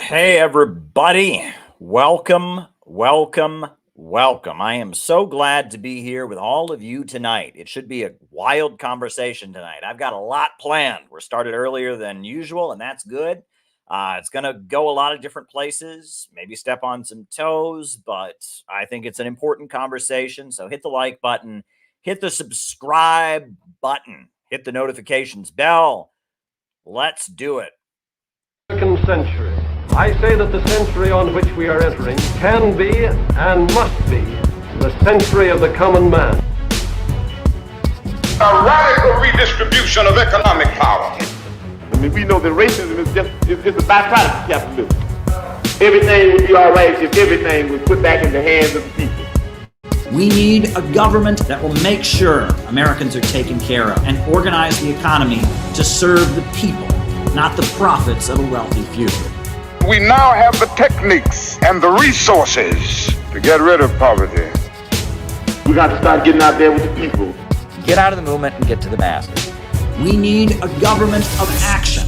Hey, everybody. Welcome, welcome, welcome. I am so glad to be here with all of you tonight. It should be a wild conversation tonight. I've got a lot planned. We're started earlier than usual, and that's good. It's going to go a lot of different places, maybe step on some toes, but I think it's an important conversation. So hit the like button, hit the subscribe button, hit the notifications bell. Let's do it. Second century. I say that the century on which we are entering can be and must be the century of the common man. A radical redistribution of economic power. I mean, we know that racism is just it's a byproduct of capitalism. Everything would be all right if everything was put back in the hands of the people. We need a government that will make sure Americans are taken care of and organize the economy to serve the people, not the profits of a wealthy few. We now have the techniques and the resources to get rid of poverty. We got to start getting out there with the people. Get out of the movement and get to the masses. We need a government of action.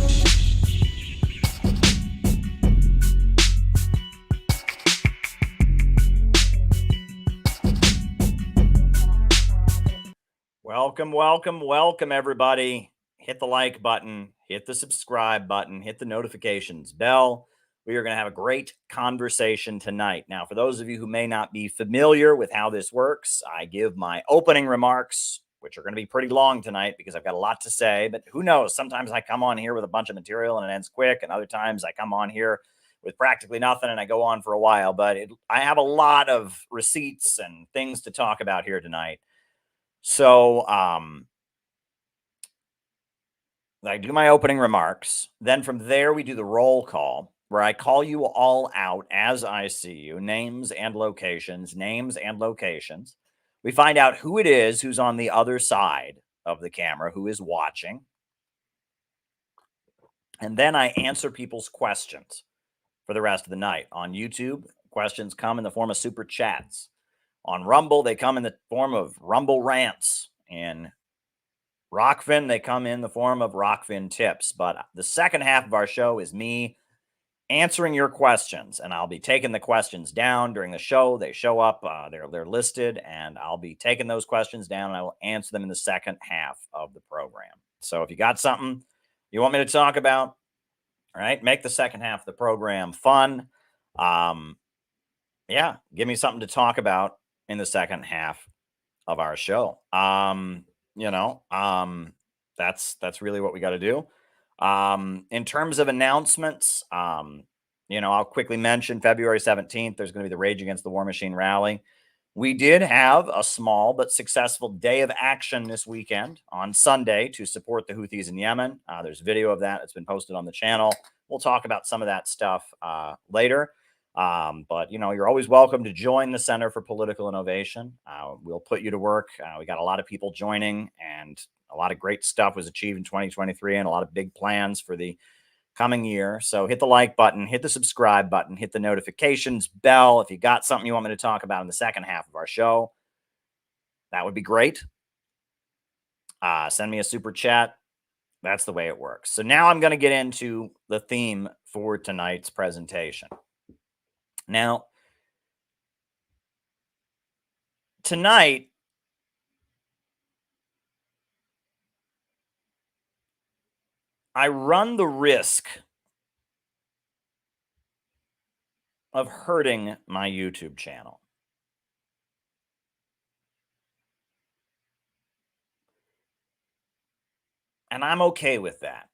Welcome, welcome, welcome, everybody. Hit the like button, hit the subscribe button, hit the notifications bell. We are going to have a great conversation tonight. Now, for those of you who may not be familiar with how this works, I give my opening remarks, which are going to be pretty long tonight because I've got a lot to say. But who knows? Sometimes I come on here with a bunch of material and it ends quick. And other times I come on here with practically nothing and I go on for a while. But I have a lot of receipts and things to talk about here tonight. So I do my opening remarks. Then from there, we do the roll call where I call you all out as I see you, names and locations, names and locations. We find out who it is who's on the other side of the camera, who is watching. And then I answer people's questions for the rest of the night. On YouTube, questions come in the form of super chats. On Rumble, they come in the form of Rumble rants. In Rockfin, they come in the form of Rockfin tips. But the second half of our show is me answering your questions, and I'll be taking the questions down during the show. They show up, they're listed, and I'll be taking those questions down, and I will answer them in the second half of the program. So if you got something you want me to talk about, all right, make the second half of the program fun. Yeah, give me something to talk about in the second half of our show. That's really what we got to do. In terms of announcements, I'll quickly mention February 17th, there's going to be the Rage Against the War Machine rally. We did have a small but successful day of action this weekend on Sunday to support the Houthis in Yemen. There's video of that. It's been posted on the channel. We'll talk about some of that stuff later. But you're always welcome to join the Center for Political Innovation. We'll put you to work. We got a lot of people joining, and a lot of great stuff was achieved in 2023 and a lot of big plans for the coming year. So hit the like button, hit the subscribe button, hit the notifications bell. If you got something you want me to talk about in the second half of our show, that would be great. Send me a super chat. That's the way it works. So now I'm going to get into the theme for tonight's presentation. Now, tonight, I run the risk of hurting my YouTube channel. And I'm okay with that.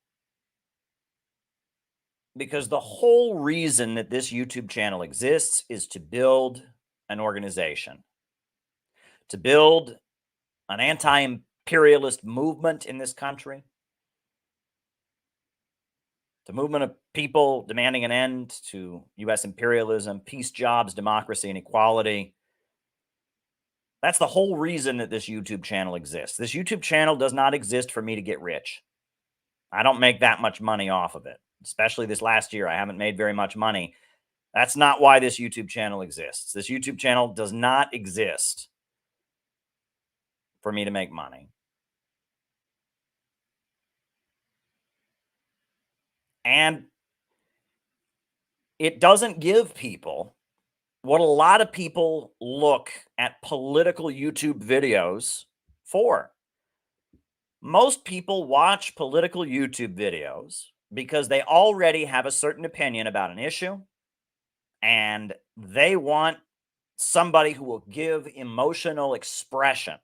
Because the whole reason that this YouTube channel exists is to build an organization, to build an anti-imperialist movement in this country, the movement of people demanding an end to U.S. imperialism, peace, jobs, democracy, and equality. That's the whole reason that this YouTube channel exists. This YouTube channel does not exist for me to get rich. I don't make that much money off of it. Especially this last year, I haven't made very much money. That's not why this YouTube channel exists. This YouTube channel does not exist for me to make money. And it doesn't give people what a lot of people look at political YouTube videos for. Most people watch political YouTube videos because they already have a certain opinion about an issue, and they want somebody who will give emotional expression,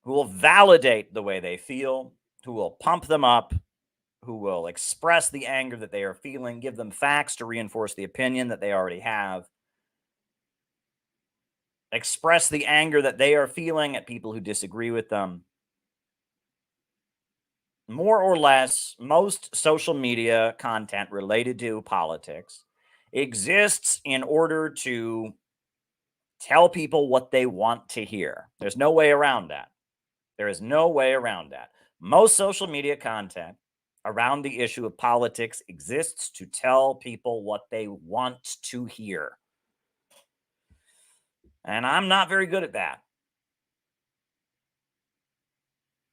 who will validate the way they feel, who will pump them up, who will express the anger that they are feeling, give them facts to reinforce the opinion that they already have, express the anger that they are feeling at people who disagree with them. More or less, most social media content related to politics exists in order to tell people what they want to hear. There's no way around that. There is no way around that. Most social media content around the issue of politics exists to tell people what they want to hear. And I'm not very good at that.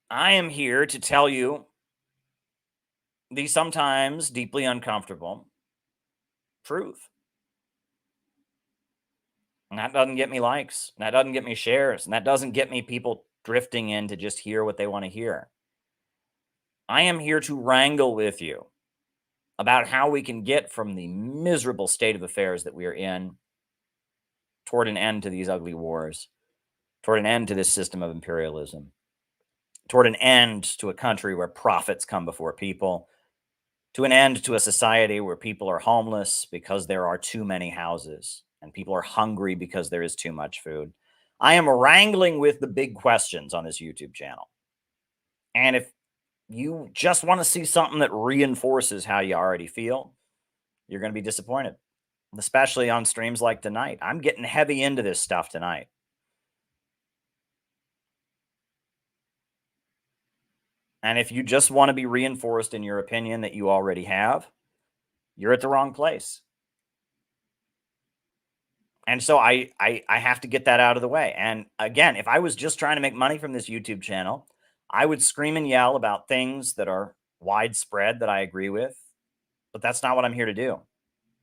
I am here to tell you the sometimes deeply uncomfortable truth. And that doesn't get me likes. And that doesn't get me shares. And that doesn't get me people drifting in to just hear what they want to hear. I am here to wrangle with you about how we can get from the miserable state of affairs that we are in toward an end to these ugly wars, toward an end to this system of imperialism, toward an end to a country where profits come before people, to an end to a society where people are homeless because there are too many houses and people are hungry because there is too much food. I am wrangling with the big questions on this YouTube channel. And if you just want to see something that reinforces how you already feel, you're going to be disappointed, especially on streams like tonight. I'm getting heavy into this stuff tonight. And if you just want to be reinforced in your opinion that you already have, you're at the wrong place. And so I have to get that out of the way. And again, if I was just trying to make money from this YouTube channel, I would scream and yell about things that are widespread that I agree with. But that's not what I'm here to do.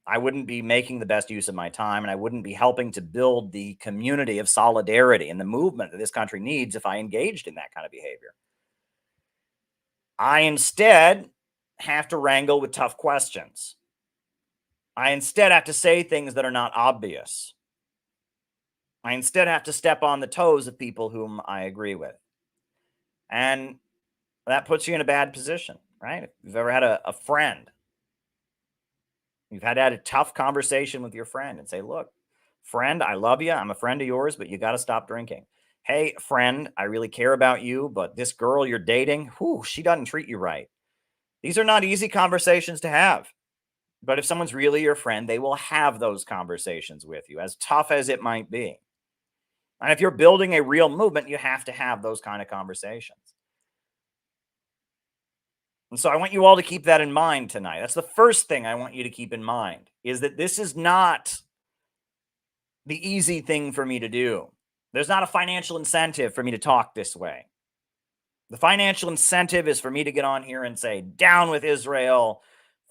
I wouldn't be making the best use of my time, and I wouldn't be helping to build the community of solidarity and the movement that this country needs if I engaged in that kind of behavior. I instead have to wrangle with tough questions. I instead have to say things that are not obvious. I instead have to step on the toes of people whom I agree with. And that puts you in a bad position, right? If you've ever had a friend, you've had to have a tough conversation with your friend and say, look, friend, I love you. I'm a friend of yours, but you got to stop drinking. Hey, friend, I really care about you, but this girl you're dating, she doesn't treat you right. These are not easy conversations to have. But if someone's really your friend, they will have those conversations with you, as tough as it might be. And if you're building a real movement, you have to have those kind of conversations. And so I want you all to keep that in mind tonight. That's the first thing I want you to keep in mind, is that this is not the easy thing for me to do. There's not a financial incentive for me to talk this way. The financial incentive is for me to get on here and say, down with Israel,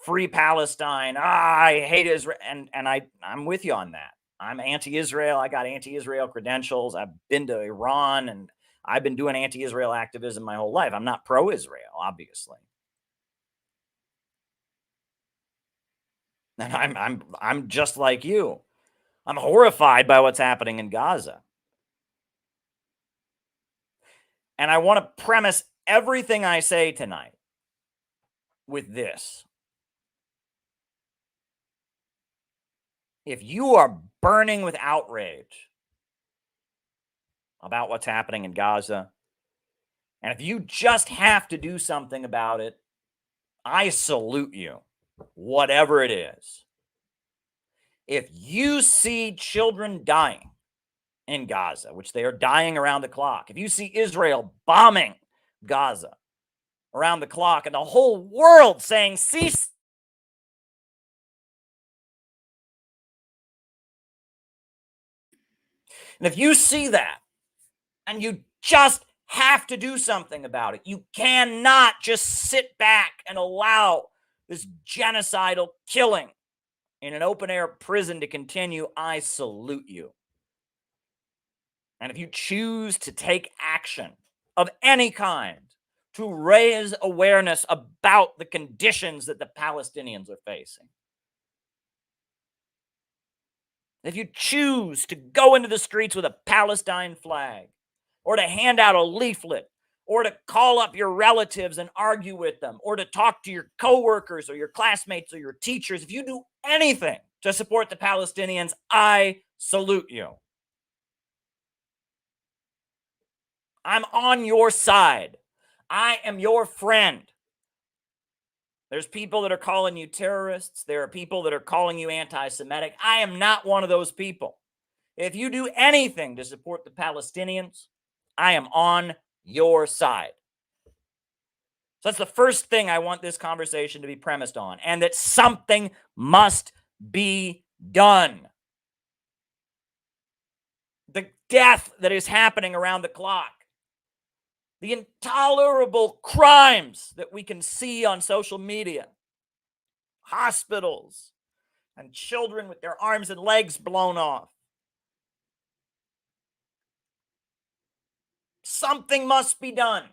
free Palestine. I hate Israel. And I'm with you on that. I'm anti-Israel. I got anti-Israel credentials. I've been to Iran, and I've been doing anti-Israel activism my whole life. I'm not pro-Israel, obviously. And I'm just like you. I'm horrified by what's happening in Gaza. And I want to premise everything I say tonight with this. If you are burning with outrage about what's happening in Gaza, and if you just have to do something about it, I salute you, whatever it is. If you see children dying in Gaza, which they are dying around the clock, if you see Israel bombing Gaza around the clock and the whole world saying, cease, and if you see that and you just have to do something about it, you cannot just sit back and allow this genocidal killing in an open-air prison to continue, I salute you. And if you choose to take action of any kind to raise awareness about the conditions that the Palestinians are facing, if you choose to go into the streets with a Palestine flag, or to hand out a leaflet, or to call up your relatives and argue with them, or to talk to your coworkers or your classmates or your teachers, if you do anything to support the Palestinians, I salute you. I'm on your side. I am your friend. There's people that are calling you terrorists. There are people that are calling you anti-Semitic. I am not one of those people. If you do anything to support the Palestinians, I am on your side. So that's the first thing I want this conversation to be premised on, and that something must be done. The death that is happening around the clock, the intolerable crimes that we can see on social media, hospitals, and children with their arms and legs blown off. Something must be done.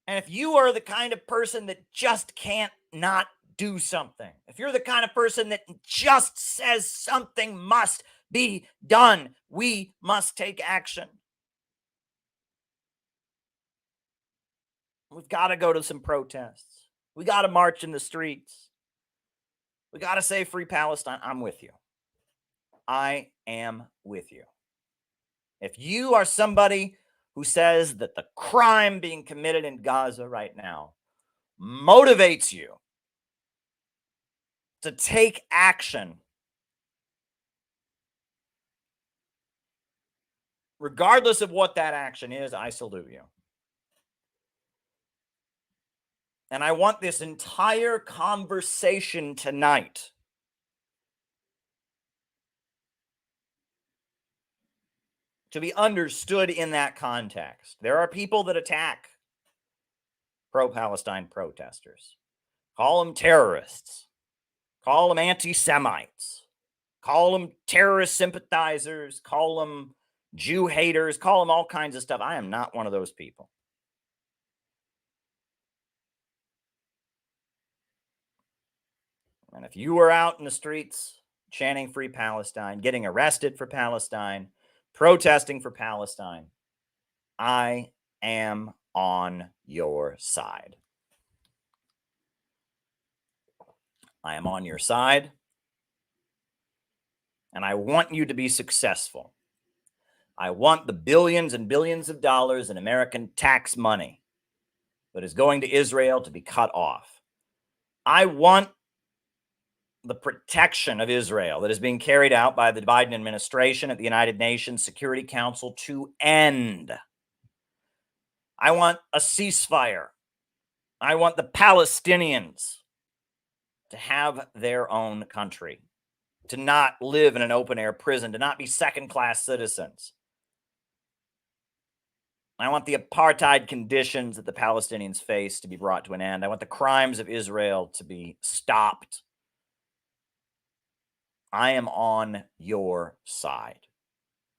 And if you are the kind of person that just can't not do something, if you're the kind of person that just says something must be done, we must take action. We've got to go to some protests. We got to march in the streets. We got to say free Palestine. I'm with you. I am with you. If you are somebody who says that the crime being committed in Gaza right now motivates you to take action, regardless of what that action is, I salute you. And I want this entire conversation tonight to be understood in that context. There are people that attack pro-Palestine protesters, call them terrorists, call them anti-Semites, call them terrorist sympathizers, call them Jew haters, call them all kinds of stuff. I am not one of those people. And if you were out in the streets chanting free Palestine, getting arrested for Palestine, protesting for Palestine, I am on your side. I am on your side. And I want you to be successful. I want the billions and billions of dollars in American tax money that is going to Israel to be cut off. I want the protection of Israel that is being carried out by the Biden administration at the United Nations Security Council to end. I want a ceasefire. I want the Palestinians to have their own country, to not live in an open-air prison, to not be second-class citizens. I want the apartheid conditions that the Palestinians face to be brought to an end. I want the crimes of Israel to be stopped. I am on your side.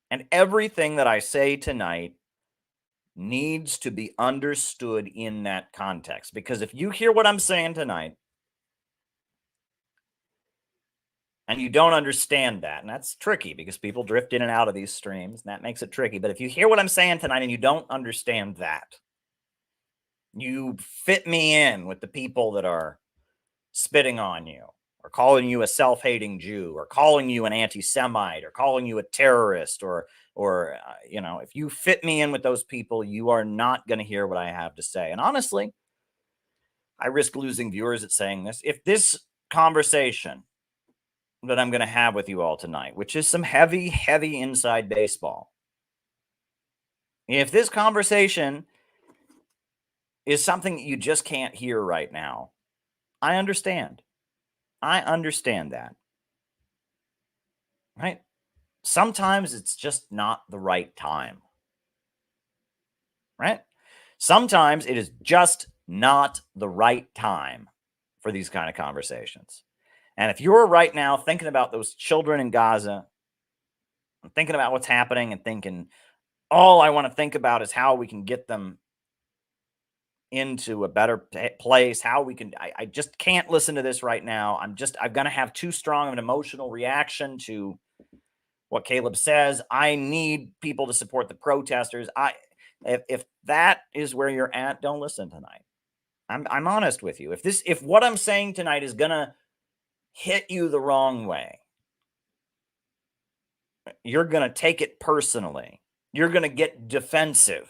And everything that I say tonight needs to be understood in that context. Because if you hear what I'm saying tonight and you don't understand that, and that's tricky because people drift in and out of these streams, and that makes it tricky. But if you hear what I'm saying tonight and you don't understand that, you fit me in with the people that are spitting on you, or calling you a self-hating Jew, or calling you an anti-Semite, or calling you a terrorist, or if you fit me in with those people, you are not going to hear what I have to say. And honestly, I risk losing viewers at saying this. If this conversation that I'm going to have with you all tonight, which is some heavy, heavy inside baseball, if this conversation is something that you just can't hear right now, I understand. I understand that. Right? Sometimes it's just not the right time. Right? Sometimes it is just not the right time for these kind of conversations. And if you're right now thinking about those children in Gaza, and thinking about what's happening and thinking, all I want to think about is how we can get them into a better place, how we can, I just can't listen to this right now. I'm going to have too strong of an emotional reaction to what Caleb says. I need people to support the protesters. If that is where you're at, don't listen tonight. I'm honest with you. If what I'm saying tonight is going to hit you the wrong way, you're going to take it personally. You're going to get defensive.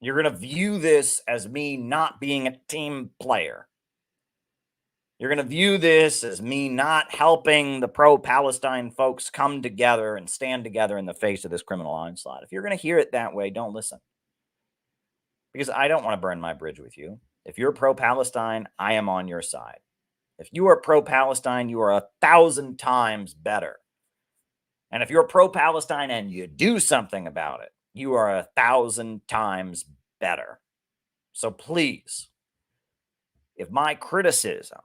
You're going to view this as me not being a team player. You're going to view this as me not helping the pro-Palestine folks come together and stand together in the face of this criminal onslaught. If you're going to hear it that way, don't listen. Because I don't want to burn my bridge with you. If you're pro-Palestine, I am on your side. If you are pro-Palestine, you are 1,000 times better. And if you're pro-Palestine and you do something about it, you are 1,000 times better. So please, if my criticism,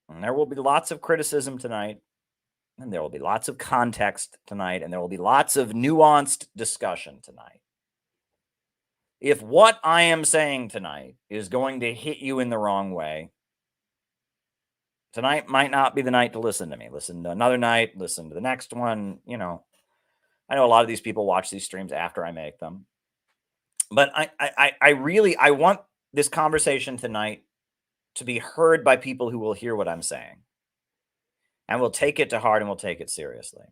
and there will be lots of criticism tonight, and there will be lots of context tonight, and there will be lots of nuanced discussion tonight. If what I am saying tonight is going to hit you in the wrong way, tonight might not be the night to listen to me. Listen to another night, listen to the next one. You know, I know a lot of these people watch these streams after I make them. But I really want this conversation tonight to be heard by people who will hear what I'm saying and will take it to heart and will take it seriously.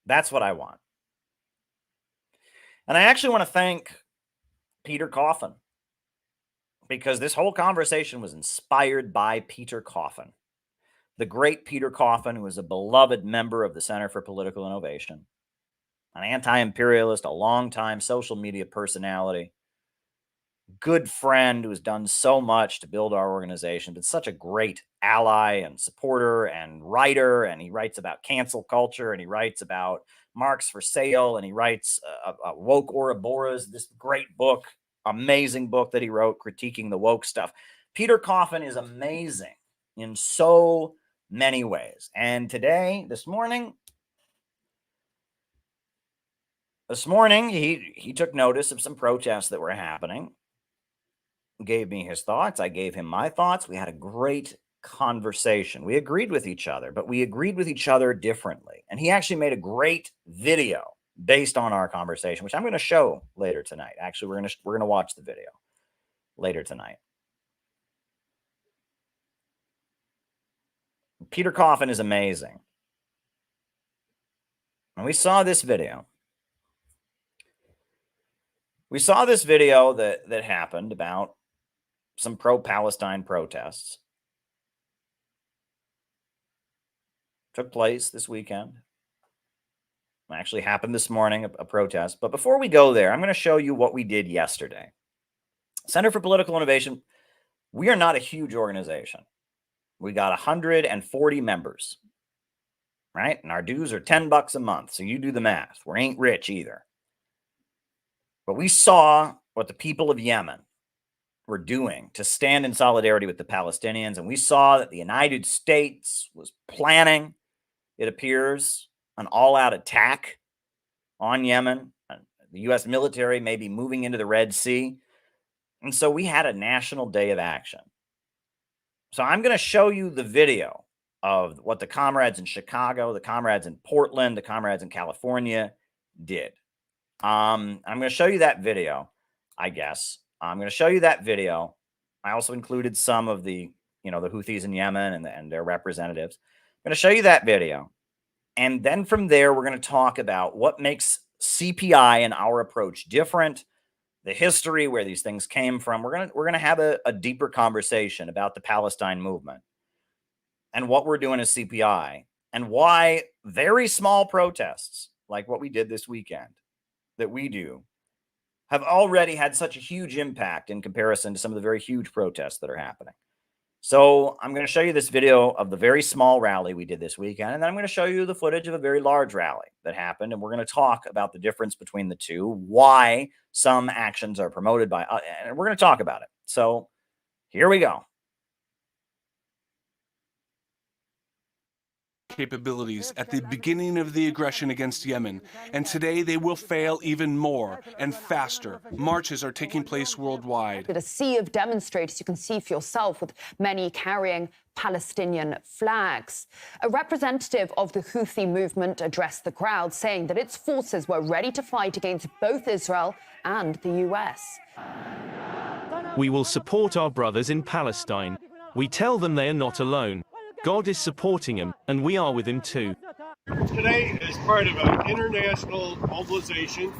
That's what I want. And I actually want to thank Peter Coffin, because this whole conversation was inspired by Peter Coffin, the great Peter Coffin, who was a beloved member of the Center for Political Innovation, an anti-imperialist, a longtime social media personality, good friend who has done so much to build our organization, but such a great ally and supporter and writer. And he writes about cancel culture, and he writes about Marx for Sale, and he writes Woke Ouroboros, this great book, amazing book that he wrote critiquing the woke stuff. Peter Coffin is amazing in so many ways. And this morning, he took notice of some protests that were happening, gave me his thoughts. I gave him my thoughts. We had a great conversation. We agreed with each other, but we agreed with each other differently. And he actually made a great video based on our conversation, which I'm going to show later tonight. Actually, we're going to watch the video later tonight. Peter Coffin is amazing. And we saw this video. We saw this video that happened about some pro-Palestine protests. Took place this weekend. Actually happened this morning, a protest. But before we go there, I'm going to show you what we did yesterday. Center for Political Innovation, we are not a huge organization. We got 140 members, right? And our dues are $10 a month. So you do the math. We ain't rich either. But we saw what the people of Yemen were doing to stand in solidarity with the Palestinians. And we saw that the United States was planning, it appears, an all-out attack on Yemen. The U.S. military may be moving into the Red Sea. And so we had a national day of action. So I'm going to show you the video of what the comrades in Chicago, the comrades in Portland, the comrades in California did. I'm going to show you that video, I guess. I'm going to show you that video. I also included some of the Houthis in Yemen and their representatives. I'm going to show you that video. And then from there, we're going to talk about what makes CPI and our approach different, the history, where these things came from. We're going to have a deeper conversation about the Palestine movement and what we're doing as CPI, and why very small protests like what we did this weekend that we do have already had such a huge impact in comparison to some of the very huge protests that are happening. So I'm going to show you this video of the very small rally we did this weekend, and then I'm going to show you the footage of a very large rally that happened, and we're going to talk about the difference between the two, why some actions are promoted by, and we're going to talk about it. So here we go. Capabilities at the beginning of the aggression against Yemen, and today they will fail even more and faster. Marches are taking place worldwide. A sea of demonstrators, you can see for yourself, with many carrying Palestinian flags. A representative of the Houthi movement addressed the crowd, saying that its forces were ready to fight against both Israel and the US. We will support our brothers in Palestine. We tell them they are not alone. God is supporting him, and we are with him too. Today is part of an international mobilization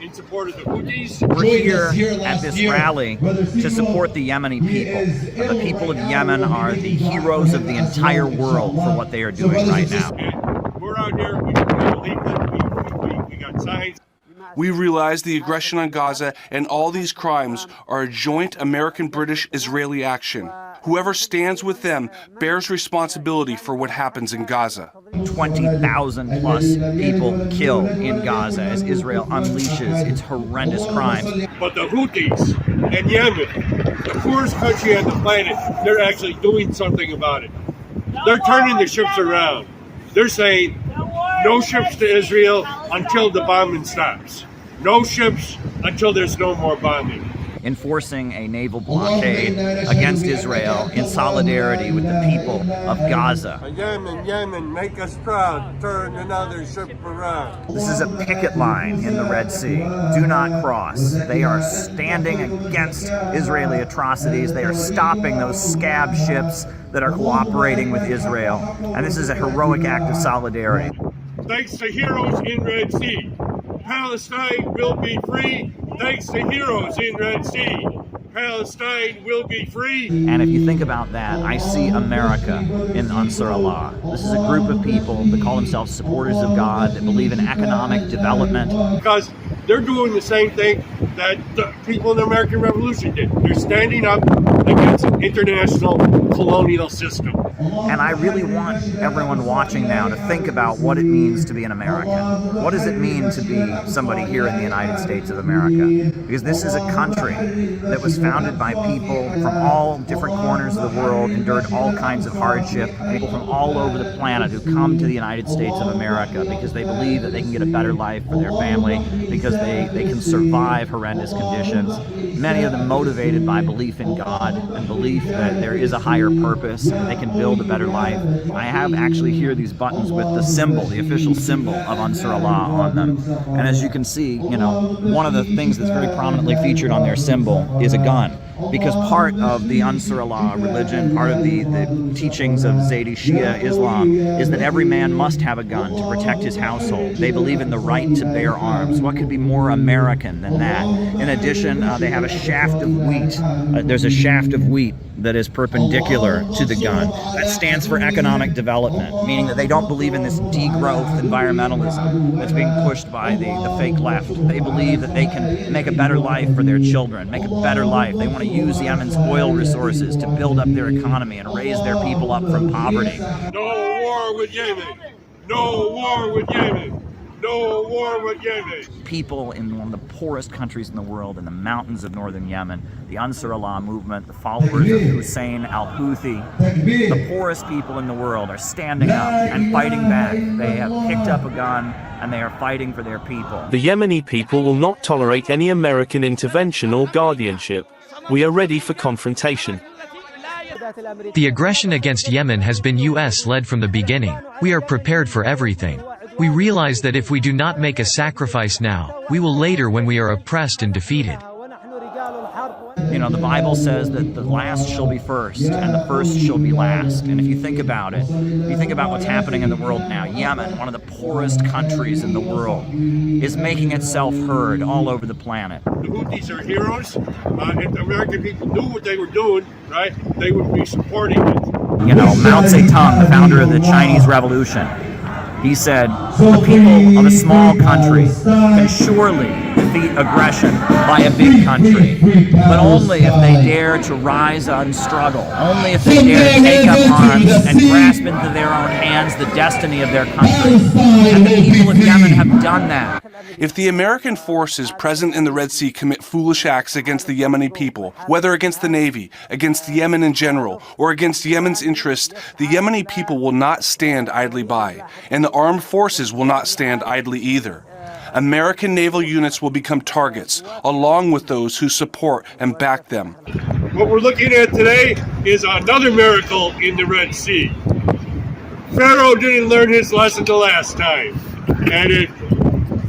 in support of the Houthis. We're here at this rally to support the Yemeni people. The people of Yemen are the heroes of the entire world for what they are doing right now. And we're out here, we believe them, we got signs. We realize the aggression on Gaza and all these crimes are a joint American-British-Israeli action. Whoever stands with them bears responsibility for what happens in Gaza. 20,000 plus people killed in Gaza as Israel unleashes its horrendous crimes. But the Houthis and Yemen, the poorest country on the planet, they're actually doing something about it. They're turning the ships around. They're saying, no ships to Israel until the bombing stops. No ships until there's no more bombing. Enforcing a naval blockade against Israel in solidarity with the people of Gaza. Yemen, make us proud. Turn another ship around. This is a picket line in the Red Sea. Do not cross. They are standing against Israeli atrocities. They are stopping those scab ships that are cooperating with Israel. And this is a heroic act of solidarity. Thanks to heroes in Red Sea, Palestine will be free. Thanks to heroes in Red Sea, Palestine will be free. And if you think about that, I see America in Ansar Allah. This is a group of people that call themselves supporters of God, that believe in economic development. Because they're doing the same thing that the people in the American Revolution did. They're standing up against an international colonial system. And I really want everyone watching now to think about what it means to be an American. What does it mean to be somebody here in the United States of America? Because this is a country that was founded by people from all different corners of the world, endured all kinds of hardship, people from all over the planet who come to the United States of America because they believe that they can get a better life for their family, because they can survive horrendous conditions. Many of them motivated by belief in God and belief that there is a higher purpose and they can build a better life. I have actually here these buttons with the symbol, the official symbol of Ansar Allah on them. And as you can see, you know, one of the things that's very prominently featured on their symbol is a gun. Because part of the Ansar Allah religion, part of the teachings of Zaydi Shia Islam is that every man must have a gun to protect his household. They believe in the right to bear arms. What could be more American than that? In addition, they have a shaft of wheat. There's a shaft of wheat that is perpendicular to the gun. That stands for economic development, meaning that they don't believe in this degrowth environmentalism that's being pushed by the fake left. They believe that they can make a better life for their children, make a better life. They want to use Yemen's oil resources to build up their economy and raise their people up from poverty. No war with Yemen! No war with Yemen! No war with Yemen! People in one of the poorest countries in the world, in the mountains of northern Yemen, the Ansar Allah movement, the followers of Hussein al-Houthi, the poorest people in the world are standing up and fighting back. They have picked up a gun and they are fighting for their people. The Yemeni people will not tolerate any American intervention or guardianship. We are ready for confrontation. The aggression against Yemen has been US-led from the beginning. We are prepared for everything. We realize that if we do not make a sacrifice now, we will later when we are oppressed and defeated. You know, the Bible says that the last shall be first and the first shall be last. And if you think about it, you think about what's happening in the world now. Yemen, one of the poorest countries in the world, is making itself heard all over the planet. The Houthis are heroes. If the American people knew what they were doing, right, they would be supporting it. You know, Mao Zedong, the founder of the Chinese Revolution, he said, The people of a small country can surely defeat aggression by a big country, but only if they dare to rise and struggle, only if they dare to take up arms and grasp into their own hands the destiny of their country. And the people of Yemen have done that. If the American forces present in the Red Sea commit foolish acts against the Yemeni people, whether against the Navy, against Yemen in general, or against Yemen's interests, the Yemeni people will not stand idly by, and the armed forces will not stand idly either. American naval units will become targets, along with those who support and back them. What we're looking at today is another miracle in the Red Sea. Pharaoh didn't learn his lesson the last time. And if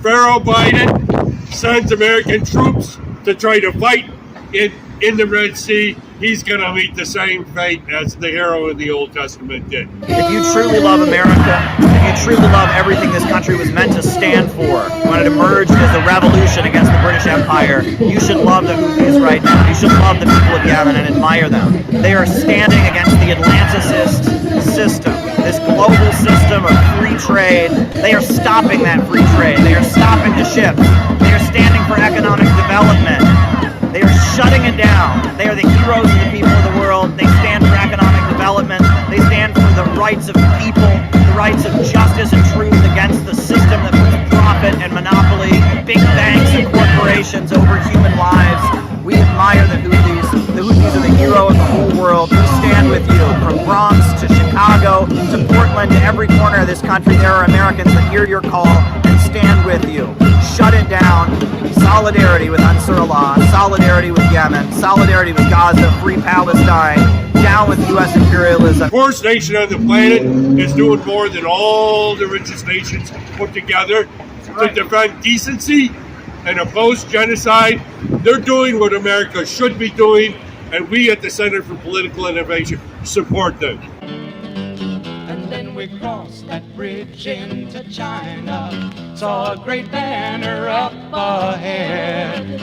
Pharaoh Biden sends American troops to try to fight in the Red Sea, he's going to meet the same fate as the hero in the Old Testament did. If you truly love America, if you truly love everything this country was meant to stand for, when it emerged as a revolution against the British Empire, you should love the Houthis right now. You should love the people of Yemen and admire them. They are standing against the Atlanticist system, this global system of free trade. They are stopping that free trade. They are stopping the ships. They are standing for economic development. They are shutting it down. They are the heroes of the people of the world. They stand for economic development. They stand for the rights of people, the rights of justice and truth against the system that puts profit and monopoly, big banks and corporations over human lives. We admire the Houthis. The Houthis are the hero of the whole world. We stand with you. From Bronx to Chicago to Portland to every corner of this country, there are Americans that hear your call and stand with you. Shut it down. Solidarity with Ansar Allah, solidarity with Yemen, solidarity with Gaza, free Palestine, down with U.S. imperialism. The poorest nation on the planet is doing more than all the richest nations put together to defend decency and oppose genocide. They're doing what America should be doing, and we at the Center for Political Innovation support them. And then we crossed that bridge into China, saw a great banner up ahead.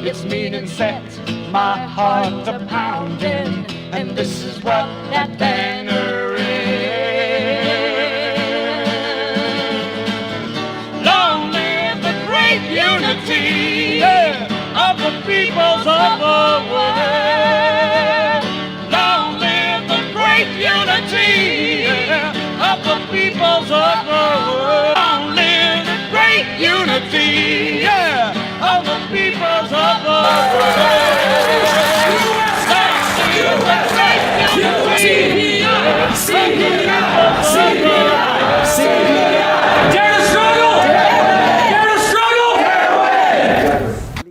Its meaning set my heart a pounding, and this is what that banner is. Long live the great unity of the peoples of the world. Long live the great unity of the peoples of the world. Long live the great unity of the peoples of the world. Long live the great unity of the peoples of the world. Dare to struggle! Dare to struggle!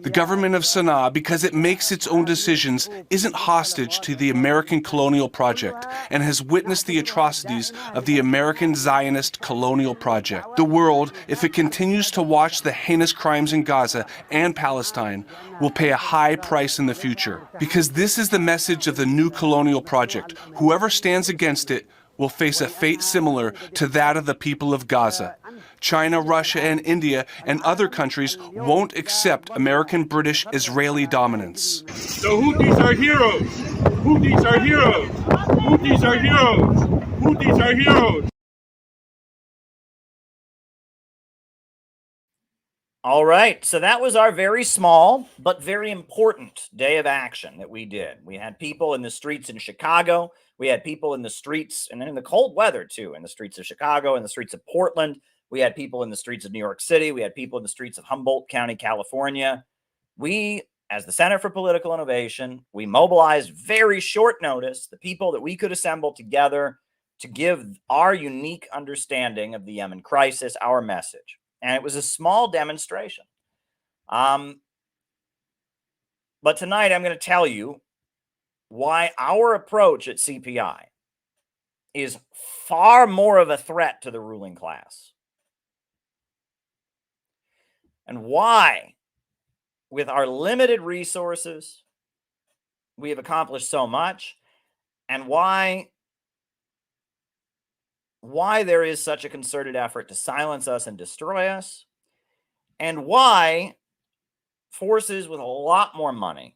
The government of Sana'a, because it makes its own decisions, isn't hostage to the American colonial project and has witnessed the atrocities of the American Zionist colonial project. The world, if it continues to watch the heinous crimes in Gaza and Palestine, will pay a high price in the future. Because this is the message of the new colonial project. Whoever stands against it will face a fate similar to that of the people of Gaza. China, Russia, and India and other countries won't accept American, British, Israeli dominance. The Houthis are heroes. Houthis are heroes. Houthis are heroes. Houthis are heroes. All right, so that was our very small but very important day of action that we did. We had people in the streets in Chicago. We had people in the streets, and then in the cold weather too, in the streets of Chicago, in the streets of Portland. We had people in the streets of New York City. We had people in the streets of Humboldt County, California. We, as the Center for Political Innovation, we mobilized very short notice the people that we could assemble together to give our unique understanding of the Yemen crisis, our message. And it was a small demonstration. But tonight I'm going to tell you why our approach at CPI is far more of a threat to the ruling class. And why, with our limited resources, we have accomplished so much, and why there is such a concerted effort to silence us and destroy us, and why forces with a lot more money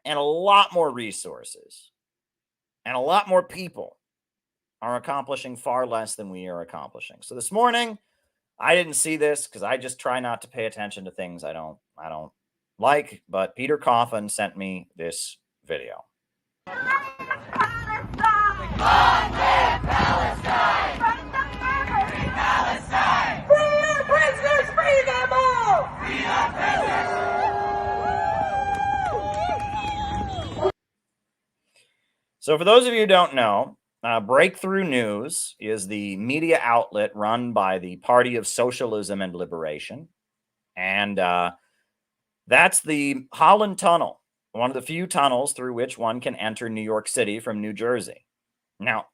and a lot more resources and a lot more people are accomplishing far less than we are accomplishing. So this morning, I didn't see this because I just try not to pay attention to things I don't like. But Peter Coffin sent me this video. So for those of you who don't know, Breakthrough News is the media outlet run by the Party of Socialism and Liberation. And that's the Holland Tunnel, one of the few tunnels through which one can enter New York City from New Jersey. Now,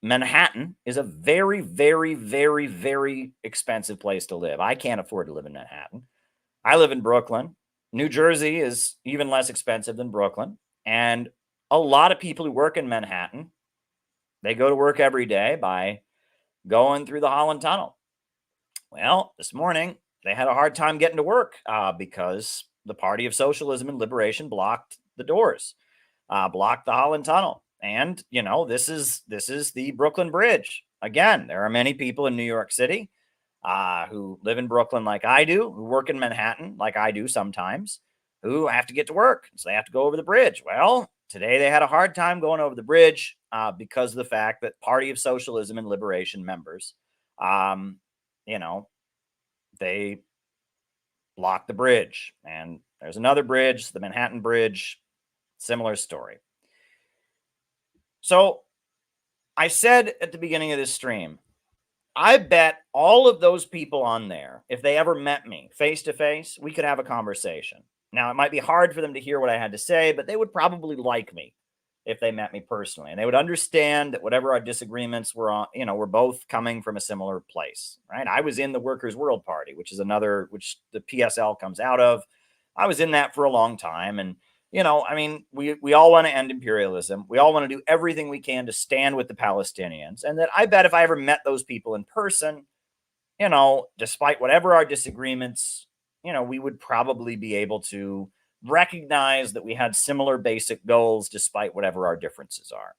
Manhattan is a very, very, very, very expensive place to live. I can't afford to live in Manhattan. I live in Brooklyn. New Jersey is even less expensive than Brooklyn. And a lot of people who work in Manhattan, they go to work every day by going through the Holland Tunnel. Well, this morning, they had a hard time getting to work because the Party of Socialism and Liberation blocked the doors, blocked the Holland Tunnel. And, you know, this is the Brooklyn Bridge. Again, there are many people in New York City who live in Brooklyn like I do, who work in Manhattan like I do sometimes, who have to get to work. So they have to go over the bridge. Well, today they had a hard time going over the bridge because of the fact that Party of Socialism and Liberation members, you know, they blocked the bridge. And there's another bridge, the Manhattan Bridge, similar story. So I said at the beginning of this stream, I bet all of those people on there, if they ever met me face to face, we could have a conversation. Now, it might be hard for them to hear what I had to say, but they would probably like me if they met me personally. And they would understand that whatever our disagreements were on, you know, we're both coming from a similar place, right? I was in the Workers' World Party, which the PSL comes out of. I was in that for a long time. And, you know, I mean, we all want to end imperialism. We all want to do everything we can to stand with the Palestinians. And that I bet if I ever met those people in person, you know, despite whatever our disagreements, you know, we would probably be able to recognize that we had similar basic goals despite whatever our differences are.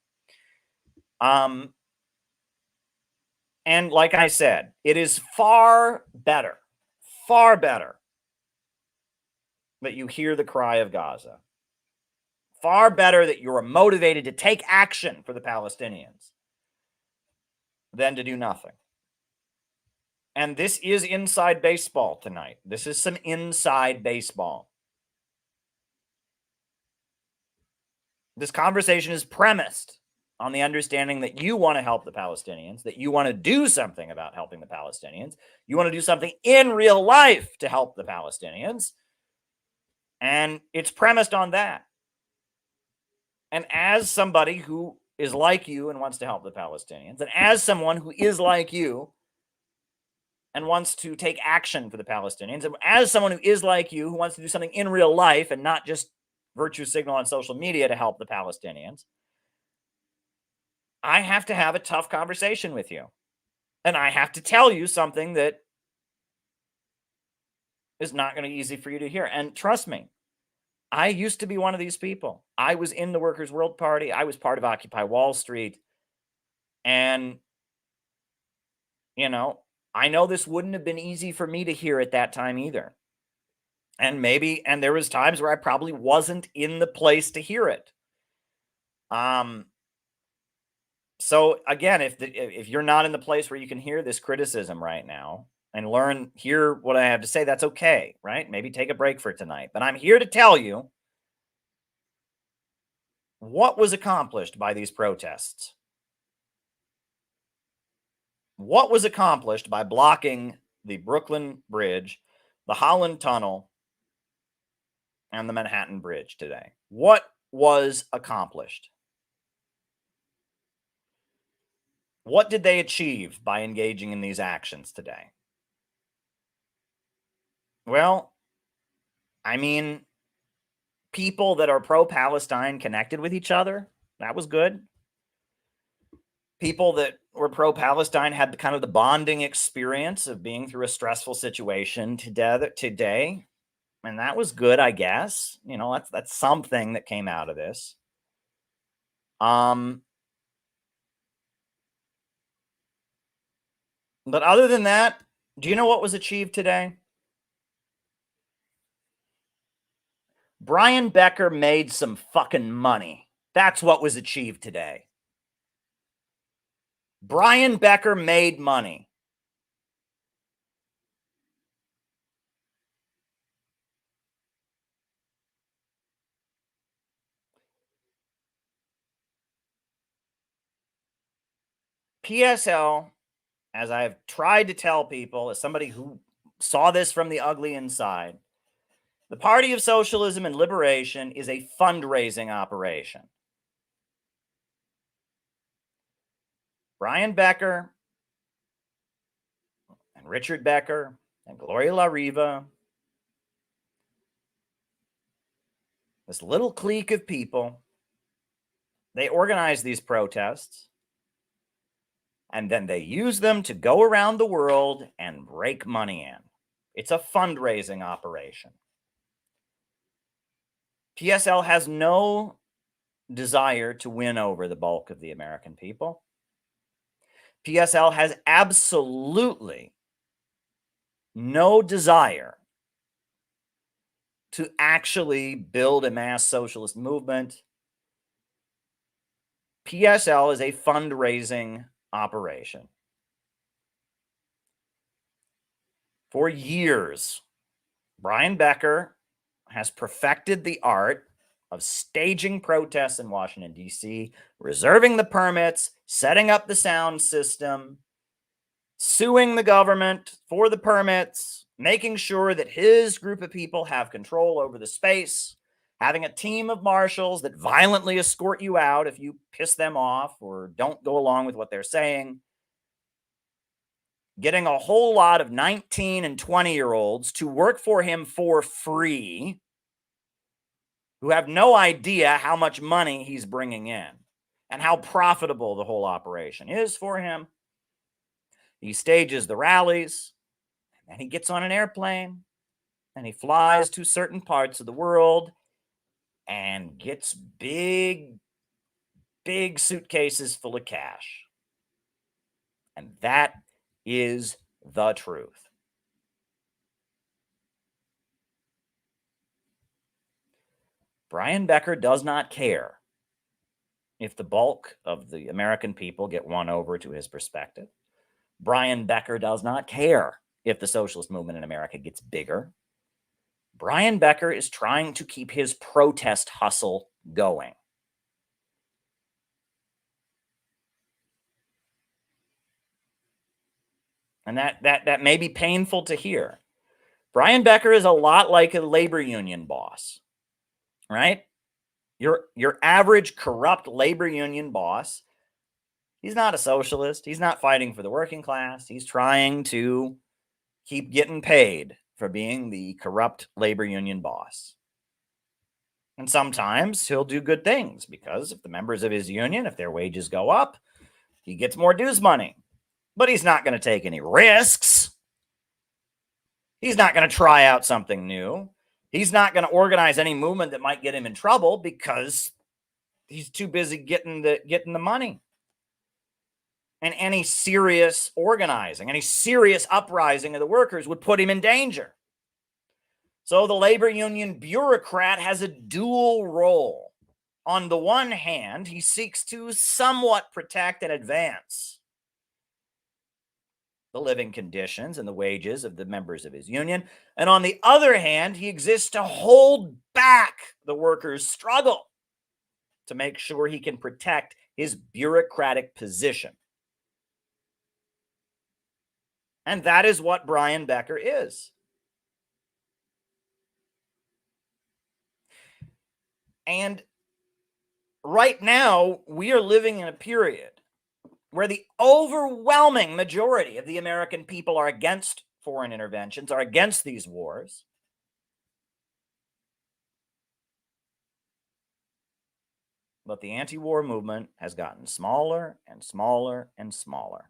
And like I said, it is far better that you hear the cry of Gaza. Far better that you're motivated to take action for the Palestinians than to do nothing. And this is inside baseball tonight. This is some inside baseball. This conversation is premised on the understanding that you want to help the Palestinians, that you want to do something about helping the Palestinians. You want to do something in real life to help the Palestinians. And it's premised on that. And as somebody who is like you and wants to help the Palestinians, and as someone who is like you and wants to take action for the Palestinians, and as someone who is like you who wants to do something in real life and not just virtue signal on social media to help the Palestinians, I have to have a tough conversation with you. And I have to tell you something that is not going to be easy for you to hear. And trust me, I used to be one of these people. I was in the Workers' World Party. I was part of Occupy Wall Street. And, you know, I know this wouldn't have been easy for me to hear at that time either. And there was times where I probably wasn't in the place to hear it. So again, if you're not in the place where you can hear this criticism right now and hear what I have to say, that's okay, right? Maybe take a break for tonight. But I'm here to tell you what was accomplished by these protests. What was accomplished by blocking the Brooklyn Bridge, the Holland Tunnel, and the Manhattan Bridge today? What was accomplished? What did they achieve by engaging in these actions today? Well, I mean, people that are pro-Palestine connected with each other. That was good. People that were pro-Palestine had the bonding experience of being through a stressful situation today. And that was good, I guess. You know, that's something that came out of this. But other than that, Do you know what was achieved today? Brian Becker made some fucking money. That's what was achieved today. Brian Becker made money. PSL, as I've tried to tell people, as somebody who saw this from the ugly inside, the Party of Socialism and Liberation is a fundraising operation. Brian Becker and Richard Becker and Gloria La Riva, this little clique of people, they organize these protests, and then they use them to go around the world and rake money in. It's a fundraising operation. PSL has no desire to win over the bulk of the American people. PSL has absolutely no desire to actually build a mass socialist movement. PSL is a fundraising operation. For years, Brian Becker has perfected the art of staging protests in Washington, D.C., reserving the permits, setting up the sound system, suing the government for the permits, making sure that his group of people have control over the space, having a team of marshals that violently escort you out if you piss them off or don't go along with what they're saying, getting a whole lot of 19 and 20-year-olds to work for him for free, who have no idea how much money he's bringing in and how profitable the whole operation is for him. He stages the rallies, and he gets on an airplane, and he flies to certain parts of the world and gets big suitcases full of cash. And that is the truth. Brian Becker does not care if the bulk of the American people get won over to his perspective. Brian Becker does not care if the socialist movement in America gets bigger. Brian Becker is trying to keep his protest hustle going. And that may be painful to hear. Brian Becker is a lot like a labor union boss, right? Your average corrupt labor union boss, he's not a socialist. He's not fighting for the working class. He's trying to keep getting paid for being the corrupt labor union boss. And sometimes he'll do good things because if the members of his union, if their wages go up, he gets more dues money. But he's not going to take any risks. He's not going to try out something new. He's not going to organize any movement that might get him in trouble because he's too busy getting the money. And any serious organizing, any serious uprising of the workers would put him in danger. So the labor union bureaucrat has a dual role. On the one hand, he seeks to somewhat protect and advance the living conditions and the wages of the members of his union. And on the other hand, he exists to hold back the workers' struggle to make sure he can protect his bureaucratic position. And that is what Brian Becker is. And right now, we are living in a period where the overwhelming majority of the American people are against foreign interventions, are against these wars. But the anti-war movement has gotten smaller and smaller and smaller.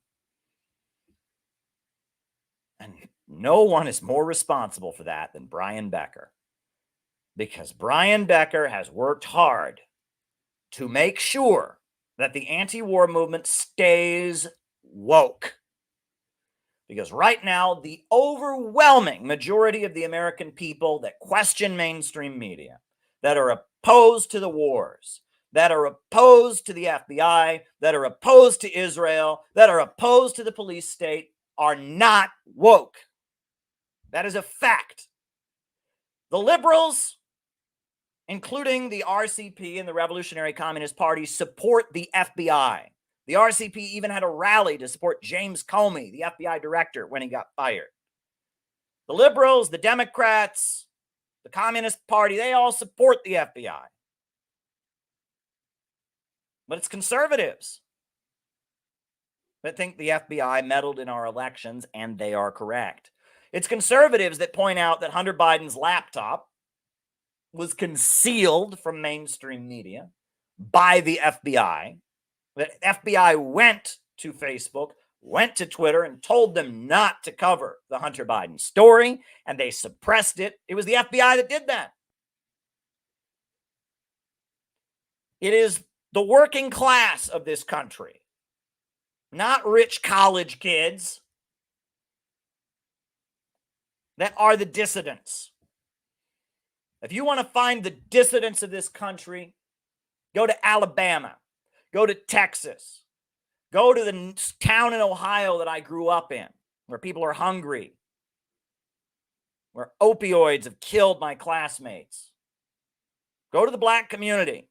And no one is more responsible for that than Brian Becker. Because Brian Becker has worked hard to make sure that the anti-war movement stays woke. Because right now, the overwhelming majority of the American people that question mainstream media, that are opposed to the wars, that are opposed to the FBI, that are opposed to Israel, that are opposed to the police state, are not woke. That is a fact. The liberals, including the RCP and the Revolutionary Communist Party, support the FBI. The RCP even had a rally to support James Comey, the FBI director, when he got fired. The liberals, the Democrats, the Communist Party, they all support the FBI. But it's conservatives that think the FBI meddled in our elections, and they are correct. It's conservatives that point out that Hunter Biden's laptop was concealed from mainstream media by the FBI. The FBI went to Facebook, went to Twitter, and told them not to cover the Hunter Biden story, and they suppressed it. It was the FBI that did that. It is the working class of this country, not rich college kids, that are the dissidents. If you want to find the dissidents of this country, go to Alabama. Go to Texas. Go to the town in Ohio that I grew up in, where people are hungry, where opioids have killed my classmates. Go to the black community,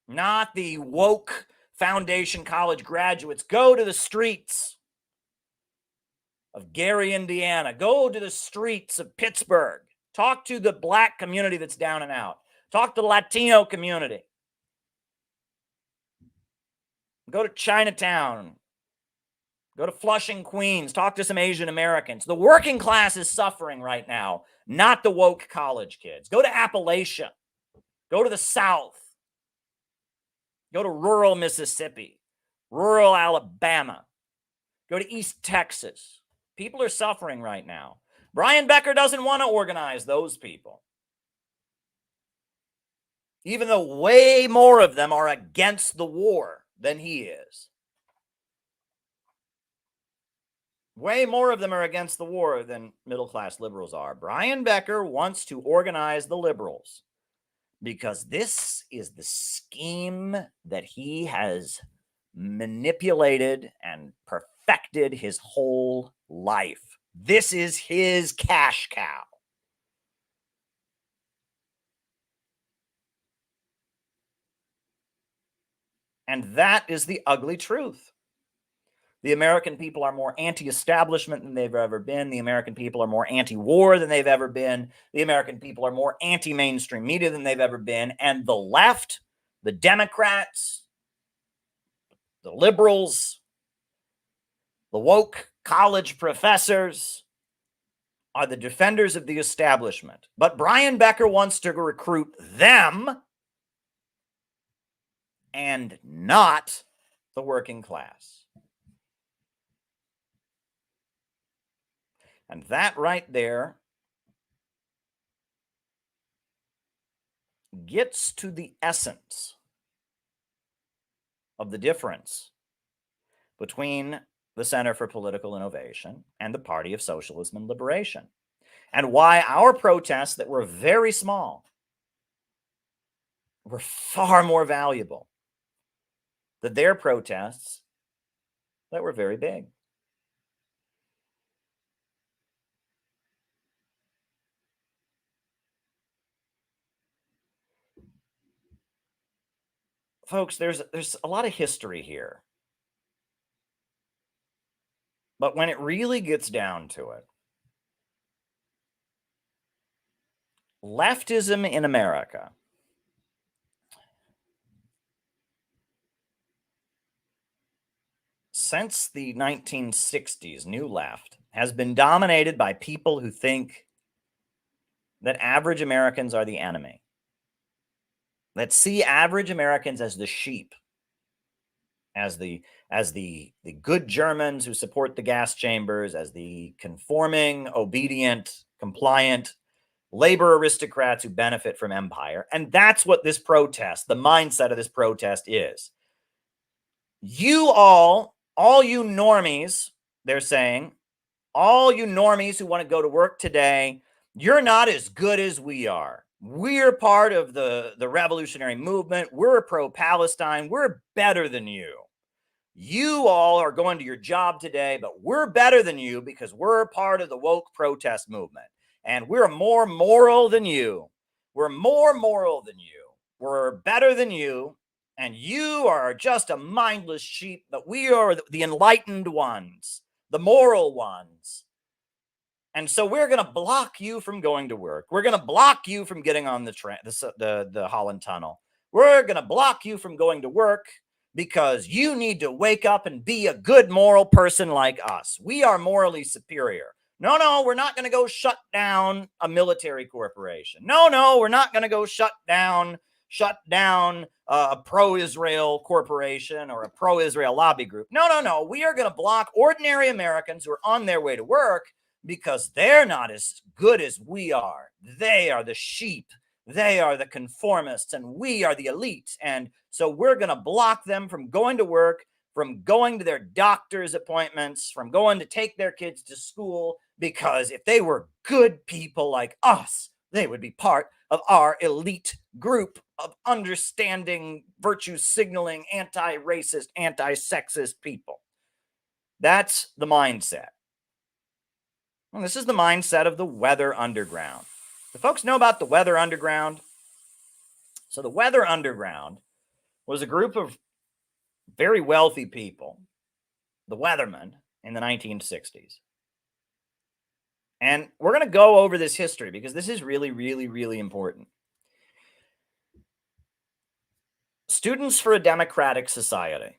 not the woke foundation college graduates. Go to the streets of Gary, Indiana. Go to the streets of Pittsburgh. Talk to the black community that's down and out. Talk to the Latino community. Go to Chinatown. Go to Flushing, Queens. Talk to some Asian Americans. The working class is suffering right now, not the woke college kids. Go to Appalachia. Go to the South. Go to rural Mississippi, rural Alabama. Go to East Texas. People are suffering right now. Brian Becker doesn't want to organize those people, even though way more of them are against the war than he is. Way more of them are against the war than middle-class liberals are. Brian Becker wants to organize the liberals because this is the scheme that he has manipulated and perfected his whole life. This is his cash cow. And that is the ugly truth. The American people are more anti-establishment than they've ever been. The American people are more anti-war than they've ever been. The American people are more anti-mainstream media than they've ever been. And the left, the Democrats, the liberals, the woke college professors are the defenders of the establishment. But Brian Becker wants to recruit them and not the working class. And that right there gets to the essence of the difference between the Center for Political Innovation and the Party of Socialism and Liberation, and why our protests that were very small were far more valuable than their protests that were very big. Folks, there's a lot of history here. But when it really gets down to it, leftism in America since the 1960s, New Left, has been dominated by people who think that average Americans are the enemy, that see average Americans as the sheep, as the good Germans who support the gas chambers, as the conforming, obedient, compliant labor aristocrats who benefit from empire. And that's what this protest, the mindset of this protest is. You all you normies they're saying, all you normies who want to go to work today, you're not as good as we are. We're part of the revolutionary movement. We're pro-Palestine. We're better than you. You all are going to your job today, but we're better than you because we're part of the woke protest movement. And we're more moral than you. We're more moral than you. We're better than you. And you are just a mindless sheep, but we are the enlightened ones, the moral ones. And so we're going to block you from going to work. We're going to block you from getting on the Holland Tunnel. We're going to block you from going to work because you need to wake up and be a good moral person like us. We are morally superior. No, we're not going to go shut down a military corporation. No, we're not going to go shut down a pro-Israel corporation or a pro-Israel lobby group. No. We are going to block ordinary Americans who are on their way to work because they're not as good as we are. They are the sheep. They are the conformists, and we are the elite. And so we're going to block them from going to work, from going to their doctor's appointments, from going to take their kids to school, because if they were good people like us, they would be part of our elite group of understanding, virtue signaling, anti-racist, anti-sexist people. That's the mindset. And this is the mindset of the Weather Underground. Do folks know about the Weather Underground? So the Weather Underground was a group of very wealthy people, the weathermen, in the 1960s. And we're going to go over this history because this is really, really, really important. Students for a Democratic Society,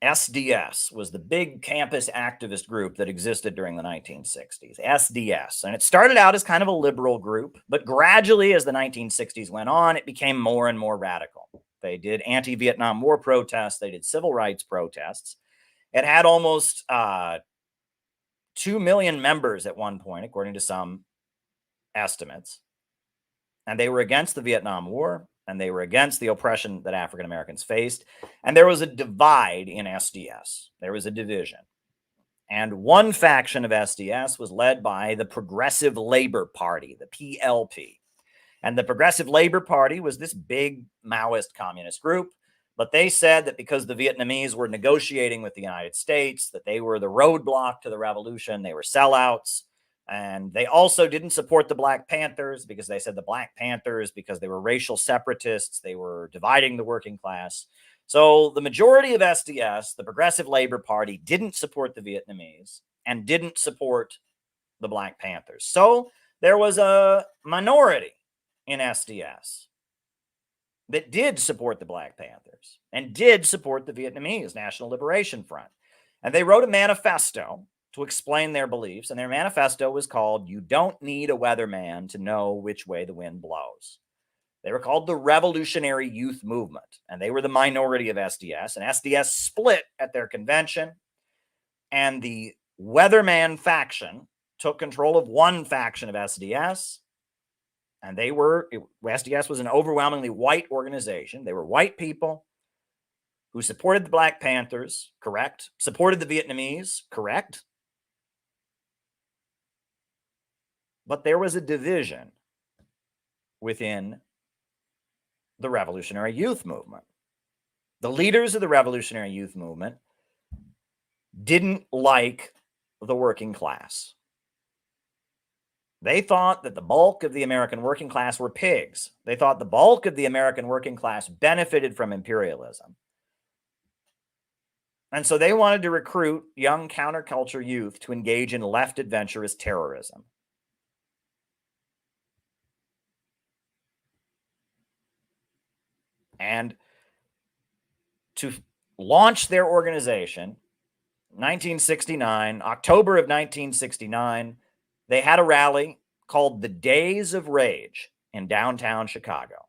SDS, was the big campus activist group that existed during the 1960s, SDS. And it started out as kind of a liberal group, but gradually as the 1960s went on, it became more and more radical. They did anti-Vietnam War protests. They did civil rights protests. It had almost 2 million members at one point, according to some estimates. And they were against the Vietnam War, and they were against the oppression that African Americans faced. And there was a divide in SDS. There was a division. And one faction of SDS was led by the Progressive Labor Party, the PLP. And the Progressive Labor Party was this big Maoist communist group. But they said that because the Vietnamese were negotiating with the United States, that they were the roadblock to the revolution, they were sellouts. And they also didn't support the Black Panthers because they said the Black Panthers, because they were racial separatists, they were dividing the working class. So the majority of SDS, the Progressive Labor Party, didn't support the Vietnamese and didn't support the Black Panthers. So there was a minority in SDS that did support the Black Panthers and did support the Vietnamese National Liberation Front. And they wrote a manifesto to explain their beliefs. And their manifesto was called, "You Don't Need a Weatherman to Know Which Way the Wind Blows." They were called the Revolutionary Youth Movement, and they were the minority of SDS. And SDS split at their convention, and the Weatherman faction took control of one faction of SDS. And SDS was an overwhelmingly white organization. They were white people who supported the Black Panthers, correct? Supported the Vietnamese, correct? But there was a division within the Revolutionary Youth Movement. The leaders of the Revolutionary Youth Movement didn't like the working class. They thought that the bulk of the American working class were pigs. They thought the bulk of the American working class benefited from imperialism. And so they wanted to recruit young counterculture youth to engage in left adventurous terrorism. And to launch their organization, 1969, October of 1969, they had a rally called the Days of Rage in downtown Chicago.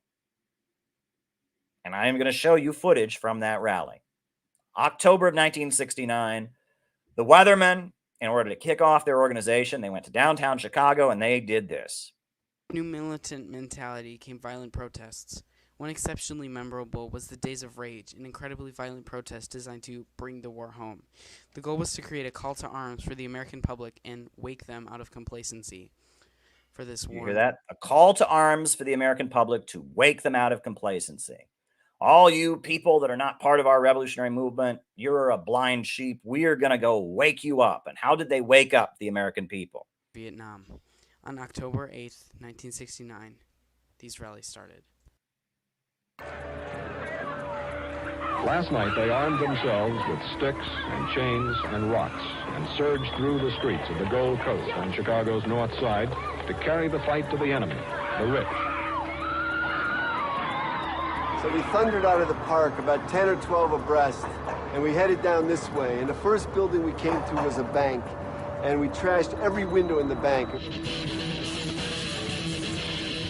And I am going to show you footage from that rally. October of 1969, the Weathermen, in order to kick off their organization, they went to downtown Chicago and they did this. New militant mentality came violent protests. One exceptionally memorable was the Days of Rage, an incredibly violent protest designed to bring the war home. The goal was to create a call to arms for the American public and wake them out of complacency for this war. You hear that? A call to arms for the American public to wake them out of complacency. All you people that are not part of our revolutionary movement, you're a blind sheep. We are going to go wake you up. And how did they wake up the American people? Vietnam. On October 8th, 1969, these rallies started. Last night, they armed themselves with sticks and chains and rocks and surged through the streets of the Gold Coast on Chicago's north side to carry the fight to the enemy, the rich. So we thundered out of the park about 10 or 12 abreast, and we headed down this way. And the first building we came to was a bank, and we trashed every window in the bank.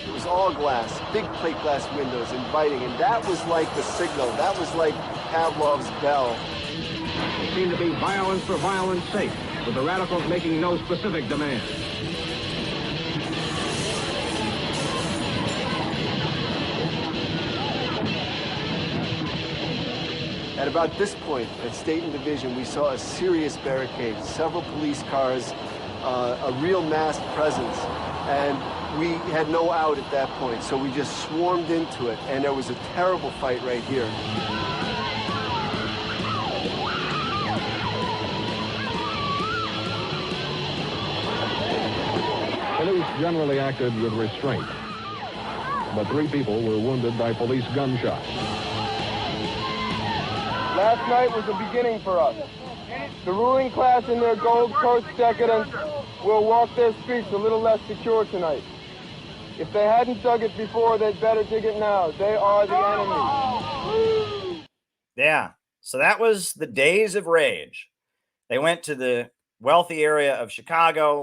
It was all glass, big plate glass windows, inviting, and that was like the signal. That was like Pavlov's bell. It seemed to be violence for violence sake, with the radicals making no specific demands. At about this point, at State and Division, we saw a serious barricade, several police cars, a real masked presence, and we had no out at that point, so we just swarmed into it, and there was a terrible fight right here. Police generally acted with restraint, but 3 people were wounded by police gunshots. Last night was the beginning for us. The ruling class in their Gold Coast decadence will walk their streets a little less secure tonight. If they hadn't dug it before, they'd better dig it now. They are the enemy. Yeah, so that was the Days of Rage. They went to the wealthy area of Chicago,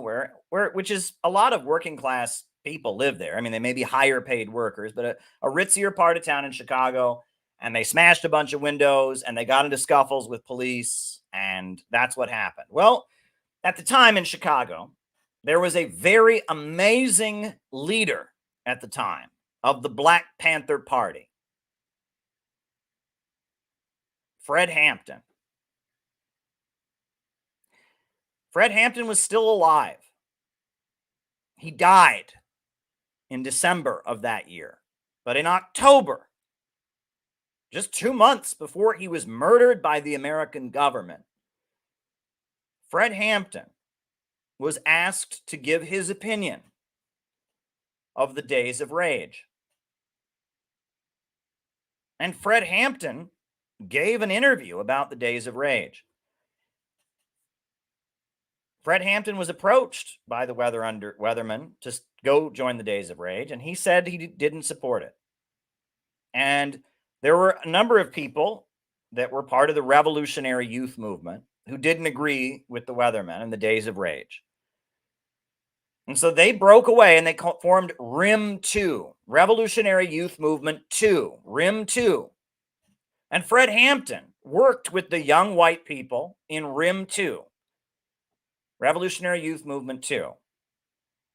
which is a lot of working class people live there. I mean, they may be higher paid workers, but a ritzier part of town in Chicago. And they smashed a bunch of windows and they got into scuffles with police. And that's what happened. Well, at the time in Chicago, there was a very amazing leader at the time of the Black Panther Party, Fred Hampton. Fred Hampton was still alive. He died in December of that year. But in October, just 2 months before he was murdered by the American government, Fred Hampton was asked to give his opinion of the Days of Rage. And Fred Hampton gave an interview about the Days of Rage. Fred Hampton was approached by the weatherman to go join the Days of Rage, and he said he didn't support it. And there were a number of people that were part of the revolutionary youth movement who didn't agree with the weathermen and the Days of Rage. And so they broke away and they formed RIM 2, Revolutionary Youth Movement 2, RIM 2. And Fred Hampton worked with the young white people in RIM 2, Revolutionary Youth Movement 2.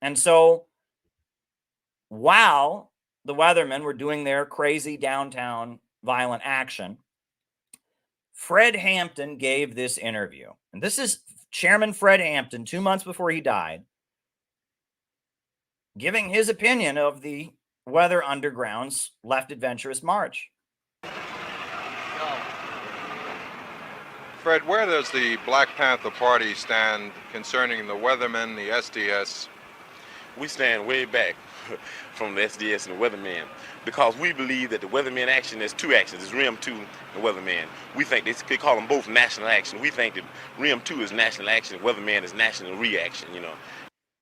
And so while the weathermen were doing their crazy downtown violent action, Fred Hampton gave this interview. And this is Chairman Fred Hampton, 2 months before he died, giving his opinion of the Weather Underground's Left Adventurous March. Fred, where does the Black Panther Party stand concerning the weathermen, the SDS? We stand way back from the SDS and the weathermen because we believe that the weathermen action is 2 actions. It's RIM 2 and weathermen. We think they call them both national action. We think that RIM 2 is national action, weathermen is national reaction, you know.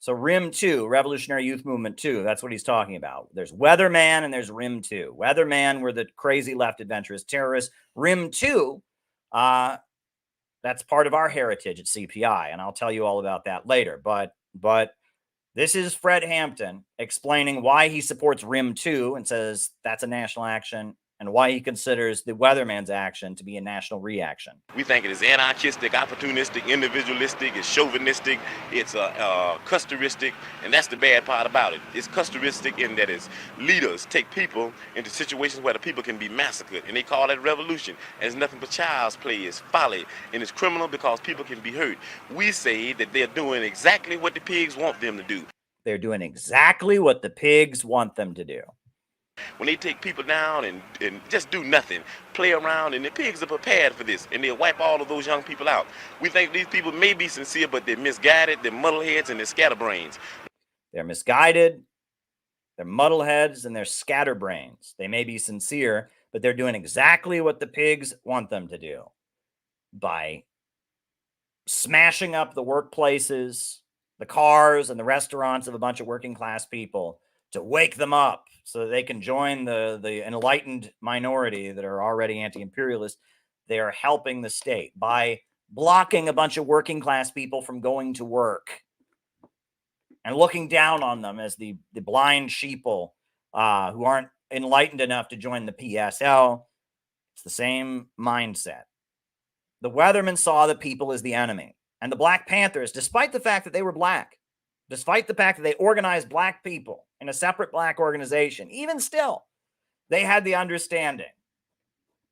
So RIM 2, Revolutionary Youth Movement 2, that's what he's talking about. There's weatherman and there's RIM 2. Weatherman were the crazy left adventurous terrorists. RIM 2, that's part of our heritage at CPI, and I'll tell you all about that later. But this is Fred Hampton explaining why he supports RIM 2 and says that's a national action and why he considers the weatherman's action to be a national reaction. We think it is anarchistic, opportunistic, individualistic, it's chauvinistic, it's customistic, and that's the bad part about it. It's customistic in that its leaders take people into situations where the people can be massacred, and they call that revolution. And it's nothing but child's play, it's folly, and it's criminal because people can be hurt. We say that they're doing exactly what the pigs want them to do. They're doing exactly what the pigs want them to do. When they take people down and just do nothing, play around, and the pigs are prepared for this, and they'll wipe all of those young people out. We think these people may be sincere, but they're misguided, they're muddleheads, and they're scatterbrains. They're misguided, they're muddleheads, and they're scatterbrains. They may be sincere, but they're doing exactly what the pigs want them to do by smashing up the workplaces, the cars, and the restaurants of a bunch of working class people to wake them up so that they can join the enlightened minority that are already anti-imperialist. They are helping the state by blocking a bunch of working class people from going to work and looking down on them as the blind sheeple who aren't enlightened enough to join the PSL. It's the same mindset. The Weathermen saw the people as the enemy. And the Black Panthers, despite the fact that they were black, despite the fact that they organized black people in a separate black organization, even still, they had the understanding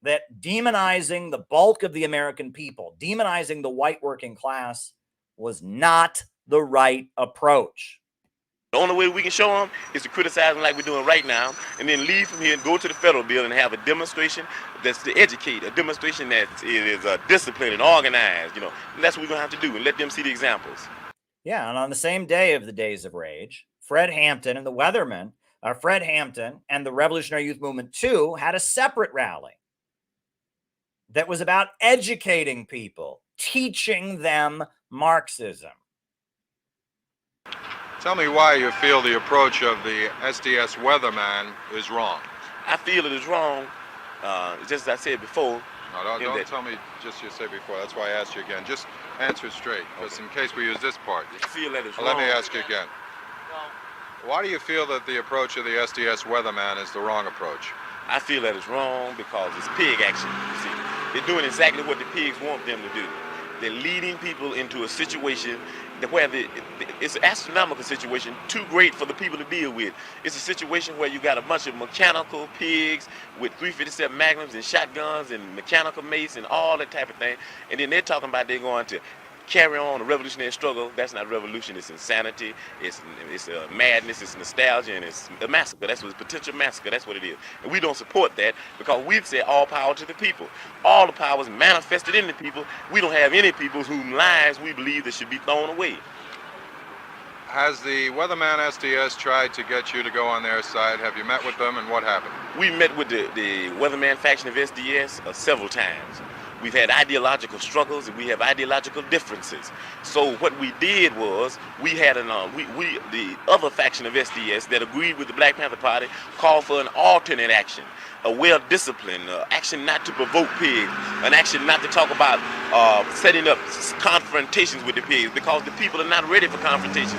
that demonizing the bulk of the American people, demonizing the white working class, was not the right approach. The only way we can show them is to criticize them like we're doing right now, and then leave from here and go to the federal building and have a demonstration that's to educate, a demonstration that is disciplined and organized, and that's what we're going to have to do, and let them see the examples. Yeah, and on the same day of the Days of Rage, Fred Hampton and the Weathermen, Fred Hampton and the Revolutionary Youth Movement too, had a separate rally that was about educating people, teaching them Marxism. Tell me why you feel the approach of the SDS weatherman is wrong. I feel it is wrong, just as I said before. No, don't tell me just you said before. That's why I asked you again. Just answer straight, just in case we use this part. I feel that it's wrong. Let me ask you again. Why do you feel that the approach of the SDS weatherman is the wrong approach? I feel that it's wrong because it's pig action, you see. They're doing exactly what the pigs want them to do. They're leading people into a situation where it's an astronomical situation, too great for the people to deal with. It's a situation where you got a bunch of mechanical pigs with .357 Magnums and shotguns and mechanical mace and all that type of thing. And then they're talking about they're going to carry on the revolutionary struggle. That's not revolution, it's insanity, it's madness, it's nostalgia, and it's a massacre. That's what it's potential massacre, that's what it is. And we don't support that because we've said all power to the people. All the power is manifested in the people. We don't have any people whose lives we believe that should be thrown away. Has the weatherman SDS tried to get you to go on their side? Have you met with them, and what happened? We met with the weatherman faction of SDS several times. We've had ideological struggles and we have ideological differences. So what we did was we had the other faction of SDS that agreed with the Black Panther Party called for an alternate action, a well-disciplined action not to provoke pigs, an action not to talk about setting up confrontations with the pigs because the people are not ready for confrontation.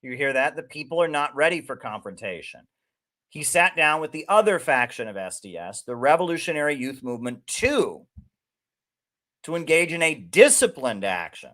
You hear that? The people are not ready for confrontation. He sat down with the other faction of SDS, the Revolutionary Youth Movement 2, to engage in a disciplined action,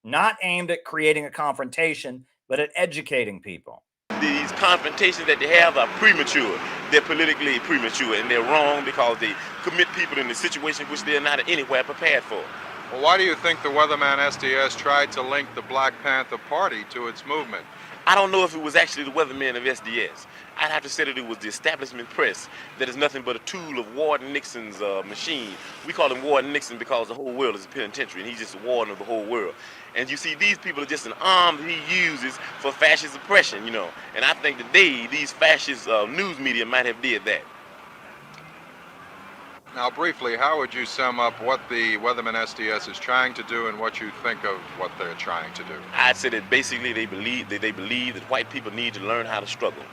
not aimed at creating a confrontation, but at educating people. These confrontations that they have are premature. They're politically premature, and they're wrong because they commit people in a situation which they're not anywhere prepared for. Well, why do you think the weatherman SDS tried to link the Black Panther Party to its movement? I don't know if it was actually the weathermen of SDS. I'd have to say that it was the establishment press that is nothing but a tool of Warden Nixon's machine. We call him Warden Nixon because the whole world is a penitentiary and he's just a warden of the whole world. And you see, these people are just an arm that he uses for fascist oppression, And I think that these fascist news media might have did that. Now, briefly, how would you sum up what the weatherman SDS is trying to do and what you think of what they're trying to do? I'd say that basically they believe that white people need to learn how to struggle.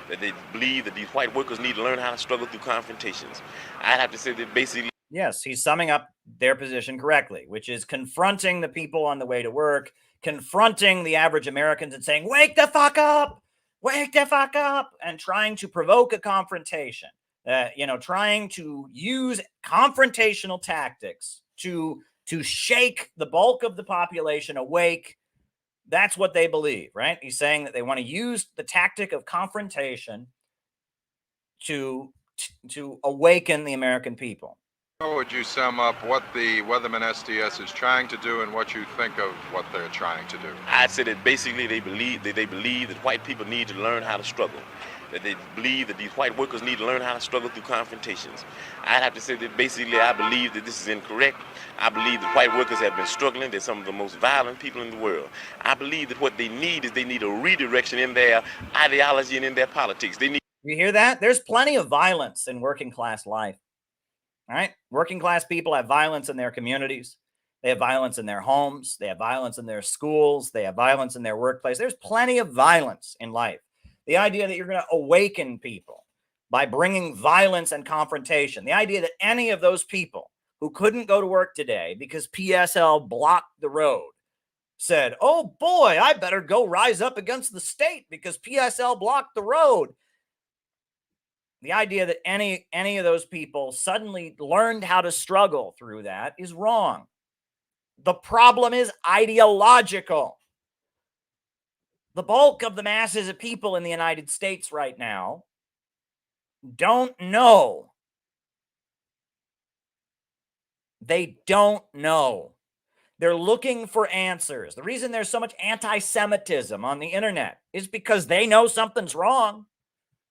That they believe that these white workers need to learn how to struggle through confrontations. I'd have to say that basically... Yes, he's summing up their position correctly, which is confronting the people on the way to work, confronting the average Americans and saying, wake the fuck up, and trying to provoke a confrontation. trying to use confrontational tactics to shake the bulk of the population awake. That's what they believe, right? He's saying that they want to use the tactic of confrontation to awaken the American people. How would you sum up what the Weatherman SDS is trying to do and what you think of what they're trying to do? I'd say that basically they believe that white people need to learn how to struggle. That they believe that these white workers need to learn how to struggle through confrontations. I'd have to say that basically I believe that this is incorrect. I believe that white workers have been struggling. They're some of the most violent people in the world. I believe that what they need is they need a redirection in their ideology and in their politics. They need. You hear that? There's plenty of violence in working class life. All right? Working class people have violence in their communities. They have violence in their homes. They have violence in their schools. They have violence in their workplace. There's plenty of violence in life. The idea that you're going to awaken people by bringing violence and confrontation, the idea that any of those people who couldn't go to work today because PSL blocked the road said, oh boy, I better go rise up against the state because PSL blocked the road. The idea that any of those people suddenly learned how to struggle through that is wrong. The problem is ideological. The bulk of the masses of people in the United States right now don't know. They don't know. They're looking for answers. The reason there's so much anti-Semitism on the internet is because they know something's wrong.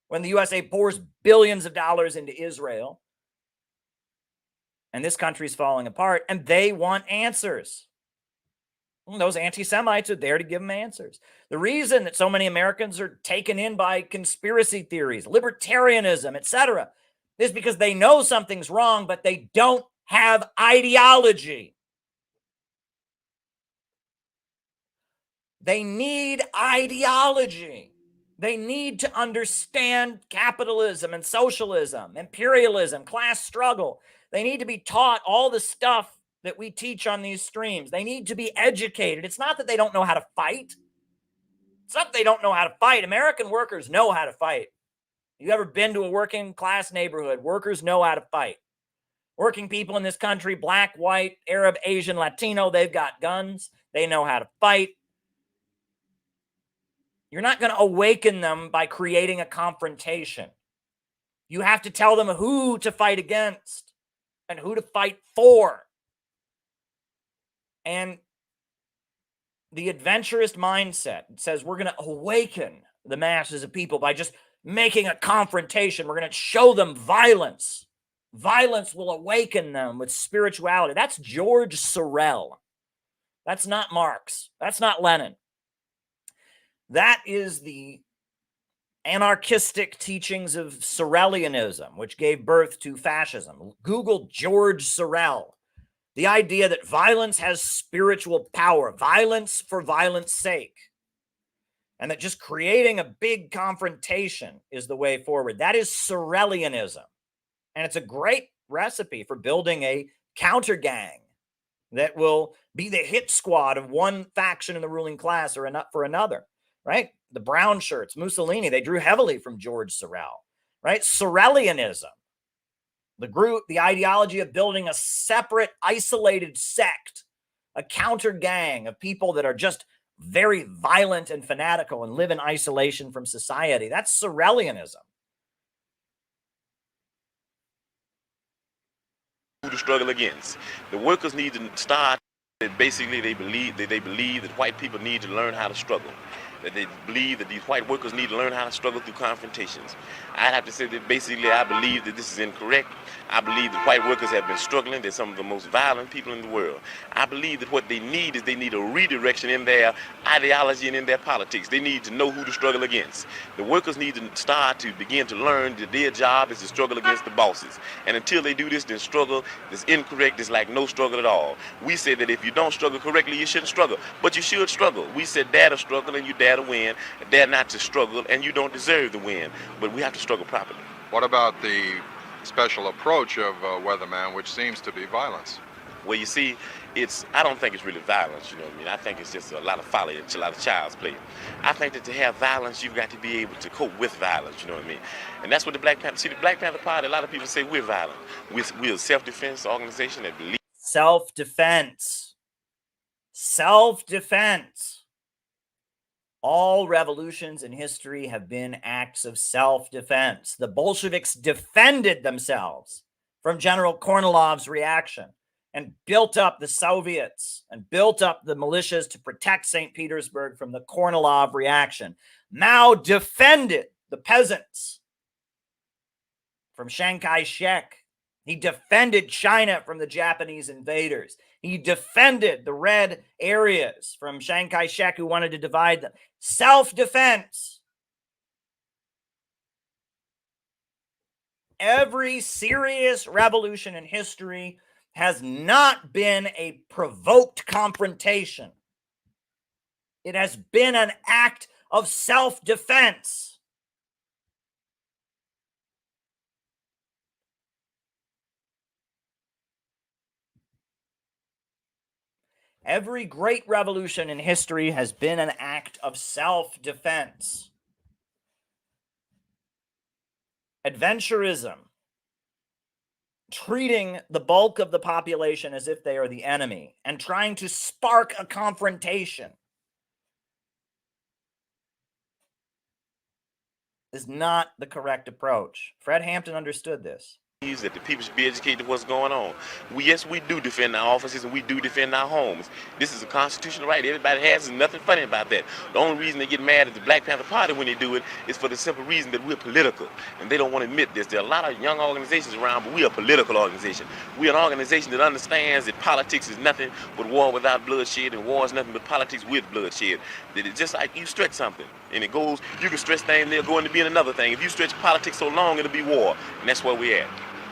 When the USA pours billions of dollars into Israel and this country's falling apart and they want answers. And those anti-Semites are there to give them answers. The reason that so many Americans are taken in by conspiracy theories, libertarianism, etc., is because they know something's wrong, but they don't have ideology. They need ideology. They need to understand capitalism and socialism, imperialism, class struggle. They need to be taught all the stuff that we teach on these streams. They need to be educated. It's not that they don't know how to fight. It's not that they don't know how to fight. American workers know how to fight. You ever been to a working class neighborhood? Workers know how to fight. Working people in this country, black, white, Arab, Asian, Latino, they've got guns. They know how to fight. You're not going to awaken them by creating a confrontation. You have to tell them who to fight against and who to fight for. And the adventurist mindset says we're going to awaken the masses of people by just making a confrontation. We're going to show them violence. Violence will awaken them with spirituality. That's George Sorel. That's not Marx. That's not Lenin. That is the anarchistic teachings of Sorelianism, which gave birth to fascism. Google George Sorel. The idea that violence has spiritual power, violence for violence sake, and that just creating a big confrontation is the way forward. That is Sorelianism. And it's a great recipe for building a counter gang that will be the hit squad of one faction in the ruling class or for another, right? The brown shirts, Mussolini, they drew heavily from George Sorel, right? Sorelianism. The ideology of building a separate, isolated sect, a counter gang of people that are just very violent and fanatical and live in isolation from society. That's Sorelianism. Who to struggle against. The workers need to start. Basically, they believe that white people need to learn how to struggle. That they believe that these white workers need to learn how to struggle through confrontations. I'd have to say that basically I believe that this is incorrect. I believe that white workers have been struggling. They're some of the most violent people in the world. I believe that what they need is they need a redirection in their ideology and in their politics. They need to know who to struggle against. The workers need to start to begin to learn that their job is to struggle against the bosses. And until they do this, then struggle is incorrect. It's like no struggle at all. We say that if you don't struggle correctly, you shouldn't struggle. But you should struggle. We said dare to struggle and you dare to win, dare not to struggle, and you don't deserve to win. But we have to struggle properly. What about the special approach of Weatherman, which seems to be violence? Well, you see, I don't think it's really violence, you know what I mean? I think it's just a lot of folly, a lot of child's play. I think that to have violence, you've got to be able to cope with violence, you know what I mean? And that's what the Black Panther, the Black Panther Party, a lot of people say we're violent. We're a self-defense organization that believes. Self-defense. Self-defense. All revolutions in history have been acts of self-defense. The Bolsheviks defended themselves from General Kornilov's reaction and built up the Soviets and built up the militias to protect St. Petersburg from the Kornilov reaction. Mao defended the peasants from Chiang Kai-shek. He defended China from the Japanese invaders. He defended the red areas from Chiang Kai-shek who wanted to divide them. Self-defense. Every serious revolution in history has not been a provoked confrontation. It has been an act of self-defense. Every great revolution in history has been an act of self-defense. Adventurism, treating the bulk of the population as if they are the enemy and trying to spark a confrontation, is not the correct approach. Fred Hampton understood this. That the people should be educated to what's going on. Yes, we do defend our offices and we do defend our homes. This is a constitutional right. Everybody has. There's nothing funny about that. The only reason they get mad at the Black Panther Party when they do it is for the simple reason that we're political. And they don't want to admit this. There are a lot of young organizations around, but we are a political organization. We're an organization that understands that politics is nothing but war without bloodshed, and war is nothing but politics with bloodshed. That it's just like you stretch something, and it goes, you can stretch things, they'll go into being another thing. If you stretch politics so long, it'll be war. And that's where we're at.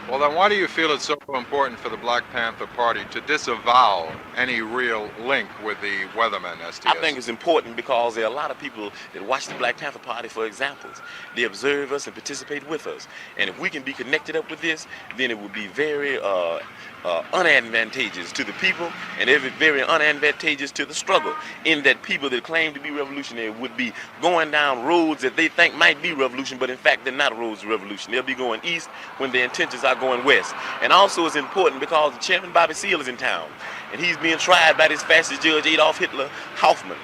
Well, then why do you feel it's so important for the Black Panther Party to disavow any real link with the Weathermen STS? I think it's important because there are a lot of people that watch the Black Panther Party for examples. They observe us and participate with us. And if we can be connected up with this, then it would be very unadvantageous to the people and very unadvantageous to the struggle, in that people that claim to be revolutionary would be going down roads that they think might be revolution, but in fact they're not roads of revolution. They'll be going east when their intentions are going west. And also it's important because the chairman Bobby Seale is in town, and he's being tried by this fascist judge Adolf Hitler Hoffman,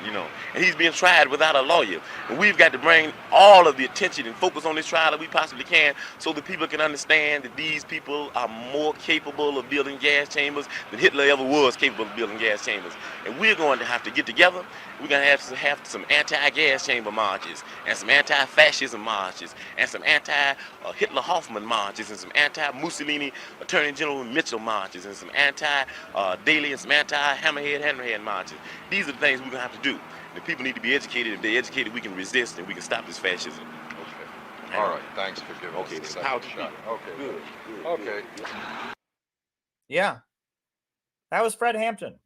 and he's being tried without a lawyer. And we've got to bring all of the attention and focus on this trial that we possibly can, so that people can understand that these people are more capable of building gas chambers than Hitler ever was capable of building gas chambers. And we're going to have to get together. We're going to have some anti-gas chamber marches, and some anti-fascism marches, and some anti-Hitler Hoffman marches, and some anti-Mussolini Attorney General Mitchell marches, and some anti-Daley and some anti-Hammerhead marches. These are the things we're going to have to do. The people need to be educated. If they're educated, we can resist and we can stop this fascism. Okay. All right. Thanks for giving us the second shot. Okay. Good. Okay. Yeah. That was Fred Hampton.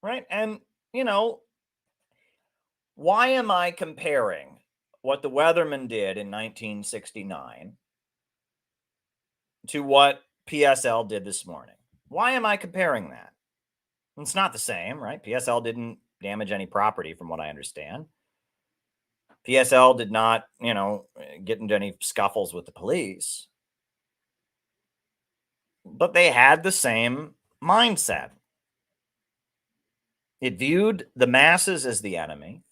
Right? And, why am I comparing what the Weathermen did in 1969 to what PSL did this morning? Why am I comparing that? It's not the same, right? PSL didn't damage any property, from what I understand. PSL did not, get into any scuffles with the police. But they had the same mindset. It viewed the masses as the enemy.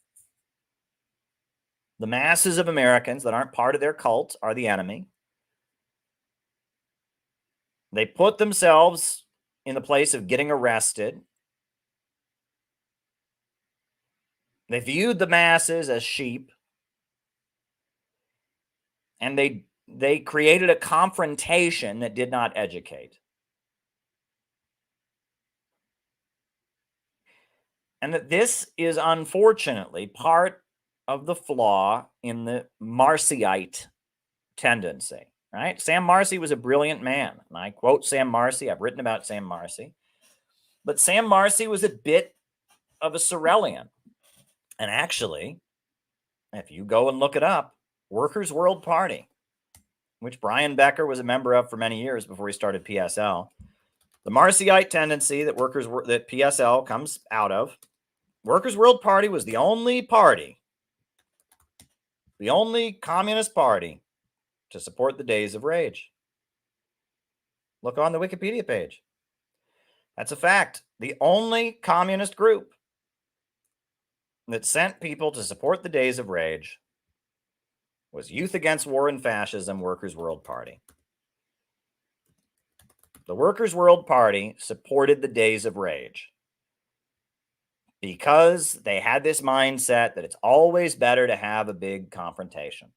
The masses of Americans that aren't part of their cult are the enemy. They put themselves in the place of getting arrested. They viewed the masses as sheep. And they created a confrontation that did not educate. And that this is unfortunately part of the flaw in the Marcyite tendency, right? Sam Marcy was a brilliant man. And I quote Sam Marcy. I've written about Sam Marcy. But Sam Marcy was a bit of a Sorelian. And actually, if you go and look it up, Workers' World Party, which Brian Becker was a member of for many years before he started PSL. The Marxite tendency that that PSL comes out of. Workers' World Party was the only party, the only communist party to support the Days of Rage. Look on the Wikipedia page. That's a fact. The only communist group that sent people to support the Days of Rage was Youth Against War and Fascism, Workers' World Party. The Workers' World Party supported the Days of Rage because they had this mindset that it's always better to have a big confrontation.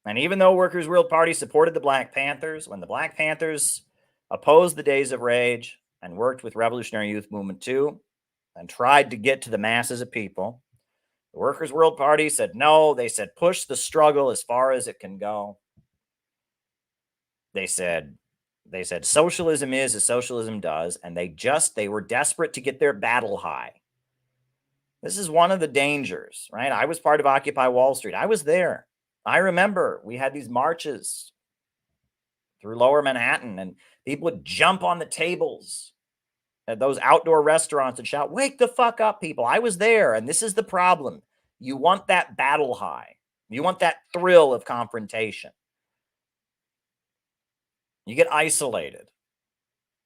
And even though Workers' World Party supported the Black Panthers, when the Black Panthers opposed the Days of Rage and worked with Revolutionary Youth Movement 2 and tried to get to the masses of people, the Workers' World Party said no. They said push the struggle as far as it can go. They said socialism is as socialism does, and they were desperate to get their battle high. This is one of the dangers, right? I was part of Occupy Wall Street. I was there. I remember we had these marches through Lower Manhattan, and people would jump on the tables at those outdoor restaurants and shout, "Wake the fuck up, people." I was there, and this is the problem. You want that battle high. You want that thrill of confrontation. You get isolated,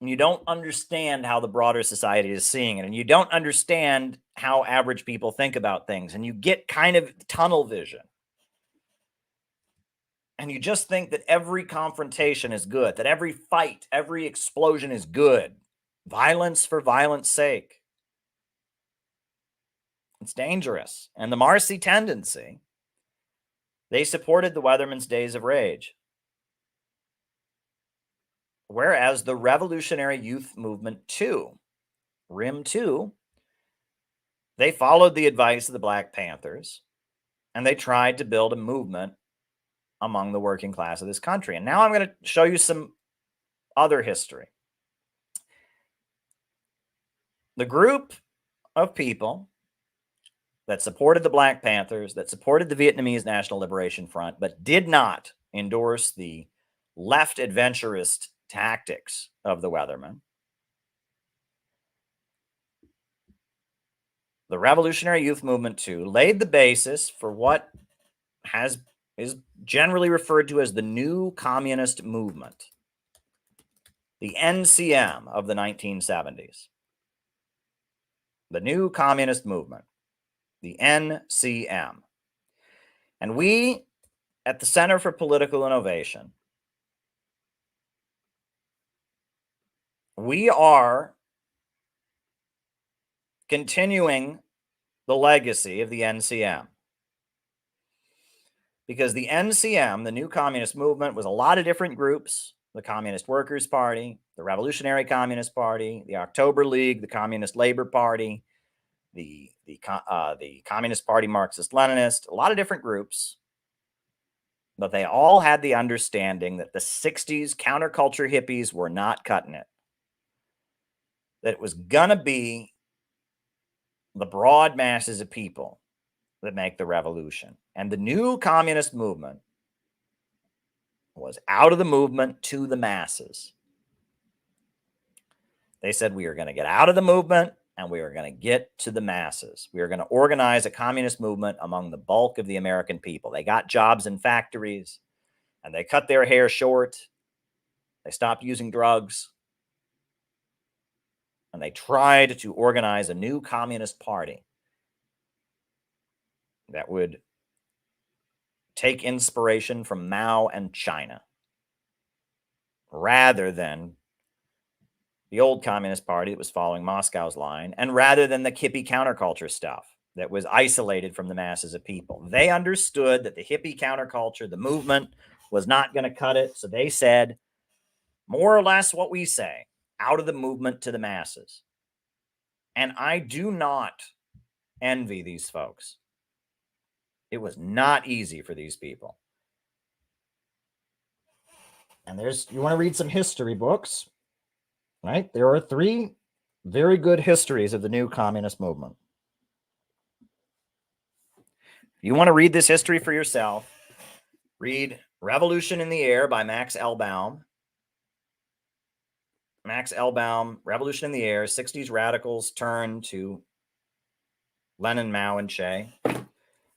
and you don't understand how the broader society is seeing it, and you don't understand how average people think about things, and you get kind of tunnel vision. And you just think that every confrontation is good, that every fight, every explosion is good. Violence for violence sake. It's dangerous. And the Marcy tendency, they supported the Weathermen's Days of Rage. Whereas the Revolutionary Youth Movement 2, RIM 2, they followed the advice of the Black Panthers, and they tried to build a movement among the working class of this country. And now I'm going to show you some other history. The group of people that supported the Black Panthers, that supported the Vietnamese National Liberation Front, but did not endorse the left adventurist tactics of the Weathermen. The Revolutionary Youth Movement 2 laid the basis for what is generally referred to as the New Communist Movement, the NCM of the 1970s. The New Communist Movement, the NCM. And we, at the Center for Political Innovation, we are continuing the legacy of the NCM. Because the NCM, the New Communist Movement, was a lot of different groups: the Communist Workers' Party, the Revolutionary Communist Party, the October League, the Communist Labor Party, the Communist Party Marxist-Leninist, a lot of different groups. But they all had the understanding that the 60s counterculture hippies were not cutting it. That it was going to be the broad masses of people that make the revolution. And the New Communist Movement was out of the movement to the masses. They said, we are going to get out of the movement and we are going to get to the masses. We are going to organize a communist movement among the bulk of the American people. They got jobs in factories and they cut their hair short. They stopped using drugs. And they tried to organize a new communist party that would take inspiration from Mao and China rather than the old Communist Party that was following Moscow's line, and rather than the hippie counterculture stuff that was isolated from the masses of people. They understood that the hippie counterculture, the movement, was not going to cut it. So they said, more or less what we say, out of the movement to the masses. And I do not envy these folks. It was not easy for these people. And you want to read some history books, right? There are 3 very good histories of the New Communist Movement. You want to read this history for yourself, read Revolution in the Air by Max Elbaum. Max Elbaum, Revolution in the Air, 60s radicals turn to Lenin, Mao, and Che.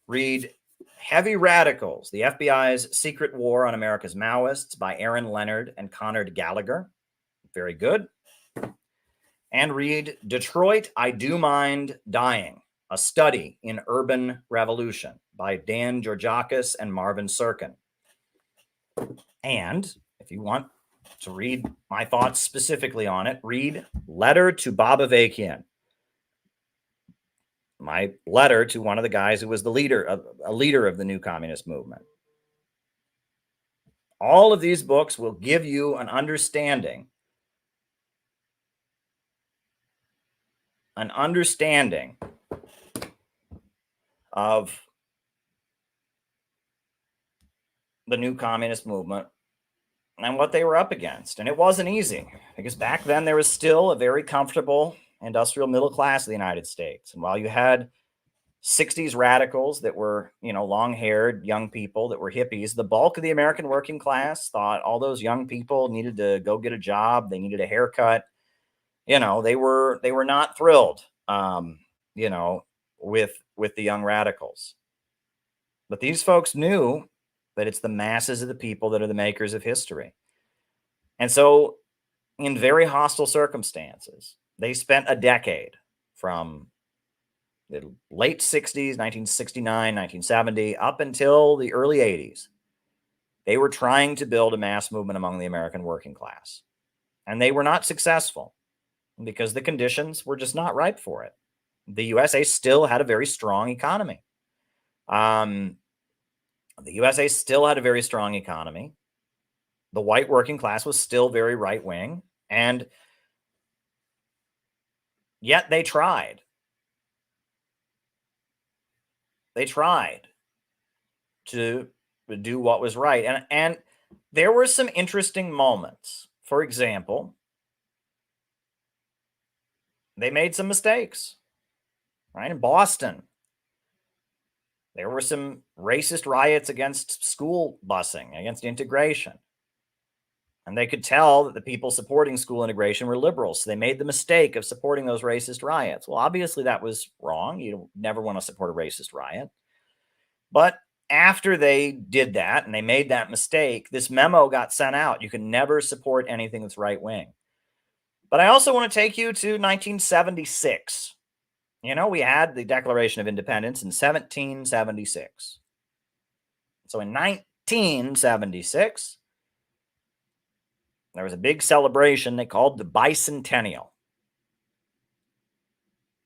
Read Heavy Radicals, the FBI's Secret War on America's Maoists by Aaron Leonard and Conard Gallagher. Very good. And read Detroit, I Do Mind Dying, a study in urban revolution by Dan Georgakis and Marvin Serkin. And if you want to read my thoughts specifically on it, read Letter to Bob Avakian, my letter to one of the guys who was a leader of the new communist movement. All of these books will give you an understanding of the new communist movement and what they were up against. And it wasn't easy, because back then there was still a very comfortable industrial middle class of the United States. And while you had 60s radicals that were, long-haired young people that were hippies, the bulk of the American working class thought all those young people needed to go get a job. They needed a haircut. They were not thrilled, with the young radicals. But these folks knew that it's the masses of the people that are the makers of history. And so in very hostile circumstances, they spent a decade from the late 60s, 1969, 1970, up until the early 80s. They were trying to build a mass movement among the American working class. And they were not successful because the conditions were just not ripe for it. The USA still had a very strong economy. The USA still had a very strong economy. The white working class was still very right-wing, and yet they tried. They tried to do what was right. And there were some interesting moments. For example, they made some mistakes, right? In Boston, there were some racist riots against school busing, against integration. And they could tell that the people supporting school integration were liberals. So they made the mistake of supporting those racist riots. Well, obviously that was wrong. You never want to support a racist riot. But after they did that and they made that mistake, this memo got sent out. You can never support anything that's right-wing. But I also want to take you to 1976. We had the Declaration of Independence in 1776. So in 1976, there was a big celebration they called the Bicentennial.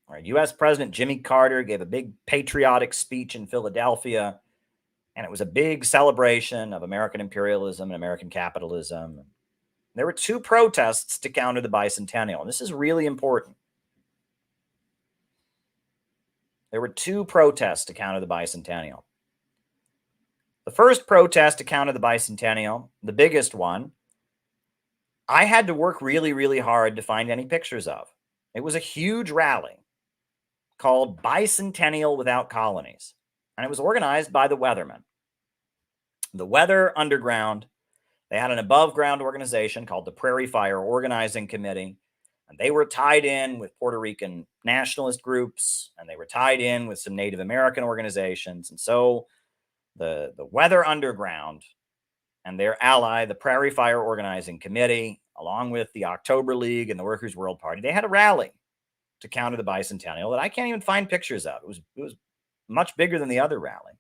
Our U.S. President Jimmy Carter gave a big patriotic speech in Philadelphia, and it was a big celebration of American imperialism and American capitalism. There were two protests to counter the Bicentennial, and this is really important. There were two protests to counter the Bicentennial. The first protest to counter the Bicentennial, the biggest one, I had to work really, really hard to find any pictures of. It was a huge rally called Bicentennial Without Colonies, and it was organized by the Weathermen. The Weather Underground, they had an above-ground organization called the Prairie Fire Organizing Committee, and they were tied in with Puerto Rican nationalist groups, and they were tied in with some Native American organizations. And so the Weather Underground and their ally, the Prairie Fire Organizing Committee, along with the October League and the Workers' World Party, they had a rally to counter the Bicentennial that I can't even find pictures of. It was much bigger than the other rally.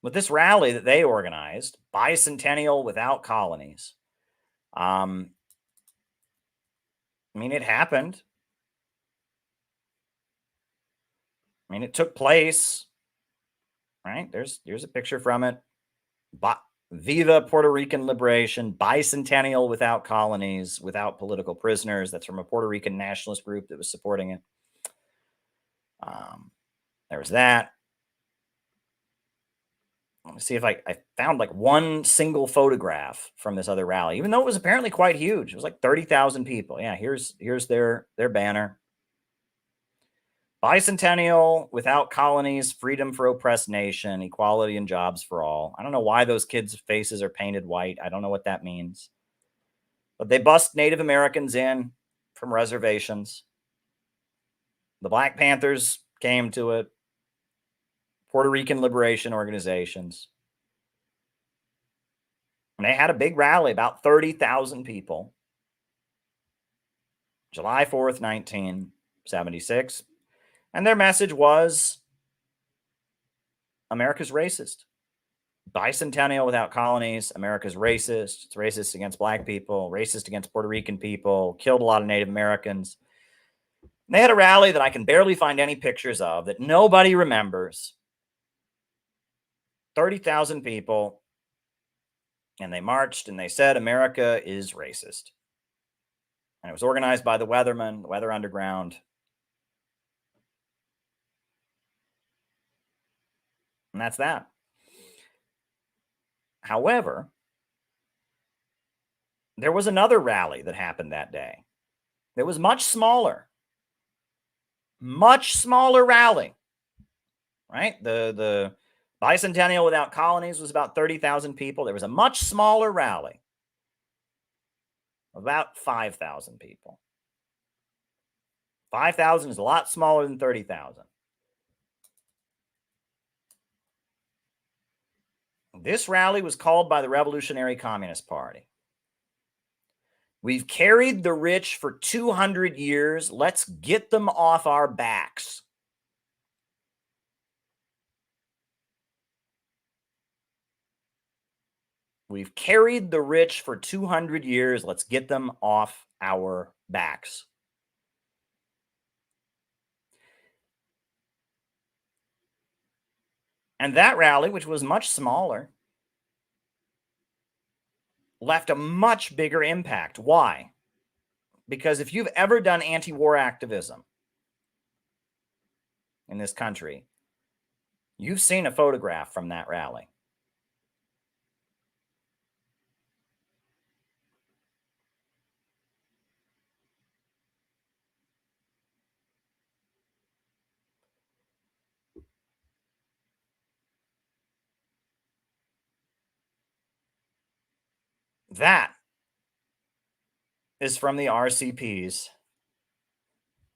But this rally that they organized, Bicentennial Without Colonies, it happened. It took place, right? Here's a picture from it. Viva Puerto Rican Liberation, Bicentennial Without Colonies, Without Political Prisoners. That's from a Puerto Rican nationalist group that was supporting it. There was that. Let me see if I found like one single photograph from this other rally, even though it was apparently quite huge. It was like 30,000 people. Yeah, here's their banner. Bicentennial, without colonies, freedom for oppressed nation, equality and jobs for all. I don't know why those kids' faces are painted white. I don't know what that means. But they bust Native Americans in from reservations. The Black Panthers came to it. Puerto Rican liberation organizations. And they had a big rally, about 30,000 people. July 4th, 1976. And their message was, America's racist. Bicentennial without colonies. America's racist. It's racist against black people, racist against Puerto Rican people, killed a lot of Native Americans. And they had a rally that I can barely find any pictures of, that nobody remembers. 30,000 people. And they marched and they said, America is racist. And it was organized by the Weathermen, the Weather Underground. And that's that. However, there was another rally that happened that day. It was much smaller rally, right? The Bicentennial without colonies was about 30,000 people. There was a much smaller rally, about 5,000 people. 5,000 is a lot smaller than 30,000. This rally was called by the Revolutionary Communist Party. We've carried the rich for 200 years. Let's get them off our backs. We've carried the rich for 200 years. Let's get them off our backs. And that rally, which was much smaller, left a much bigger impact. Why? Because if you've ever done anti-war activism in this country, you've seen a photograph from that rally. That is from the RCPs.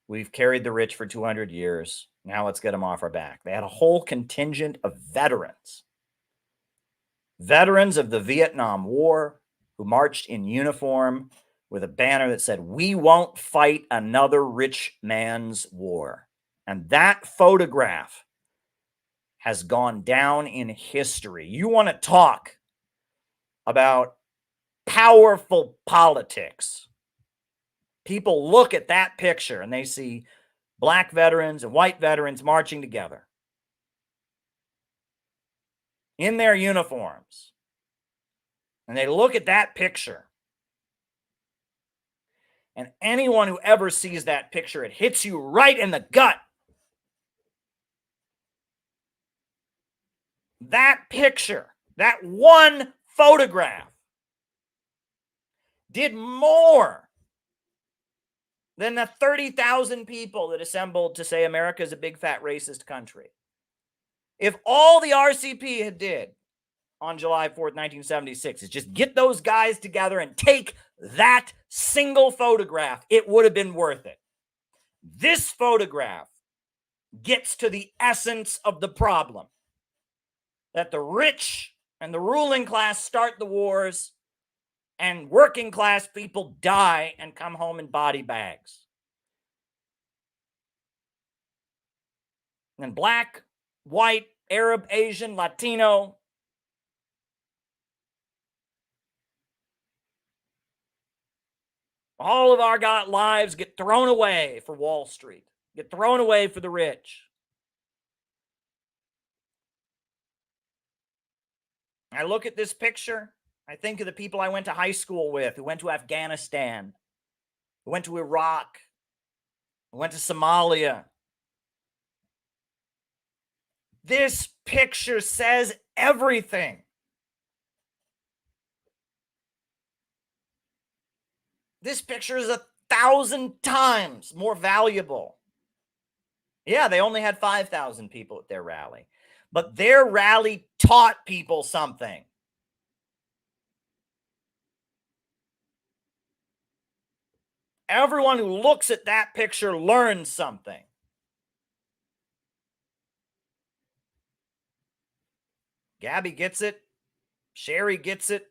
We've carried the rich for 200 years. Now let's get them off our back. They had a whole contingent of veterans. Veterans of the Vietnam War who marched in uniform with a banner that said, "We won't fight another rich man's war." And that photograph has gone down in history. You want to talk about powerful politics. People look at that picture and they see black veterans and white veterans marching together in their uniforms. And they look at that picture. And anyone who ever sees that picture, it hits you right in the gut. That picture, that one photograph, did more than the 30,000 people that assembled to say America is a big fat racist country. If all the RCP had did on July 4th, 1976 is just get those guys together and take that single photograph, it would have been worth it. This photograph gets to the essence of the problem. That the rich and the ruling class start the wars and working class people die and come home in body bags. And black, white, Arab, Asian, Latino, all of our lives get thrown away for Wall Street, get thrown away for the rich. I look at this picture, I think of the people I went to high school with, who went to Afghanistan, who went to Iraq, who went to Somalia. This picture says everything. This picture is 1,000 times more valuable Yeah, they only had 5,000 people at their rally. But their rally taught people something. Everyone who looks at that picture learns something. Gabby gets it. Sherry gets it.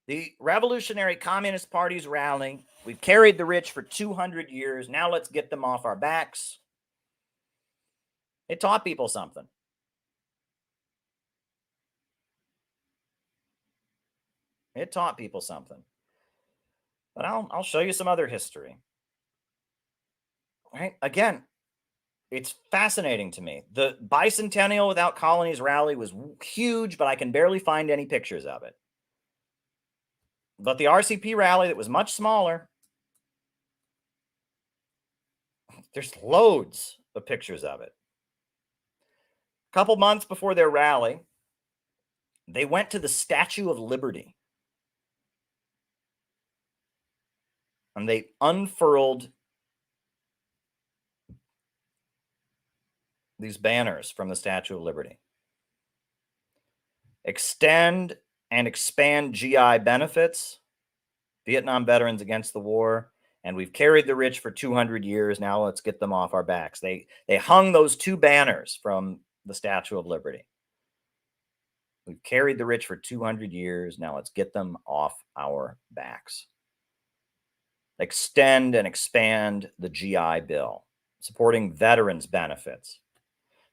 The Revolutionary Communist Party's rally. We've carried the rich for 200 years. Now let's get them off our backs. It taught people something. It taught people something. But I'll show you some other history. Right? Again, it's fascinating to me. The Bicentennial Without Colonies rally was huge, but I can barely find any pictures of it. But the RCP rally that was much smaller, there's loads of pictures of it. A couple months before their rally, they went to the Statue of Liberty. And they unfurled these banners from the Statue of Liberty. Extend and expand GI benefits, Vietnam veterans against the war, and we've carried the rich for 200 years. Now let's get them off our backs. They hung those two banners from the Statue of Liberty. We've carried the rich for 200 years. Now let's get them off our backs. Extend and expand the GI Bill, supporting veterans' benefits.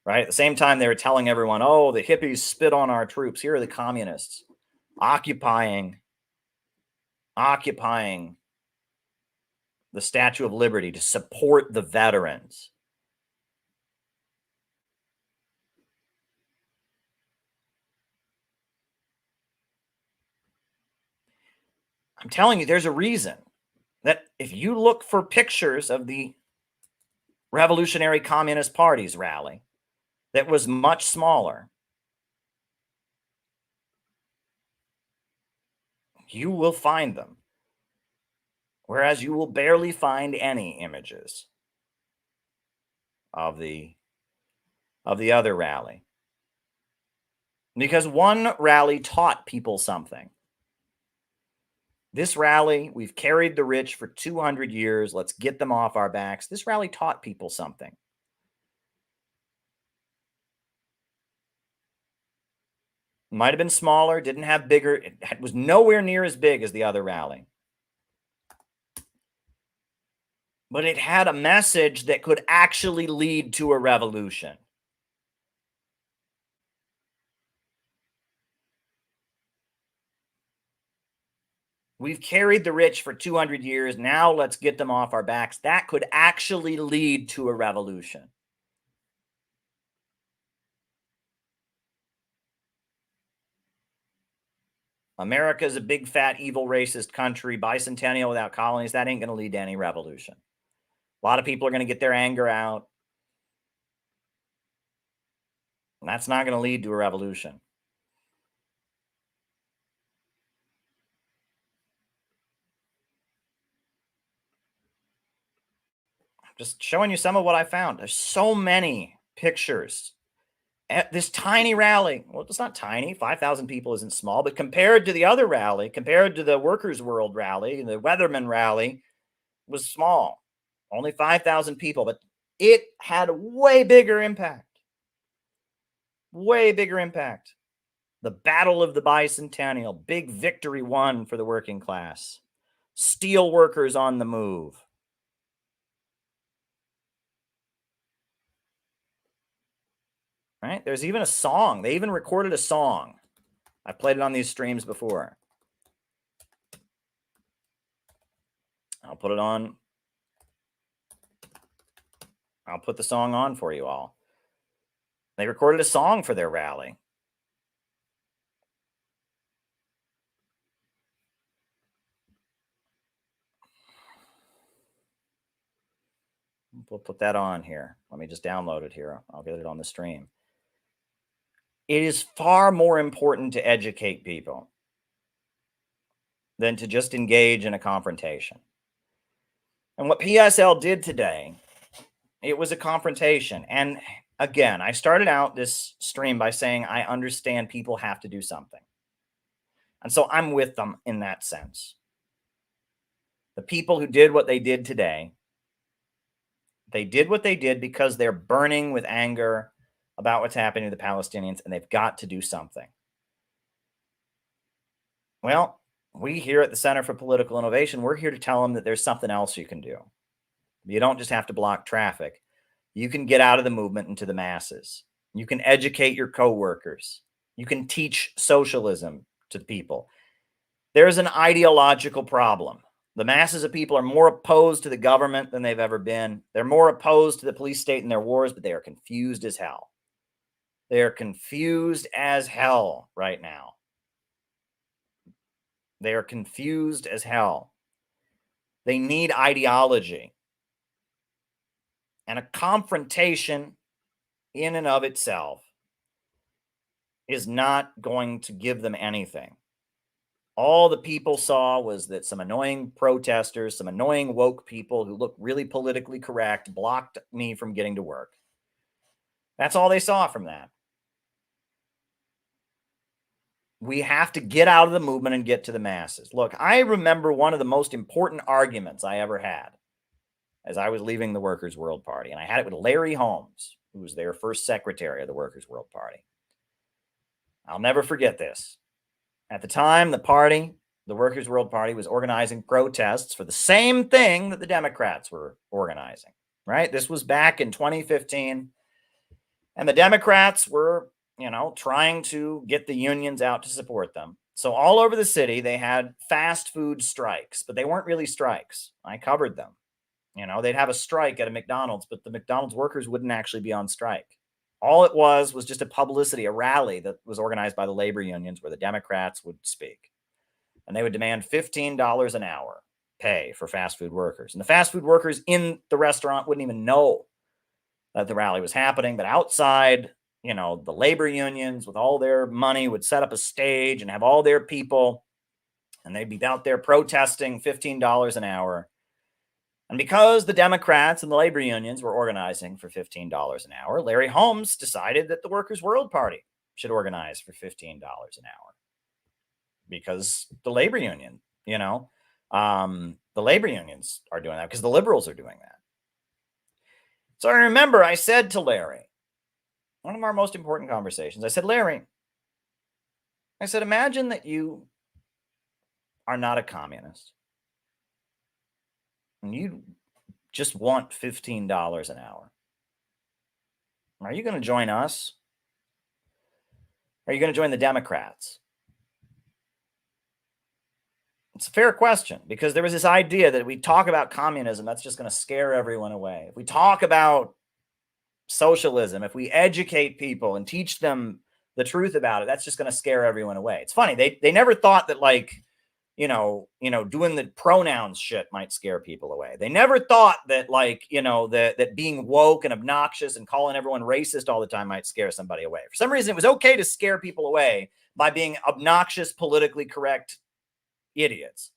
Right? At the same time, they were telling everyone, oh, the hippies spit on our troops. Here are the communists occupying the Statue of Liberty to support the veterans. I'm telling you, there's a reason that if you look for pictures of the Revolutionary Communist Party's rally that was much smaller, you will find them. Whereas you will barely find any images of the other rally. Because one rally taught people something. This rally, we've carried the rich for 200 years. Let's get them off our backs. This rally taught people something. Might have been smaller, didn't have bigger. It was nowhere near as big as the other rally. But it had a message that could actually lead to a revolution. We've carried the rich for 200 years. Now let's get them off our backs. That could actually lead to a revolution. America is a big, fat, evil, racist country. Bicentennial without colonies, that ain't going to lead to any revolution. A lot of people are going to get their anger out. And that's not going to lead to a revolution. I'm just showing you some of what I found. There's so many pictures at this tiny rally. Well, it's not tiny. 5,000 people isn't small, but compared to the other rally, compared to the Workers' World rally, the Weatherman rally was small. Only 5,000 people, but it had a way bigger impact. Way bigger impact. The Battle of the Bicentennial, big victory won for the working class. Steel workers on the move. Right? There's even a song. They even recorded a song. I've played it on these streams before. I'll put it on. I'll put the song on for you all. They recorded a song for their rally. We'll put that on here. Let me just download it here. I'll get it on the stream. It is far more important to educate people than to just engage in a confrontation. And what PSL did today, it was a confrontation. And again, I started out this stream by saying I understand people have to do something. And so I'm with them in that sense. The people who did what they did today, they did what they did because they're burning with anger about what's happening to the Palestinians, and they've got to do something. Well, we here at the Center for Political Innovation, we're here to tell them that there's something else you can do. You don't just have to block traffic. You can get out of the movement into the masses. You can educate your coworkers. You can teach socialism to people. There's an ideological problem. The masses of people are more opposed to the government than they've ever been. They're more opposed to the police state in their wars, but they are confused as hell. They are confused as hell right now. They are confused as hell. They need ideology. And a confrontation in and of itself is not going to give them anything. All the people saw was that some annoying protesters, some annoying woke people who look really politically correct blocked me from getting to work. That's all they saw from that. We have to get out of the movement and get to the masses. Look, I remember one of the most important arguments I ever had as I was leaving the Workers' World Party, and I had it with Larry Holmes, who was their first secretary of the Workers' World Party. I'll never forget this. At the time, the party, the Workers' World Party, was organizing protests for the same thing that the Democrats were organizing, right? This was back in 2015, and the Democrats were, trying to get the unions out to support them. So all over the city, they had fast food strikes, but they weren't really strikes. I covered them. They'd have a strike at a McDonald's, but the McDonald's workers wouldn't actually be on strike. All it was just a publicity, a rally that was organized by the labor unions where the Democrats would speak. And they would demand $15 an hour pay for fast food workers. And the fast food workers in the restaurant wouldn't even know that the rally was happening. But outside, the labor unions with all their money would set up a stage and have all their people. And they'd be out there protesting $15 an hour. And because the Democrats and the labor unions were organizing for $15 an hour, Larry Holmes decided that the Workers' World Party should organize for $15 an hour. Because the labor union, the labor unions are doing that because the liberals are doing that. So I remember I said to Larry, one of our most important conversations, I said, Larry, imagine that you are not a communist. And you just want $15 an hour. Are you going to join us? Are you going to join the Democrats? It's a fair question because there was this idea that we talk about communism, that's just going to scare everyone away. If we talk about socialism, if we educate people and teach them the truth about it, that's just going to scare everyone away. It's funny. They never thought that doing the pronouns shit might scare people away. They never thought that that being woke and obnoxious and calling everyone racist all the time might scare somebody away. For some reason, it was okay to scare people away by being obnoxious, politically correct idiots.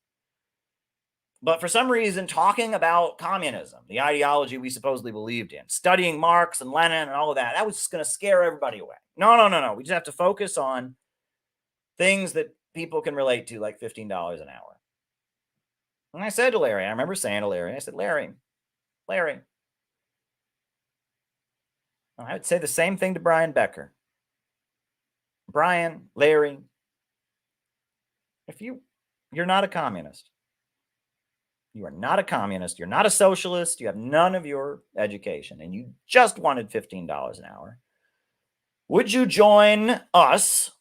But for some reason, talking about communism, the ideology we supposedly believed in, studying Marx and Lenin and all of that, that was just going to scare everybody away. No. We just have to focus on things that people can relate to, like $15 an hour. And I said to Larry, I remember saying to Larry, I said, Larry, I would say the same thing to Brian Becker. Brian, Larry, if you're not a communist, you are not a communist, you're not a socialist, you have none of your education, and you just wanted $15 an hour, would you join us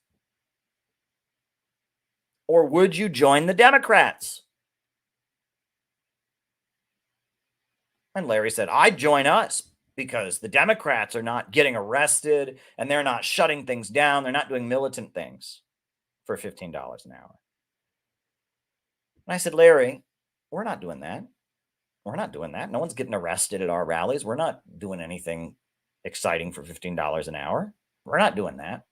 or would you join the Democrats? And Larry said, I'd join us because the Democrats are not getting arrested and they're not shutting things down. They're not doing militant things for $15 an hour. And I said, Larry, we're not doing that. We're not doing that. No one's getting arrested at our rallies. We're not doing anything exciting for $15 an hour. We're not doing that.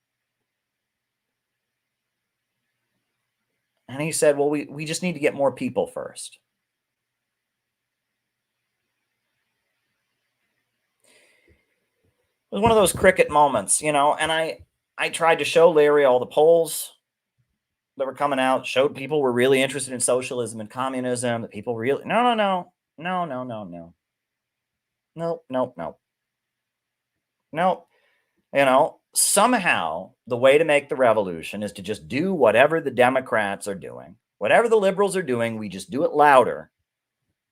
And he said, well, we just need to get more people first. was one of those cricket moments, you know, and I tried to show Larry all the polls that were coming out, showed people were really interested in socialism and communism, that people really, no. You know, somehow the way to make the revolution is to just do whatever the Democrats are doing, whatever the liberals are doing, we just do it louder,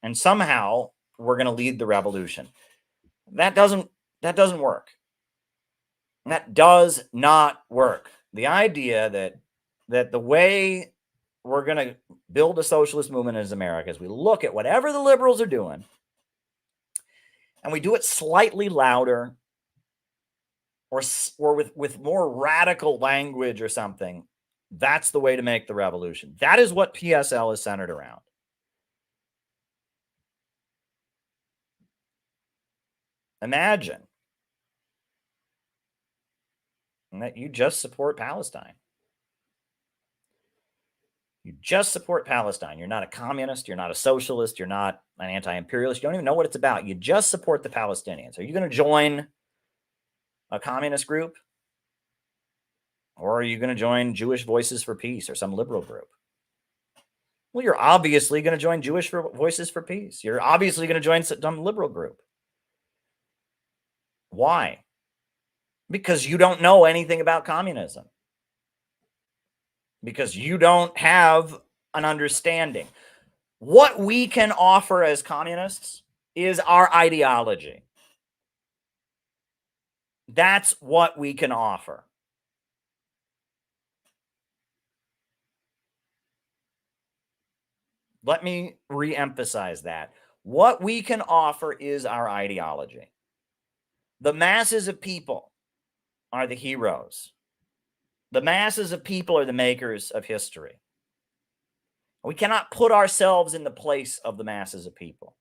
and somehow we're going to lead the revolution. That doesn't work. That does not work. The idea that the way we're going to build a socialist movement in America is we look at whatever the liberals are doing and we do it slightly louder or with more radical language or something. That's the way to make the revolution. That is what PSL is centered around. Imagine that you just support Palestine. You just support Palestine. You're not a communist. You're not a socialist. You're not an anti-imperialist. You don't even know what it's about. You just support the Palestinians. Are you going to join a communist group? Or are you going to join Jewish Voices for Peace or some liberal group? Well, you're obviously going to join Jewish Voices for Peace. You're obviously going to join some liberal group. Why? Because you don't know anything about communism. Because you don't have an understanding. What we can offer as communists is our ideology. That's what we can offer. Let me re-emphasize that. What we can offer is our ideology. The masses of people are the heroes. The masses of people are the makers of history. We cannot put ourselves in the place of the masses of people.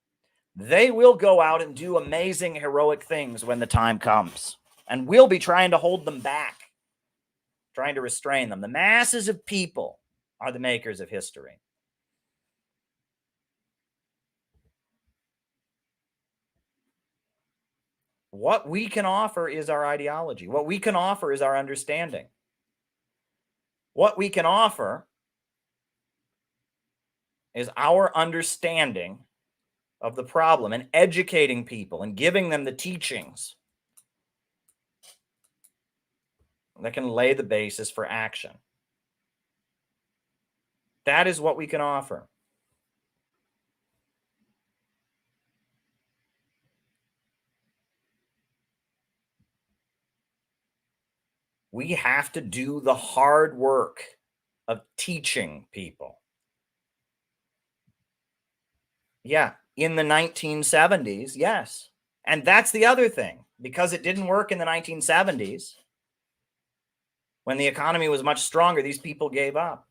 They will go out and do amazing, heroic things when the time comes. And we'll be trying to hold them back, trying to restrain them. The masses of people are the makers of history. What we can offer is our ideology. What we can offer is our understanding. What we can offer is our understanding of the problem and educating people and giving them the teachings that can lay the basis for action. That is what we can offer. We have to do the hard work of teaching people. Yeah, in the 1970s, yes. And that's the other thing. Because it didn't work in the 1970s, when the economy was much stronger, these people gave up.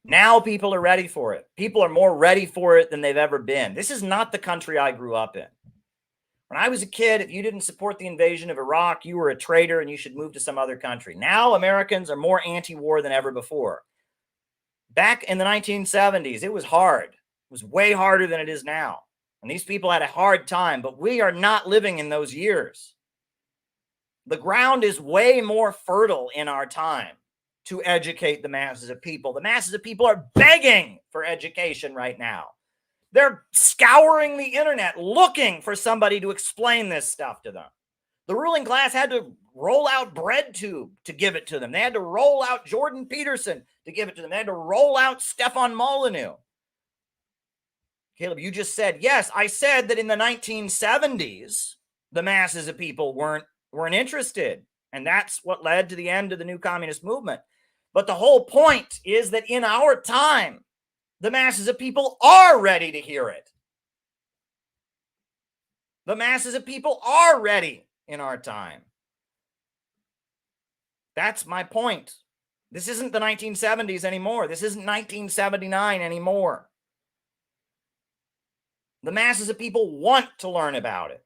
Now people are ready for it. People are more ready for it than they've ever been. This is not the country I grew up in. When I was a kid, if you didn't support the invasion of Iraq, you were a traitor and you should move to some other country. Now Americans are more anti-war than ever before. Back in the 1970s, it was hard. It was way harder than it is now. And these people had a hard time, but we are not living in those years. The ground is way more fertile in our time to educate the masses of people. The masses of people are begging for education right now. They're scouring the internet looking for somebody to explain this stuff to them. The ruling class had to roll out BreadTube to give it to them. They had to roll out Jordan Peterson to give it to them. They had to roll out Stefan Molyneux. Caleb, you just said, yes, I said that in the 1970s, the masses of people weren't interested. And that's what led to the end of the new communist movement. But the whole point is that in our time, the masses of people are ready to hear it. The masses of people are ready in our time. That's my point. This isn't the 1970s anymore. This isn't 1979 anymore. The masses of people want to learn about it.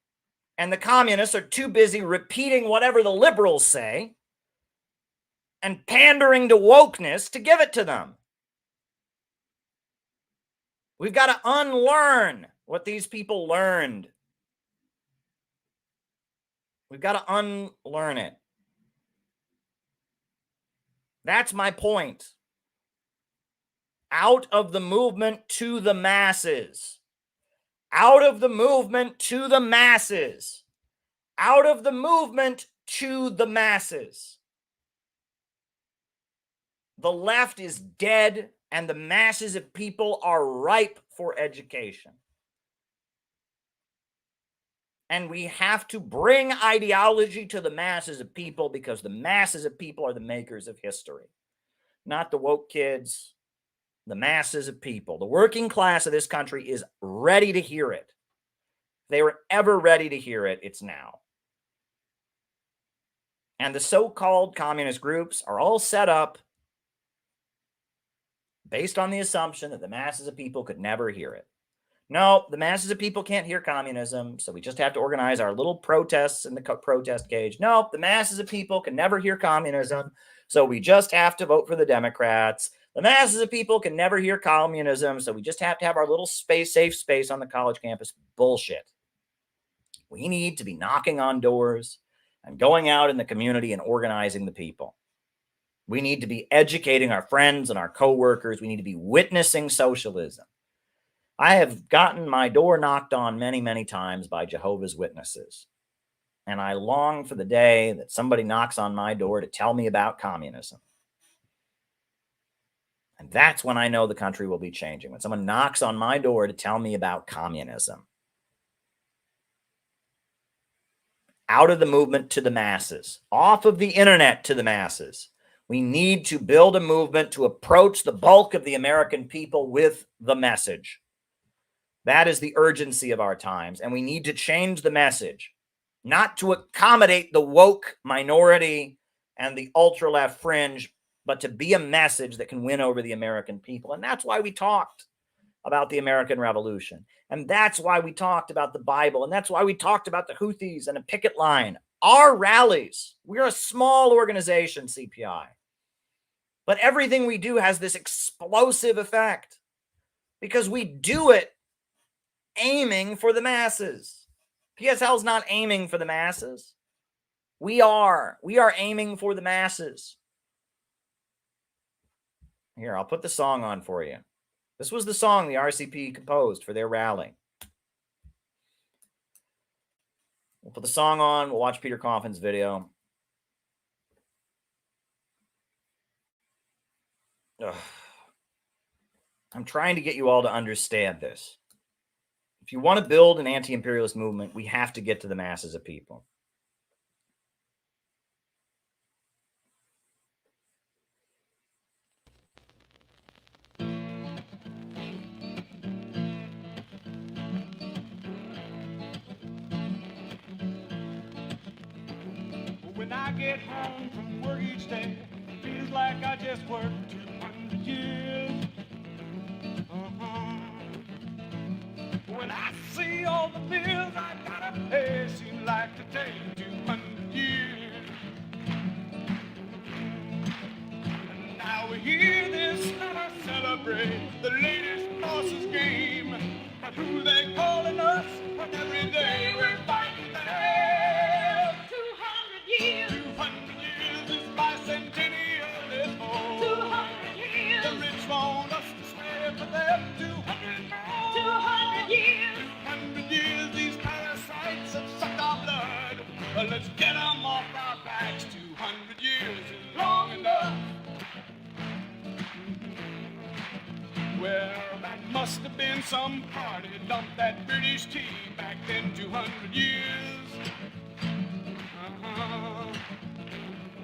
And the communists are too busy repeating whatever the liberals say and pandering to wokeness to give it to them. We've got to unlearn what these people learned. We've got to unlearn it. That's my point. Out of the movement to the masses. Out of the movement to the masses. Out of the movement to the masses. The left is dead, and the masses of people are ripe for education. And we have to bring ideology to the masses of people, because the masses of people are the makers of history. Not the woke kids, the masses of people. The working class of this country is ready to hear it. If they were ever ready to hear it, it's now. And the so-called communist groups are all set up based on the assumption that the masses of people could never hear it. No, the masses of people can't hear communism, so we just have to organize our little protests in the protest cage. No, the masses of people can never hear communism, so we just have to vote for the Democrats. The masses of people can never hear communism, so we just have to have our little safe space on the college campus. Bullshit. We need to be knocking on doors and going out in the community and organizing the people. We need to be educating our friends and our coworkers. We need to be witnessing socialism. I have gotten my door knocked on many, many times by Jehovah's Witnesses. And I long for the day that somebody knocks on my door to tell me about communism. And that's when I know the country will be changing. When someone knocks on my door to tell me about communism. Out of the movement to the masses. Off of the internet to the masses. We need to build a movement to approach the bulk of the American people with the message. That is the urgency of our times, and we need to change the message, not to accommodate the woke minority and the ultra-left fringe, but to be a message that can win over the American people. And that's why we talked about the American Revolution, and that's why we talked about the Bible, and that's why we talked about the Houthis and a picket line. Our rallies, we're a small organization, CPI, but everything we do has this explosive effect because we do it aiming for the masses. PSL's not aiming for the masses. We are aiming for the masses. Here, I'll put the song on for you. This was the song the RCP composed for their rally. We'll put the song on. We'll watch Peter Coffin's video. Ugh. I'm trying to get you all to understand this. If you want to build an anti-imperialist movement, we have to get to the masses of people. When I get home from work each day, it feels like I just worked 200 years. When I see all the bills I gotta pay, seem like to take 200 years. And now we hear this summer celebrate the latest boss's game. But who they calling us when every day we're fighting them? 200 years. 200 years is bicentennial is for. 200 years. The rich want us to slave for them. 200 more. 200 years. 200 years these parasites have sucked our blood. But let's get them off our backs. 200 years is long enough. Well, that must have been some party dumped that British tea back then 200 years.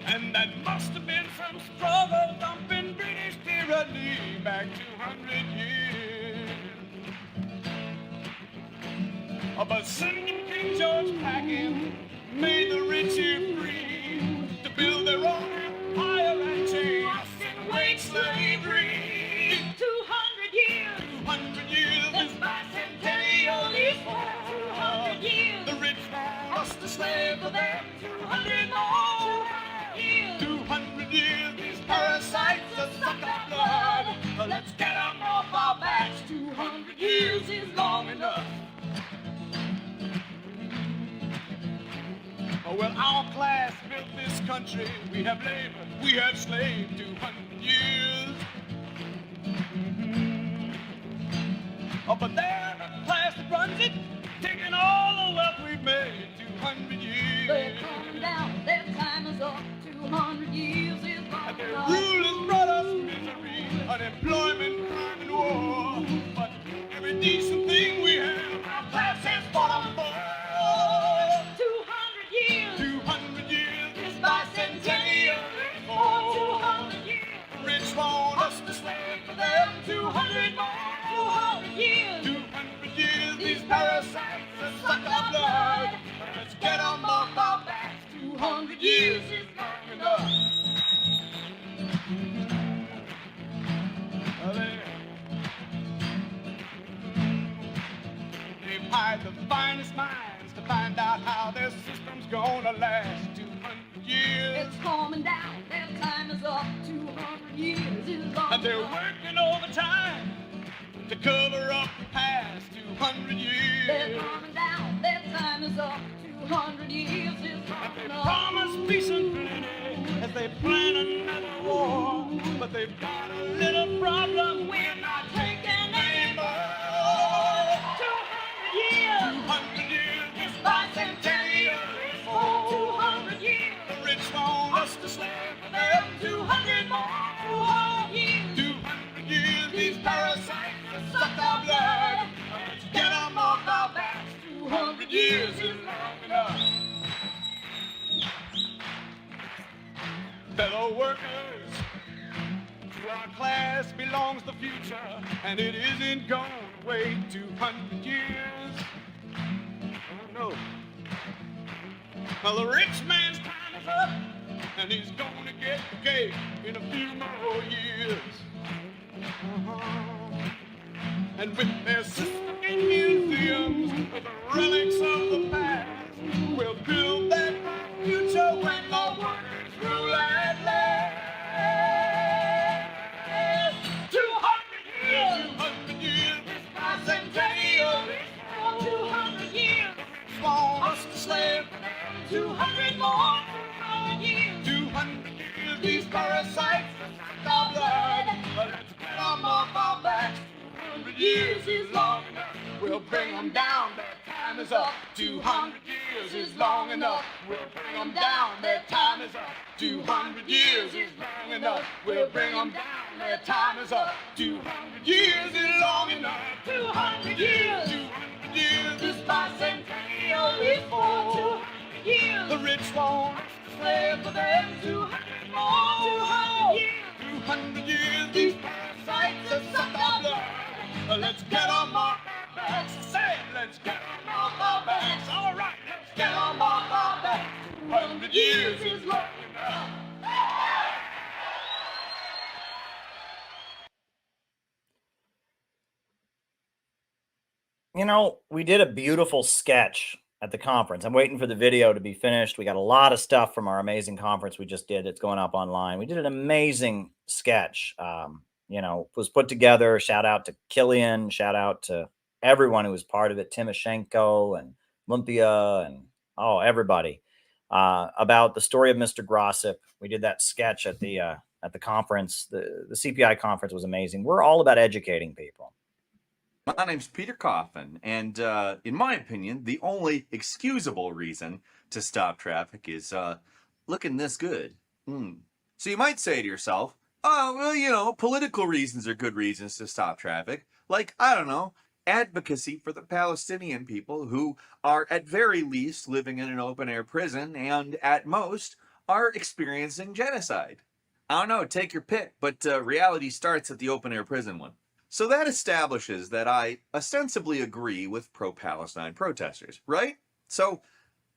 And that must have been some struggle dumping British tyranny back 200 years. But sending King George packing made the rich here free to build their own empire and change and wage slavery. 200 years. 200 years is bicentennial is for. 200 years. The rich want us to slave for them. 200 more. 200 years. These parasites have sucked our blood. Let's get them off our backs. 200 years is long enough. Well, our class built this country. We have labored, we have slaved 200 years. Oh, but they're the class that runs it, taking all the wealth we've made 200 years. They're coming down, their time is up. 200 years is gone. Their rule has brought us misery, unemployment, crime, and war. But every decent thing we have, our class has fought on for. 200 years. 200 years. This bicentennial. Oh, 200 years. the rich want us to slave for them. 200 more. 200 years. 200 years. These parasites that suck our blood. Let's get them off our backs. 200 years is long enough. They've hired the finest minds to find out how their system's gonna last 200 years. It's coming down, their time is up. 200 years is long And they're enough. working overtime to cover up the past 200 years. They're coming down, their time is up. 200 years is long They enough. promise peace and plenty as they plan another war. But they've got a little problem. We're not taking any more. 200 years. 200 years. This bicentennial is for 200 years. The rich want us to slave for them. 200 more. 200 years. 200 years. These parasites that suck our blood. Let's get them off our backs. 200 years is long enough. Fellow workers, to our class belongs the future, and it isn't going to wait 200 years. Oh no. Well, the rich man's time is up, and he's going to get the cake in a few more years. And with their system in museums, with the relics of the past, we'll build that future when the workers rule at last. 200 years. 200 years. This bicentennial is for 200 years. Want us to slave for them. 200 more. 200 years. 200 years. These parasites suck our blood. Let's get them off our backs. 200 years is long enough. We'll bring them down. Their time is up. 200 years is long enough. We'll bring them down. Their time is up. 200 years is long enough. We'll bring them down. Their time is up. 200 years is long enough. 200 years. 200 years. This bicentennial is for 200 years. The rich want us to slave for them. 200 more. 200 years. 200 years. These parasites that suck our blood. Let's get them off our backs. Say, let's get them off our backs. All right, let's get them off our backs. 200 years is long enough. You know, we did a beautiful sketch at the conference. I'm waiting for the video to be finished. We got a lot of stuff from our amazing conference we just did. It's going up online. We did an amazing sketch. You know, was put together. Shout out to Killian. Shout out to everyone who was part of it. Timoshenko and Lumpia and everybody about the story of Mr. Grossip. We did that sketch at the conference. The CPI conference was amazing. We're all about educating people. My name's Peter Coffin, and in my opinion, the only excusable reason to stop traffic is looking this good. So you might say to yourself, oh, well, you know, political reasons are good reasons to stop traffic. Like, I don't know, advocacy for the Palestinian people who are at very least living in an open-air prison and at most are experiencing genocide. I don't know, take your pick, but reality starts at the open-air prison one. So that establishes that I ostensibly agree with pro-Palestine protesters, right? So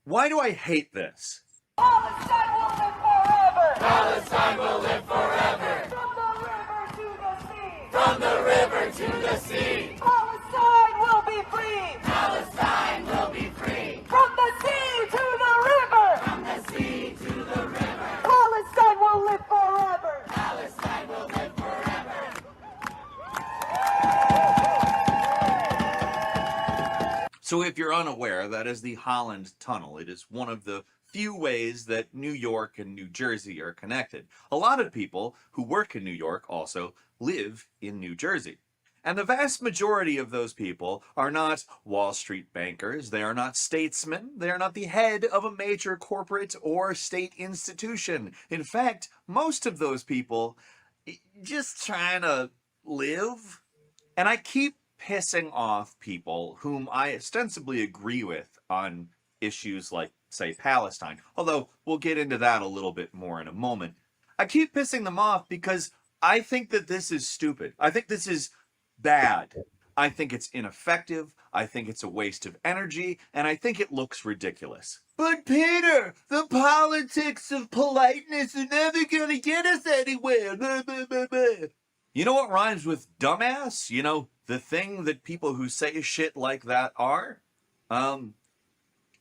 why do I hate this? Palestine will live forever! Palestine will live forever! From the river to the sea! From the river to the sea! Palestine will be free! Palestine will be free! From the sea to the river! From the sea to the river! Palestine will live forever! Palestine will live forever! So if you're unaware, that is the Holland Tunnel. It is one of the few ways that New York and New Jersey are connected. A lot of people who work in New York also live in New Jersey. And the vast majority of those people are not Wall Street bankers, they are not statesmen, they are not the head of a major corporate or state institution. In fact, most of those people just trying to live. And I keep pissing off people whom I ostensibly agree with on issues like, say, Palestine, although we'll get into that a little bit more in a moment. I keep pissing them off because I think that this is stupid. I think this is bad. I think it's ineffective. I think it's a waste of energy, and I think it looks ridiculous. But Peter, the politics of politeness are never gonna get us anywhere. Blah, blah, blah, blah. You know what rhymes with dumbass? You know, the thing that people who say shit like that are?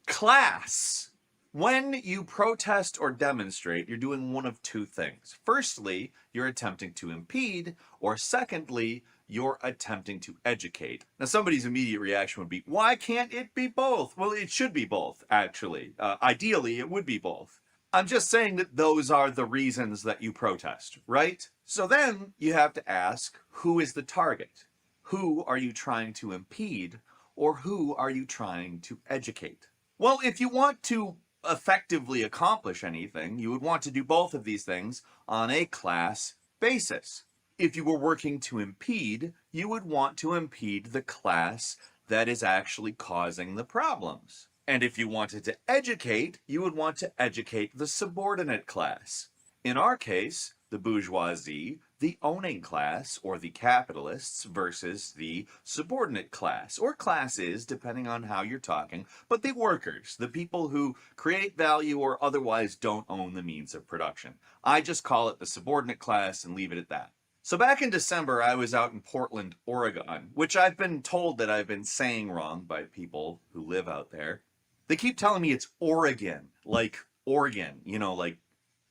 Class. When you protest or demonstrate, you're doing one of two things. Firstly, you're attempting to impede, or secondly, you're attempting to educate. Now, somebody's immediate reaction would be, why can't it be both? Well, it should be both, actually. Ideally, it would be both. I'm just saying that those are the reasons that you protest, right? So then you have to ask, who is the target? Who are you trying to impede, or who are you trying to educate? Well, if you want to effectively accomplish anything, you would want to do both of these things on a class basis. If you were working to impede, you would want to impede the class that is actually causing the problems. And if you wanted to educate, you would want to educate the subordinate class. In our case, the bourgeoisie, the owning class, or the capitalists versus the subordinate class, or classes, depending on how you're talking, but the workers, the people who create value or otherwise don't own the means of production. I just call it the subordinate class and leave it at that. So back in December, I was out in Portland, Oregon, which I've been told that I've been saying wrong by people who live out there. They keep telling me it's Oregon, like Oregon, you know, like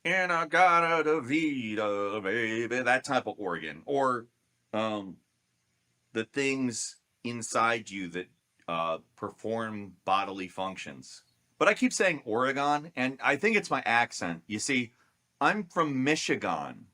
in a Gata Vida, baby, that type of Oregon. Or the things inside you that perform bodily functions. But I keep saying Oregon, and I think it's my accent. You see, I'm from Michigan.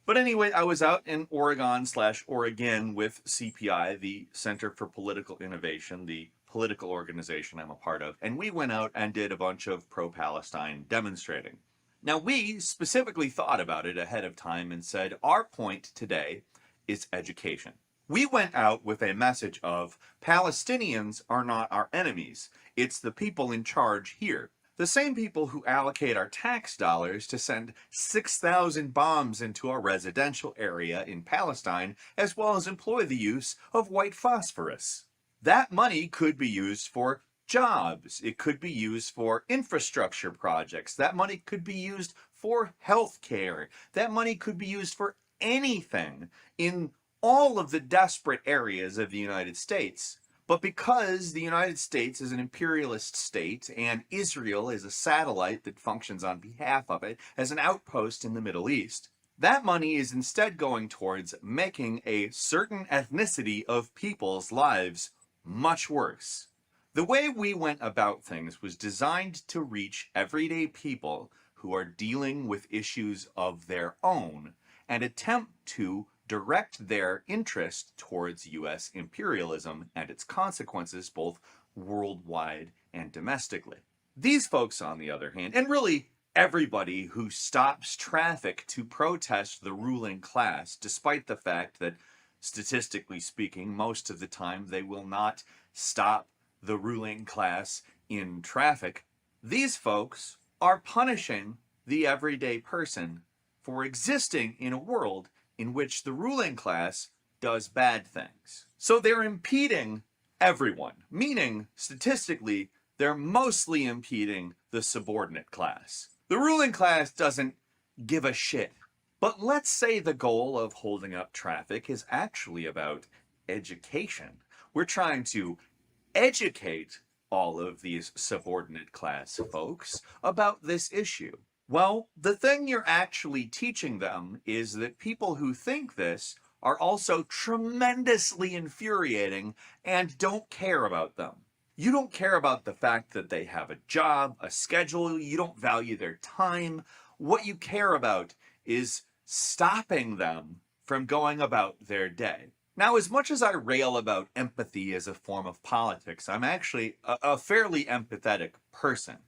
But anyway, I was out in Oregon/Oregon with CPI, the Center for Political Innovation, the political organization I'm a part of, and we went out and did a bunch of pro-Palestine demonstrating. Now, we specifically thought about it ahead of time and said, our point today is education. We went out with a message of Palestinians are not our enemies. It's the people in charge here. The same people who allocate our tax dollars to send 6,000 bombs into our residential area in Palestine, as well as employ the use of white phosphorus. That money could be used for jobs. It could be used for infrastructure projects. That money could be used for health care. That money could be used for anything in all of the desperate areas of the United States. But because the United States is an imperialist state and Israel is a satellite that functions on behalf of it as an outpost in the Middle East, that money is instead going towards making a certain ethnicity of people's lives much worse. The way we went about things was designed to reach everyday people who are dealing with issues of their own and attempt to direct their interest towards U.S. imperialism and its consequences both worldwide and domestically. These folks, on the other hand, and really everybody who stops traffic to protest the ruling class, despite the fact that, statistically speaking, most of the time they will not stop the ruling class in traffic, these folks are punishing the everyday person for existing in a world in which the ruling class does bad things. So they're impeding everyone, meaning, statistically, they're mostly impeding the subordinate class. The ruling class doesn't give a shit. But let's say the goal of holding up traffic is actually about education. We're trying to educate all of these subordinate class folks about this issue. Well, the thing you're actually teaching them is that people who think this are also tremendously infuriating and don't care about them. You don't care about the fact that they have a job, a schedule. You don't value their time. What you care about is stopping them from going about their day. Now, as much as I rail about empathy as a form of politics, I'm actually a fairly empathetic person.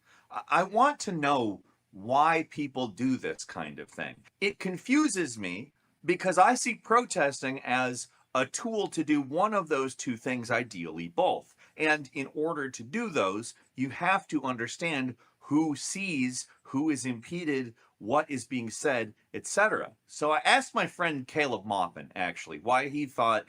I want to know why people do this kind of thing. It confuses me because I see protesting as a tool to do one of those two things, ideally both. And in order to do those, you have to understand who sees, who is impeded, what is being said, etc. So I asked my friend Caleb Maupin, actually, why he thought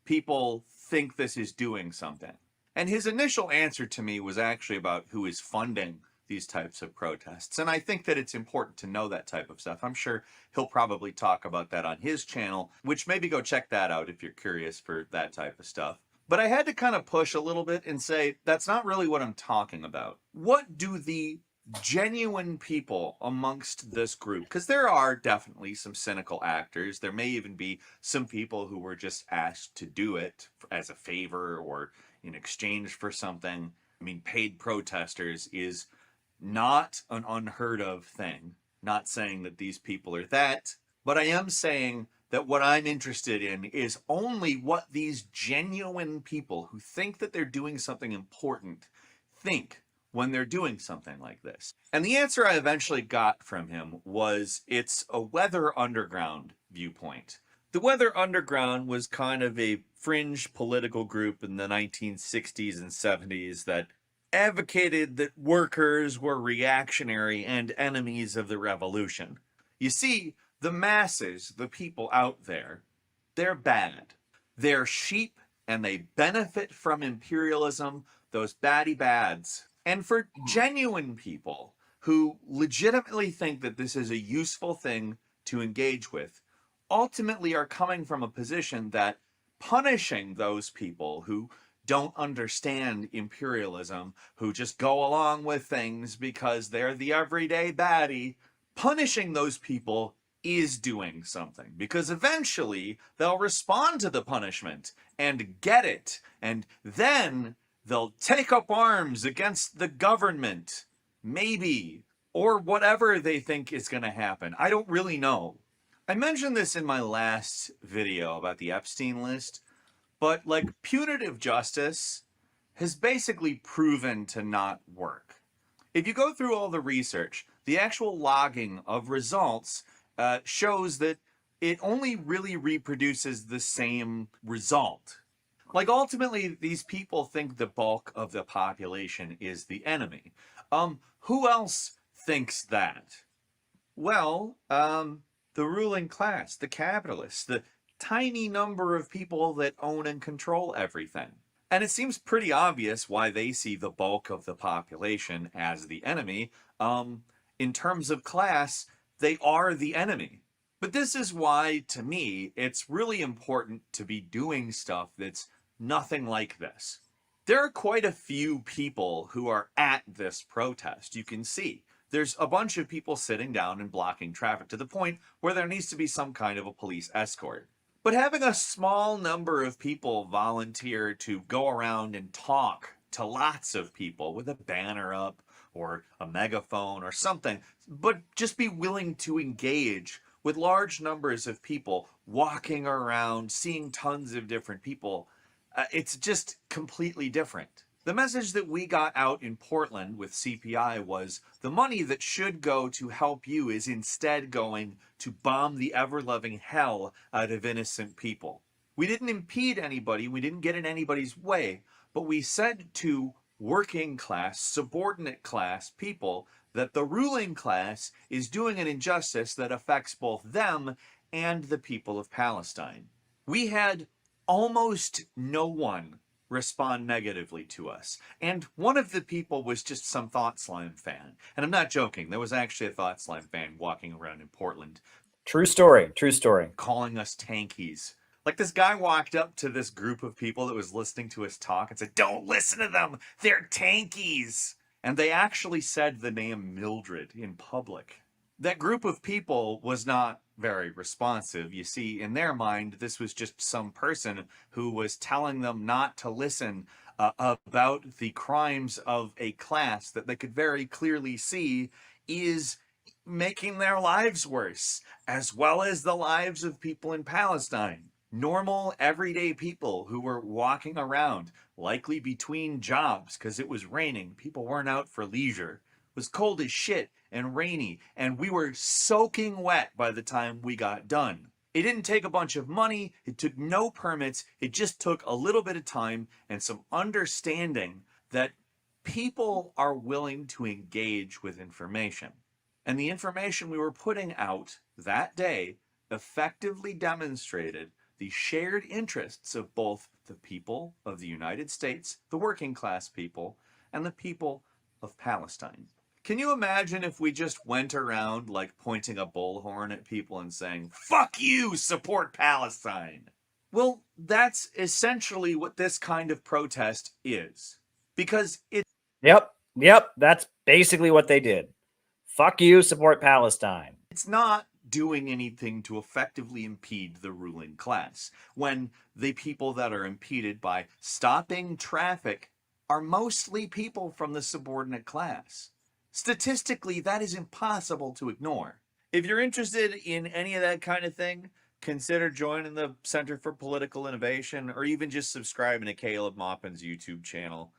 people think this is doing something. And his initial answer to me was actually about who is funding these types of protests. And I think that it's important to know that type of stuff. I'm sure he'll probably talk about that on his channel, which maybe go check that out if you're curious for that type of stuff. But I had to kind of push a little bit and say, that's not really what I'm talking about. What do the genuine people amongst this group, because there are definitely some cynical actors, there may even be some people who were just asked to do it as a favor or in exchange for something. I mean, paid protesters is not an unheard of thing. Not saying that these people are that, but I am saying that what I'm interested in is only what these genuine people who think that they're doing something important think when they're doing something like this. And the answer I eventually got from him was it's a Weather Underground viewpoint. The Weather Underground was kind of a fringe political group in the 1960s and 70s that advocated that workers were reactionary and enemies of the revolution. You see, the masses, the people out there, they're bad. They're sheep and they benefit from imperialism, those baddie bads. And for genuine people who legitimately think that this is a useful thing to engage with, ultimately are coming from a position that punishing those people who don't understand imperialism, who just go along with things because they're the everyday baddie, punishing those people is doing something, because eventually they'll respond to the punishment and get it, and then they'll take up arms against the government, maybe, or whatever they think is going to happen. I don't really know. I mentioned this in my last video about the Epstein list, but like punitive justice has basically proven to not work. If you go through all the research, the actual logging of results shows that it only really reproduces the same result. Like ultimately, these people think the bulk of the population is the enemy. Who else thinks that? Well, the ruling class, the capitalists, the tiny number of people that own and control everything. And it seems pretty obvious why they see the bulk of the population as the enemy. In terms of class, they are the enemy. But this is why, to me, it's really important to be doing stuff that's nothing like this. There are quite a few people who are at this protest. You can see there's a bunch of people sitting down and blocking traffic to the point where there needs to be some kind of a police escort. But having a small number of people volunteer to go around and talk to lots of people with a banner up or a megaphone or something, but just be willing to engage with large numbers of people walking around, seeing tons of different people, it's just completely different. The message that we got out in Portland with CPI was the money that should go to help you is instead going to bomb the ever-loving hell out of innocent people. We didn't impede anybody, we didn't get in anybody's way, but we said to working class, subordinate class people that the ruling class is doing an injustice that affects both them and the people of Palestine. We had almost no one respond negatively to us. And one of the people was just some Thought Slime fan. And I'm not joking, there was actually a Thought Slime fan walking around in Portland. True story, true story. Calling us tankies. Like this guy walked up to this group of people that was listening to us talk and said, "Don't listen to them, they're tankies." And they actually said the name Mildred in public. That group of people was not very responsive. You see, in their mind, this was just some person who was telling them not to listen about the crimes of a class that they could very clearly see is making their lives worse, as well as the lives of people in Palestine. Normal, everyday people who were walking around, likely between jobs because it was raining. People weren't out for leisure. It was cold as shit and rainy, and we were soaking wet by the time we got done. It didn't take a bunch of money, it took no permits, it just took a little bit of time and some understanding that people are willing to engage with information. And the information we were putting out that day effectively demonstrated the shared interests of both the people of the United States, the working class people, and the people of Palestine. Can you imagine if we just went around like pointing a bullhorn at people and saying, "Fuck you, support Palestine"? Well, that's essentially what this kind of protest is. Because it... Yep, that's basically what they did. Fuck you, support Palestine. It's not doing anything to effectively impede the ruling class, when the people that are impeded by stopping traffic are mostly people from the subordinate class. Statistically, that is impossible to ignore. If you're interested in any of that kind of thing, consider joining the Center for Political Innovation, or even just subscribing to Caleb Maupin's YouTube channel.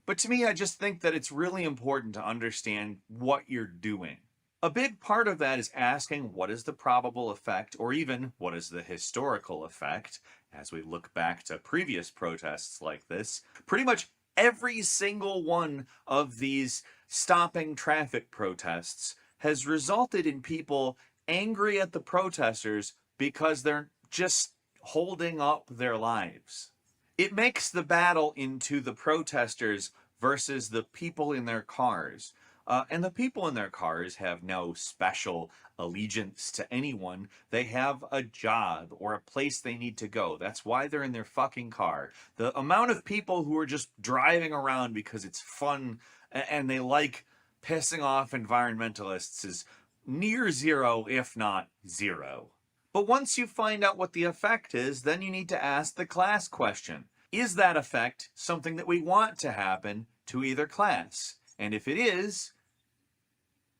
But to me, I just think that it's really important to understand what you're doing. A big part of that is asking what is the probable effect, or even what is the historical effect, as we look back to previous protests like this. Pretty much every single one of these stopping traffic protests has resulted in people angry at the protesters because they're just holding up their lives. It makes the battle into the protesters versus the people in their cars. And the people in their cars have no special allegiance to anyone. They have a job or a place they need to go. That's why they're in their fucking car. The amount of people who are just driving around because it's fun and they like pissing off environmentalists is near zero, if not zero. But once you find out what the effect is, then you need to ask the class question. Is that effect something that we want to happen to either class? And if it is,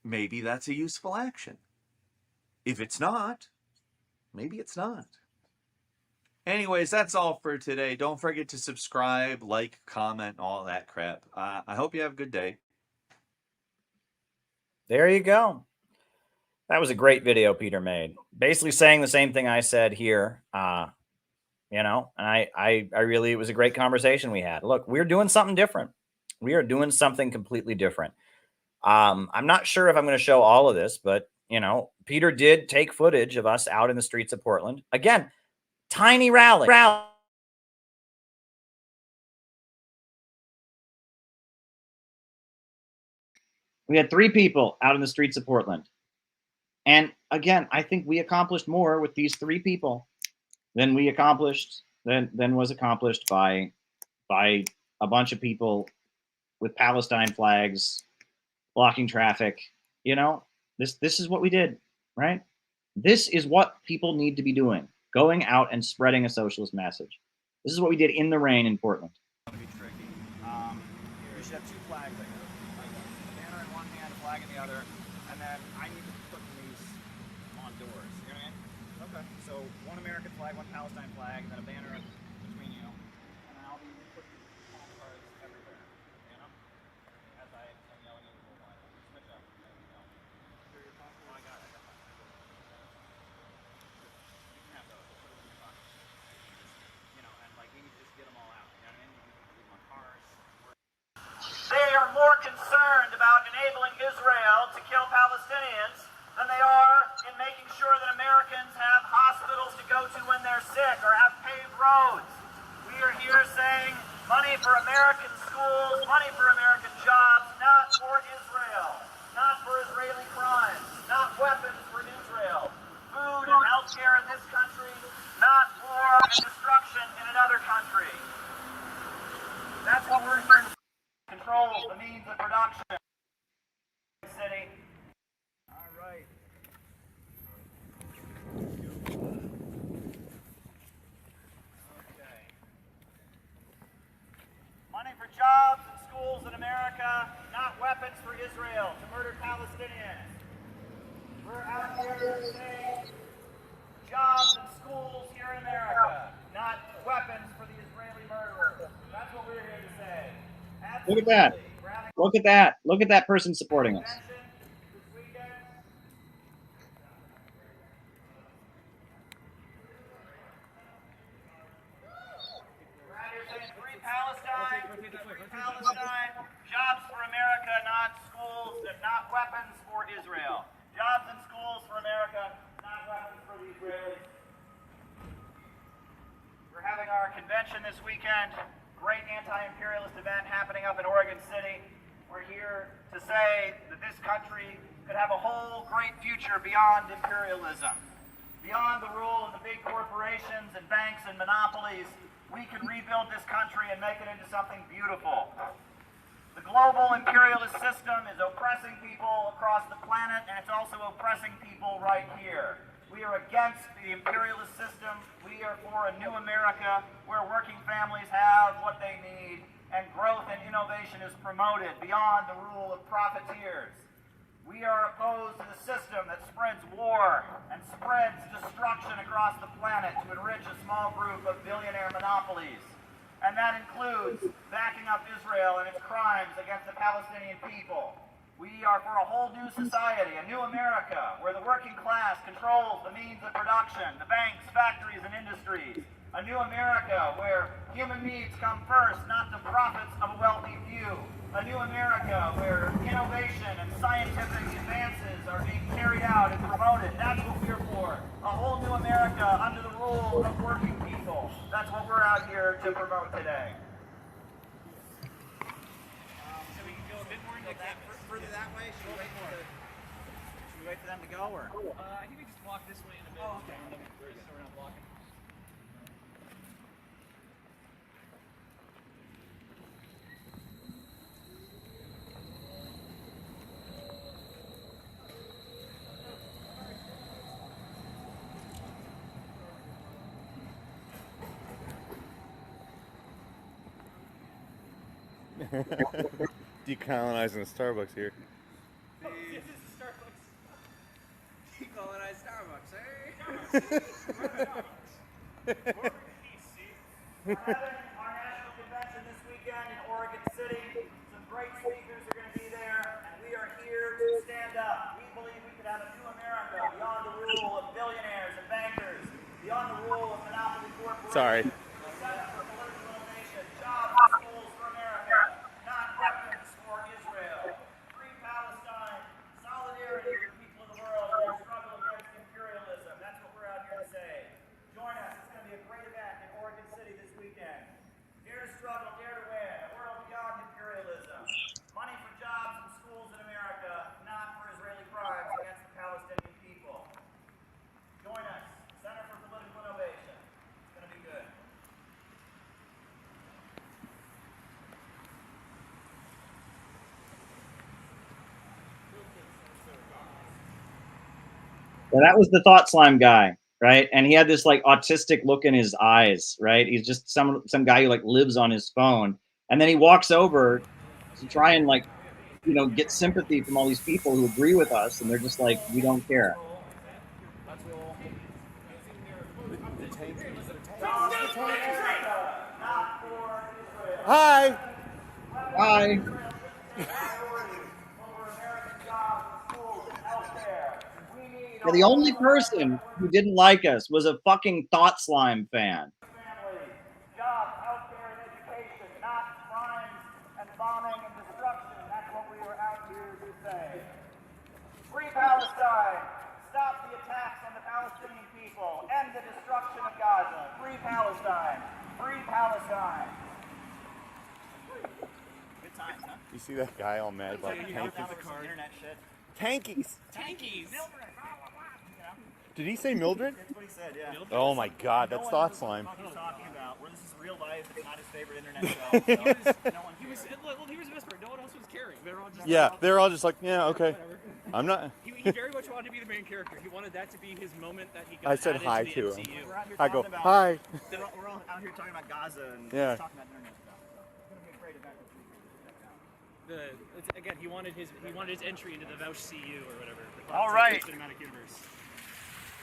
maybe that's a useful action. If it's not, maybe it's not. Anyways, that's all for today. Don't forget to subscribe, like, comment, all that crap. I hope you have a good day. There you go. That was a great video Peter made. Basically saying the same thing I said here. You know, and I really, it was a great conversation we had. Look, we're doing something different. We are doing something completely different. I'm not sure if I'm going to show all of this, but you know, Peter did take footage of us out in the streets of Portland. Again, tiny rally. We had 3 people out in the streets of Portland. And again, I think we accomplished more with these 3 people than we accomplished than was accomplished by a bunch of people with Palestine flags blocking traffic. You know, this is what we did, right? This is what people need to be doing, going out and spreading a socialist message. This is what we did in the rain in Portland. Be tricky. We should have 2 flags like this. A banner in one hand, a flag in the other, and then I need to put these on doors. You know what I mean? Okay. So one American flag, one Palestine flag, and then a banner between you, and then I'll be putting palm cards everywhere. You know, as I am yelling at people. Switch up. Oh, I got it. You can have those. Put them in your pocket. You know, and like we need to just get them all out. You know what I mean? Leave them on cars. They are more concerned about enabling Israel to kill Palestinians than they are in making sure that Americans have hospitals to go to when they're sick or have paved roads. We are here saying money for American schools, money for American jobs, not for Israel, not for Israeli crimes, not weapons for Israel. Food and health care in this country, not war and destruction in another country. That's what we're here to control the means of production. City. All right. weapons for Israel to murder Palestinians. We're out here to say jobs and schools here in America, not weapons for the Israeli murderers. That's what we're here to say. Look at that. Look at that. Look at that person supporting us. Free Palestine, free Palestine, jobs for America, not schools, and not weapons for Israel. Jobs and schools for America, not weapons for the Israelis. We're having our convention this weekend. Great anti-imperialist event happening up in Oregon City. We're here to say that this country could have a whole great future beyond imperialism. Beyond the rule of the big corporations and banks and monopolies, we can rebuild this country and make it into something beautiful. The global imperialist system is oppressing people across the planet, and it's also oppressing people right here. We are against the imperialist system. We are for a new America where working families have what they need and growth and innovation is promoted beyond the rule of profiteers. We are opposed to the system that spreads war and spreads destruction across the planet to enrich a small group of billionaire monopolies. And that includes backing up Israel and its crimes against the Palestinian people. We are for a whole new society, a new America, where the working class controls the means of production, the banks, factories, and industries. A new America where human needs come first, not the profits of a wealthy few. A new America where innovation and scientific advances are being carried out and promoted. That's what we're for. A whole new America under the rule of working people. That's what we're out here to promote today. So we can go a bit more into that, further that way? Should we wait for them to go, or? I think we just walk this way in a bit. Oh, okay. So we're not blocking. Decolonizing the Starbucks here. This is Starbucks. Decolonize Starbucks, eh? We're having our national convention this weekend in Oregon City. Some great speakers are going to be there, and we are here to stand up. We believe we could have a new America beyond the rule of billionaires and bankers, beyond the rule of monopoly corporations. Sorry. Set up for political innovation, jobs and schools for America, not weapons for Israel. Free Palestine, solidarity with the people of the world in their struggle against imperialism. That's what we're out here to say. Join us. It's going to be a great event in Oregon City this weekend. Dare to struggle, dare to win. A world beyond imperialism. Money for jobs and schools in America, not for Israeli crimes against the Palestinian people. Join us. Center for Political Innovation. It's going to be good. So that was the thought slime guy, right? And he had this like autistic look in his eyes, right? He's just some guy who like lives on his phone, and then he walks over to try and like, you know, get sympathy from all these people who agree with us, and they're just like, we don't care. Hi. Hi. Yeah, the only person who didn't like us was a fucking thought slime fan. Jobs, healthcare, and education, not crimes and bombing and destruction. That's what we were out here to say. Free Palestine. Stop the attacks on the Palestinian people. End the destruction of Gaza. Free Palestine. Free Palestine. Good times, huh? You see that guy all mad about Down tankies? with some internet shit. Tankies. Tankies. Did he say Mildred? That's what he said, yeah. Oh my God, that's thought slime. What he's talking about. Where this is real life, it's not his favorite internet show. He was whispering. No one else was caring. They were all just Yeah, they're all just like, yeah, okay. I'm not. He very much wanted to be the main character. He wanted that to be his moment that he got I said added hi to to the him. MCU. I go, hi. We're all out here talking about Gaza and Yeah. talking about internet stuff. So it's going to be a great event this weekend. again, he wanted his entry into the Vouch CU or whatever. All right.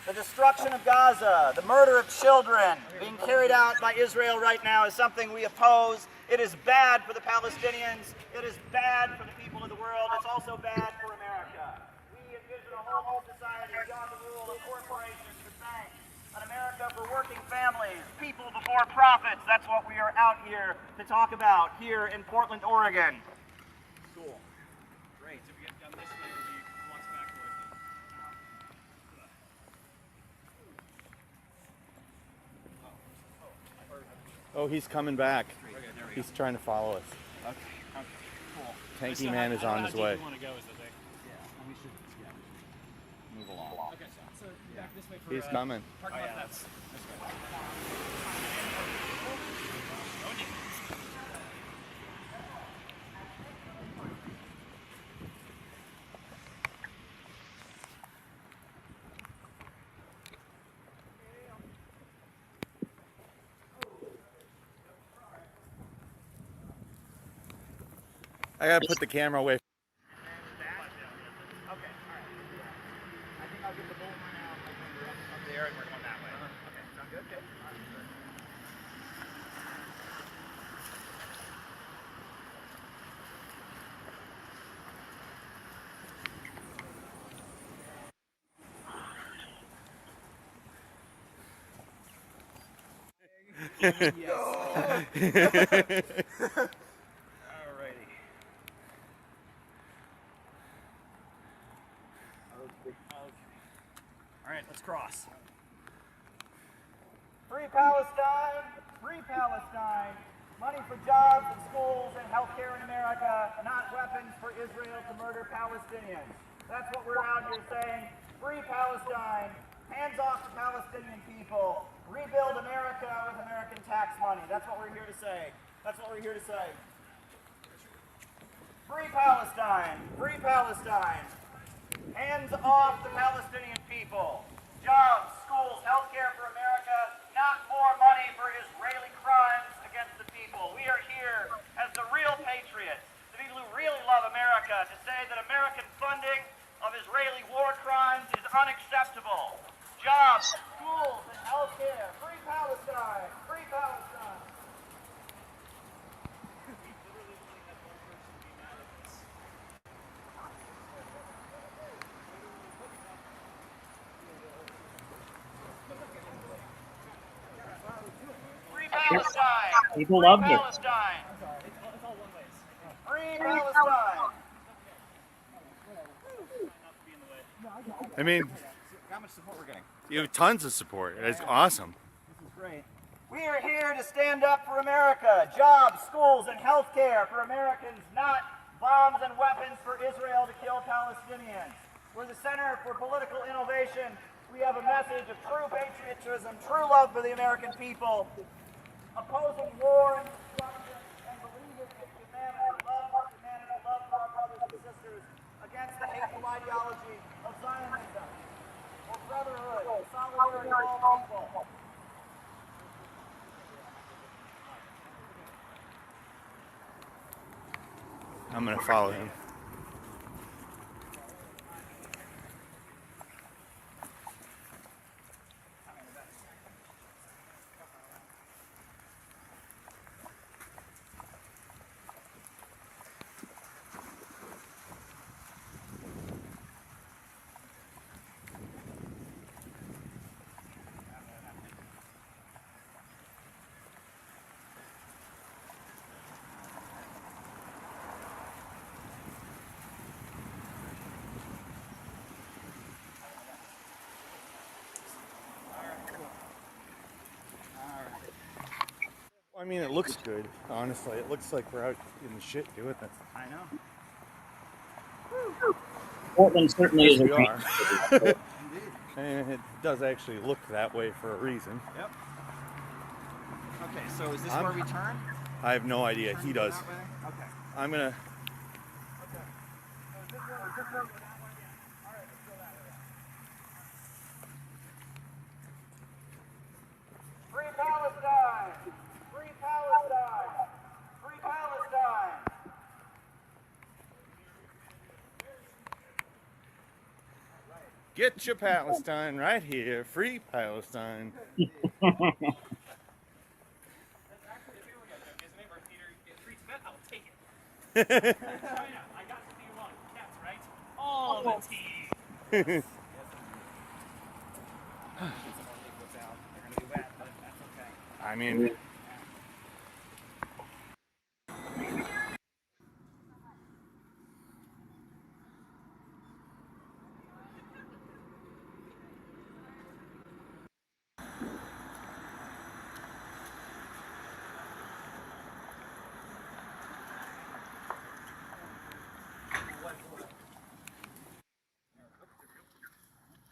The destruction of Gaza, the murder of children being carried out by Israel right now is something we oppose. It is bad for the Palestinians. It is bad for the people of the world. It's also bad for America. We envision a whole new society beyond the rule of corporations and banks. An America for working families, people before profits. That's what we are out here to talk about here in Portland, Oregon. Cool. Great. So we get down this way, or do you walk backwards? Oh, he's coming back. He's trying to follow us. Okay, cool. Tanky man is on his way. Want to go is the thing. Yeah, we should Move along. Okay, so back this way for He's coming. parking lot fence. I gotta put the camera away. Okay, all right. I think I'll get the bull run out up there and we're going that way. Okay, sound good? Okay. All right, good. Alrighty. All right, let's cross. Free Palestine, free Palestine. Money for jobs and schools and healthcare in America, not weapons for Israel to murder Palestinians. That's what we're out here saying. Free Palestine, hands off the Palestinian people, rebuild America with American tax money. That's what we're here to say. That's what we're here to say. Free Palestine, free Palestine. Hands off the Palestinian people. Jobs, schools, healthcare for America, not more money for Israeli crimes against the people. We are here as the real patriots, the people who really love America, to say that American funding of Israeli war crimes is unacceptable. Jobs, schools, and healthcare. Free Palestine, free Palestine. Palestine! People love this. Palestine! Free Palestine! I mean, How much support we're getting? you have tons of support. It's awesome. This is great. We are here to stand up for America. Jobs, schools, and health care for Americans, not bombs and weapons for Israel to kill Palestinians. We're the Center for Political Innovation. We have a message of true patriotism, true love for the American people, opposing war and destruction, and believing in humanity, love for our brothers and sisters, against the hateful ideology of Zionism, or brotherhood, solidarity of all people. I'm gonna follow him. I mean, it looks good, honestly. It looks like we're out in the shit doing this. I know. Portland certainly Yes, is a we great are. city. And it does actually look that way for a reason. Yep. Okay, so is this where we turn? I have no idea. He does. That way? Okay. I'm gonna. Free Palestine! Free Palestine! Free Palestine! Get your Palestine right here. Free Palestine. All the tea. I mean,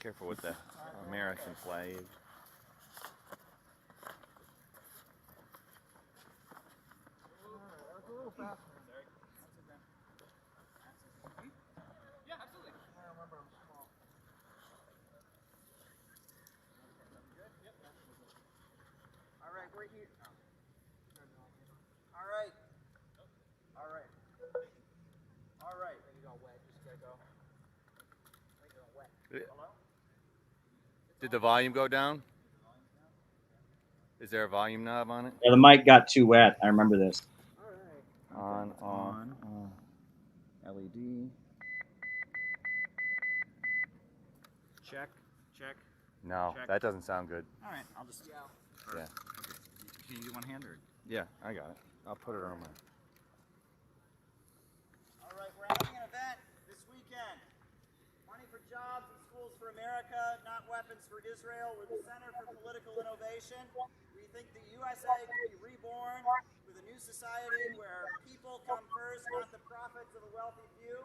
careful with the American flag. All right, we're here. All right. All right. All right. Then you got wet. Just gotta go. Wait, you're wet. Hello? Did the volume go down? Is there a volume knob on it? Yeah, the mic got too wet. I remember this. On, off, on. LED. Check. Check. No, Check. that doesn't sound good. All right. I'll just. Yeah. Can you do one hand or? Yeah, I got it. I'll put it on my. All right, we're having an event this weekend. Money for jobs and schools for America, not weapons for Israel. We're the Center for Political Innovation. We think the USA can be reborn with a new society where people come first, not the profits of a wealthy few.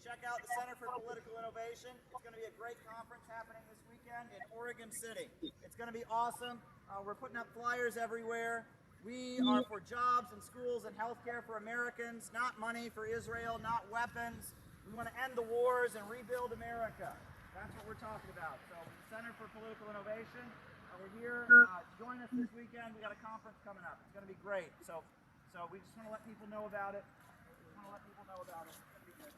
Check out the Center for Political Innovation. It's going to be a great conference happening this weekend in Oregon City. It's going to be awesome. We're putting up flyers everywhere. We are for jobs and schools and healthcare for Americans, not money for Israel, not weapons. We want to end the wars and rebuild America. That's what we're talking about. So, Center for Political Innovation, we're here. Join us this weekend. We got a conference coming up. It's going to be great. So we just want to let people know about it. It's going to be good.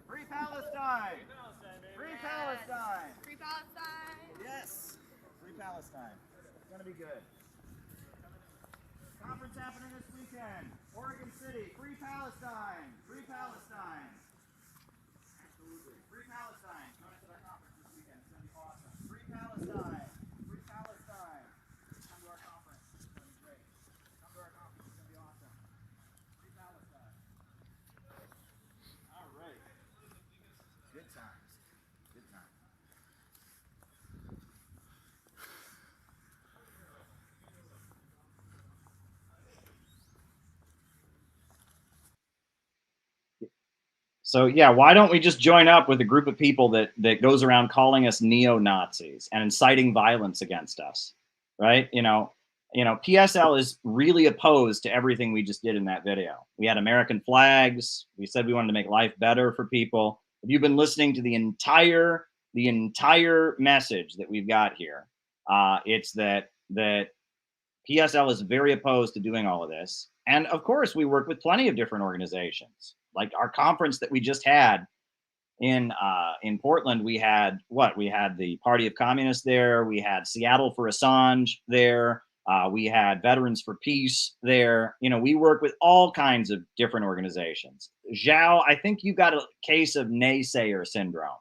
Free Palestine! Free Palestine! Free Palestine! Yes! Free Palestine. It's going to be good. Conference happening this weekend. Oregon City. Free Palestine! Free Palestine! Absolutely. Free Palestine. Join us at our conference this weekend. It's going to be awesome. Free Palestine! Free Palestine! Come to our conference. It's going to be great. Come to our conference. It's going to be awesome. Free Palestine. All right. Good times. Good times. So yeah, why don't we just join up with a group of people that goes around calling us neo-Nazis and inciting violence against us, right? You know, PSL is really opposed to everything we just did in that video. We had American flags. We said we wanted to make life better for people. If you've been listening to the entire message that we've got here, it's that PSL is very opposed to doing all of this. And of course, we work with plenty of different organizations. Like our conference that we just had in Portland, we had the Party of Communists there. We had Seattle for Assange there. We had Veterans for Peace there. You know, we work with all kinds of different organizations. Zhao, I think you got a case of naysayer syndrome.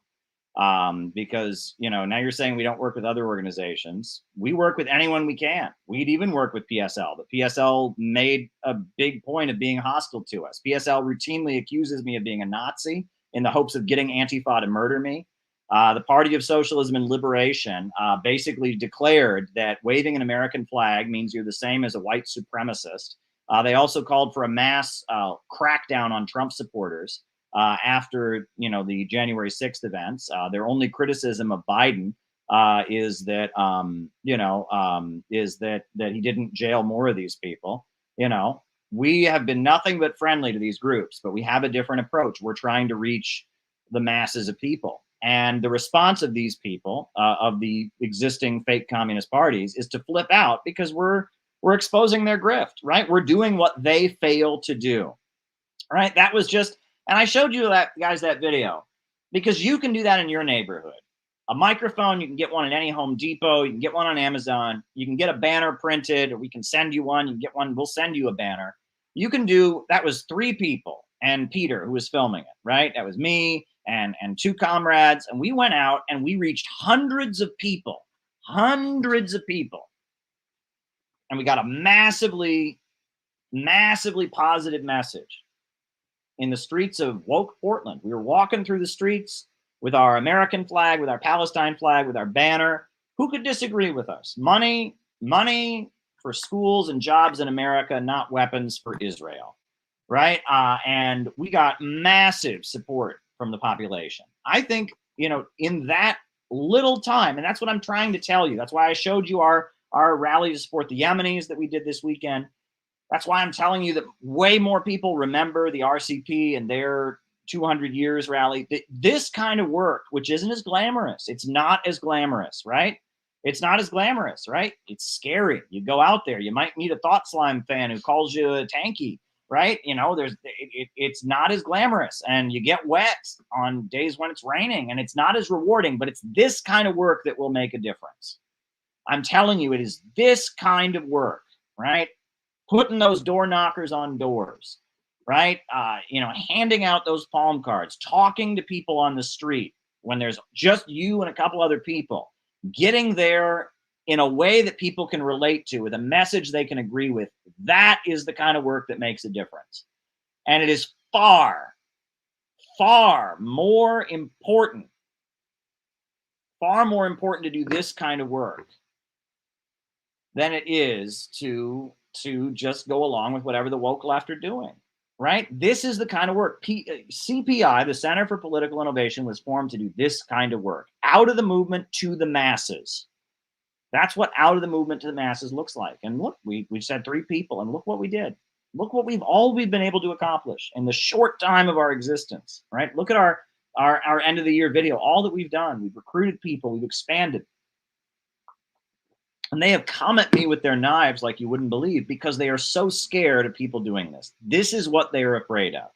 Because, you know, now you're saying we don't work with other organizations. We work with anyone we can. We'd even work with PSL, but PSL made a big point of being hostile to us. PSL routinely accuses me of being a Nazi in the hopes of getting Antifa to murder me. The Party of Socialism and Liberation basically declared that waving an American flag means you're the same as a white supremacist. They also called for a mass crackdown on Trump supporters. after, you know, the January 6th events. Their only criticism of Biden is that, that he didn't jail more of these people. You know, we have been nothing but friendly to these groups, but we have a different approach. We're trying to reach the masses of people. And the response of these people, of the existing fake communist parties, is to flip out because we're exposing their grift, right? We're doing what they fail to do, right? That was just, and I showed you that, guys, that video, because you can do that in your neighborhood. A microphone, you can get one at any Home Depot, you can get one on Amazon, you can get a banner printed, or we can send you one, you can get one, we'll send you a banner. You can do, that was 3 people and Peter, who was filming it, right? That was me and 2 comrades, and we went out and we reached hundreds of people, and we got a massively positive message in the streets of woke Portland. We were walking through the streets with our American flag, with our Palestine flag, with our banner. Who could disagree with us? Money for schools and jobs in America, not weapons for Israel, right? And we got massive support from the population. I think, you know, in that little time, and that's what I'm trying to tell you. That's why I showed you our rally to support the Yemenis that we did this weekend. That's why I'm telling you that way more people remember the RCP and their 200 years rally. This kind of work, which isn't as glamorous, it's not as glamorous, right? It's not as glamorous, right? It's scary. You go out there, you might meet a Thought Slime fan who calls you a tanky, right? You know, it's not as glamorous, and you get wet on days when it's raining, and it's not as rewarding, but it's this kind of work that will make a difference. I'm telling you, it is this kind of work, right? Putting those door knockers on doors, right? You know, handing out those palm cards, talking to people on the street when there's just you and a couple other people, getting there in a way that people can relate to, with a message they can agree with. That is the kind of work that makes a difference. And it is far, far more important to do this kind of work than it is to just go along with whatever the woke left are doing, right? This is the kind of work. CPI, the Center for Political Innovation, was formed to do this kind of work. Out of the movement to the masses. That's what out of the movement to the masses looks like. And look, we said 3 people, and look what we did. Look what we've been able to accomplish in the short time of our existence, right? Look at our end of the year video, all that we've done. We've recruited people, we've expanded. And they have come at me with their knives like you wouldn't believe, because they are so scared of people doing this. This is what they are afraid of.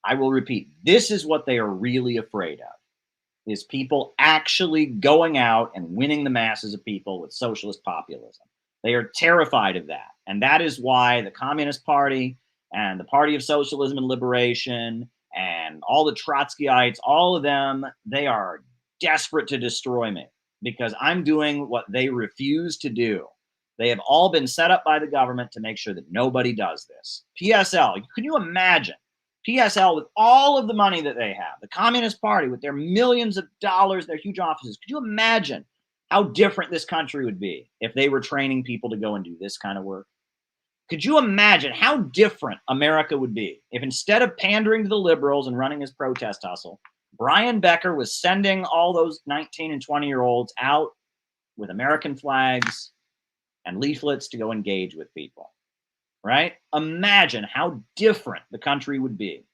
I will repeat, this is what they are really afraid of, is people actually going out and winning the masses of people with socialist populism. They are terrified of that. And that is why the Communist Party and the Party of Socialism and Liberation and all the Trotskyites, all of them, they are desperate to destroy me, because I'm doing what they refuse to do. They have all been set up by the government to make sure that nobody does this. PSL, can you imagine? PSL, with all of the money that they have, the Communist Party with their millions of dollars, their huge offices, could you imagine how different this country would be if they were training people to go and do this kind of work? Could you imagine how different America would be if, instead of pandering to the liberals and running his protest hustle, Brian Becker was sending all those 19 and 20-year-olds out with American flags and leaflets to go engage with people, right? Imagine how different the country would be.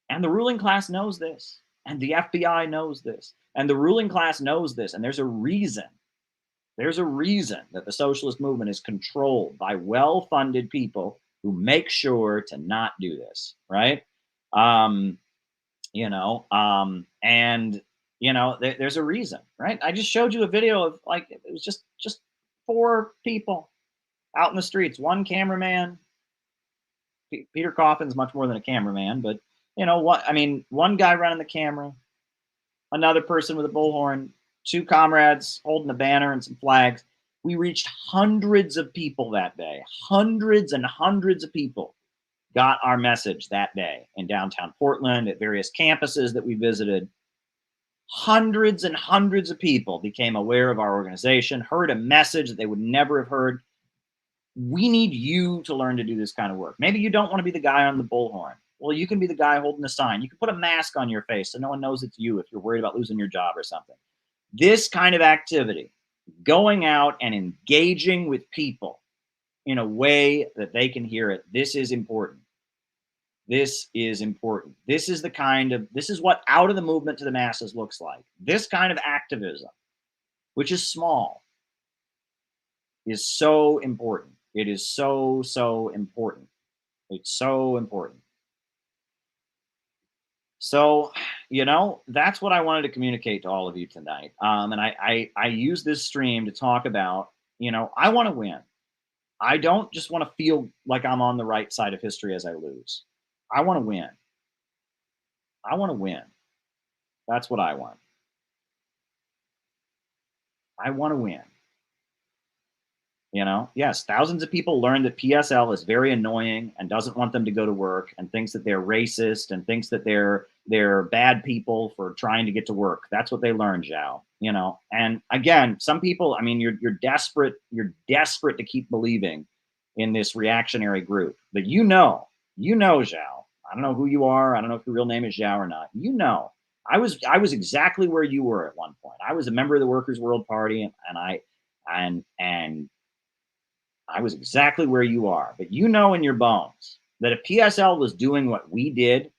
And the ruling class knows this, and the FBI knows this, and the ruling class knows this, and there's a reason. There's a reason that the socialist movement is controlled by well-funded people who make sure to not do this, right? There's a reason, right? I just showed you a video of, like, it was just 4 people out in the streets, 1 cameraman. Peter Coffin's much more than a cameraman, but you know what? I mean, 1 guy running the camera, another person with a bullhorn, 2 comrades holding a banner and some flags. We reached hundreds of people that day. Hundreds and hundreds of people got our message that day in downtown Portland, at various campuses that we visited. Hundreds and hundreds of people became aware of our organization, heard a message that they would never have heard. We need you to learn to do this kind of work. Maybe you don't want to be the guy on the bullhorn. Well, you can be the guy holding the sign. You can put a mask on your face so no one knows it's you if you're worried about losing your job or something. This kind of activity, going out and engaging with people in a way that they can hear it, this is important. This is important. This is what out of the movement to the masses looks like. This kind of activism, which is small, is so important. It is so, so important. It's so important. So, that's what I wanted to communicate to all of you tonight. And I use this stream to talk about, I want to win. I don't just want to feel like I'm on the right side of history as I lose. I want to win. I want to win. That's what I want. I want to win. Yes, thousands of people learned that PSL is very annoying and doesn't want them to go to work and thinks that they're racist and thinks that they're bad people for trying to get to work. That's what they learned, Zhao. And again, some people, I mean, you're desperate to keep believing in this reactionary group. But Zhao. I don't know who you are. I don't know if your real name is Zhao or not. I was exactly where you were at one point. I was a member of the Workers' World Party, and I was exactly where you are. But in your bones that if PSL was doing what we did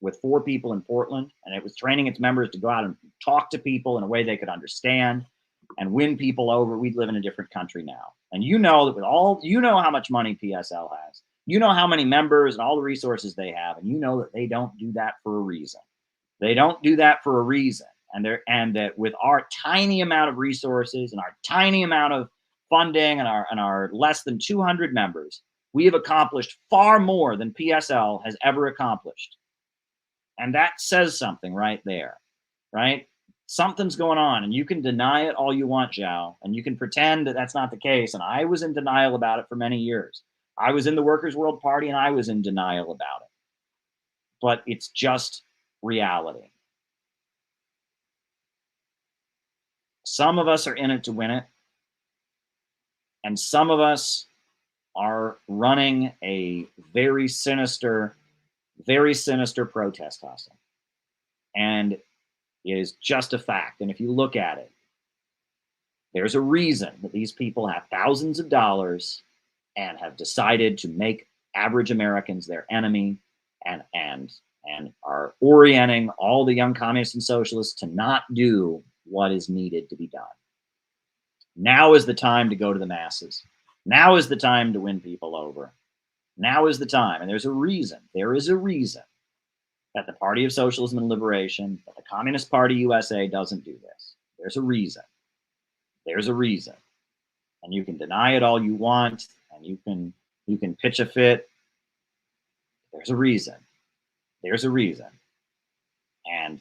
with 4 people in Portland, and it was training its members to go out and talk to people in a way they could understand and win people over, we'd live in a different country now. And that with all, how much money PSL has. How many members and all the resources they have, and that they don't do that for a reason. They don't do that for a reason. And that with our tiny amount of resources and our tiny amount of funding and our less than 200 members, we have accomplished far more than PSL has ever accomplished. And that says something right there, right? Something's going on, and you can deny it all you want, Zhao, and you can pretend that that's not the case. And I was in denial about it for many years. I was in the Workers' World Party, and I was in denial about it. But it's just reality. Some of us are in it to win it, and some of us are running a very sinister protest hustle. And it is just a fact. And if you look at it, there's a reason that these people have thousands of dollars and have decided to make average Americans their enemy and are orienting all the young communists and socialists to not do what is needed to be done. Now is the time to go to the masses. Now is the time to win people over. Now is the time. And there's a reason. There is a reason that the Party of Socialism and Liberation, that the Communist Party USA doesn't do this. There's a reason. There's a reason. And you can deny it all you want, and you can pitch a fit. There's a reason. There's a reason. And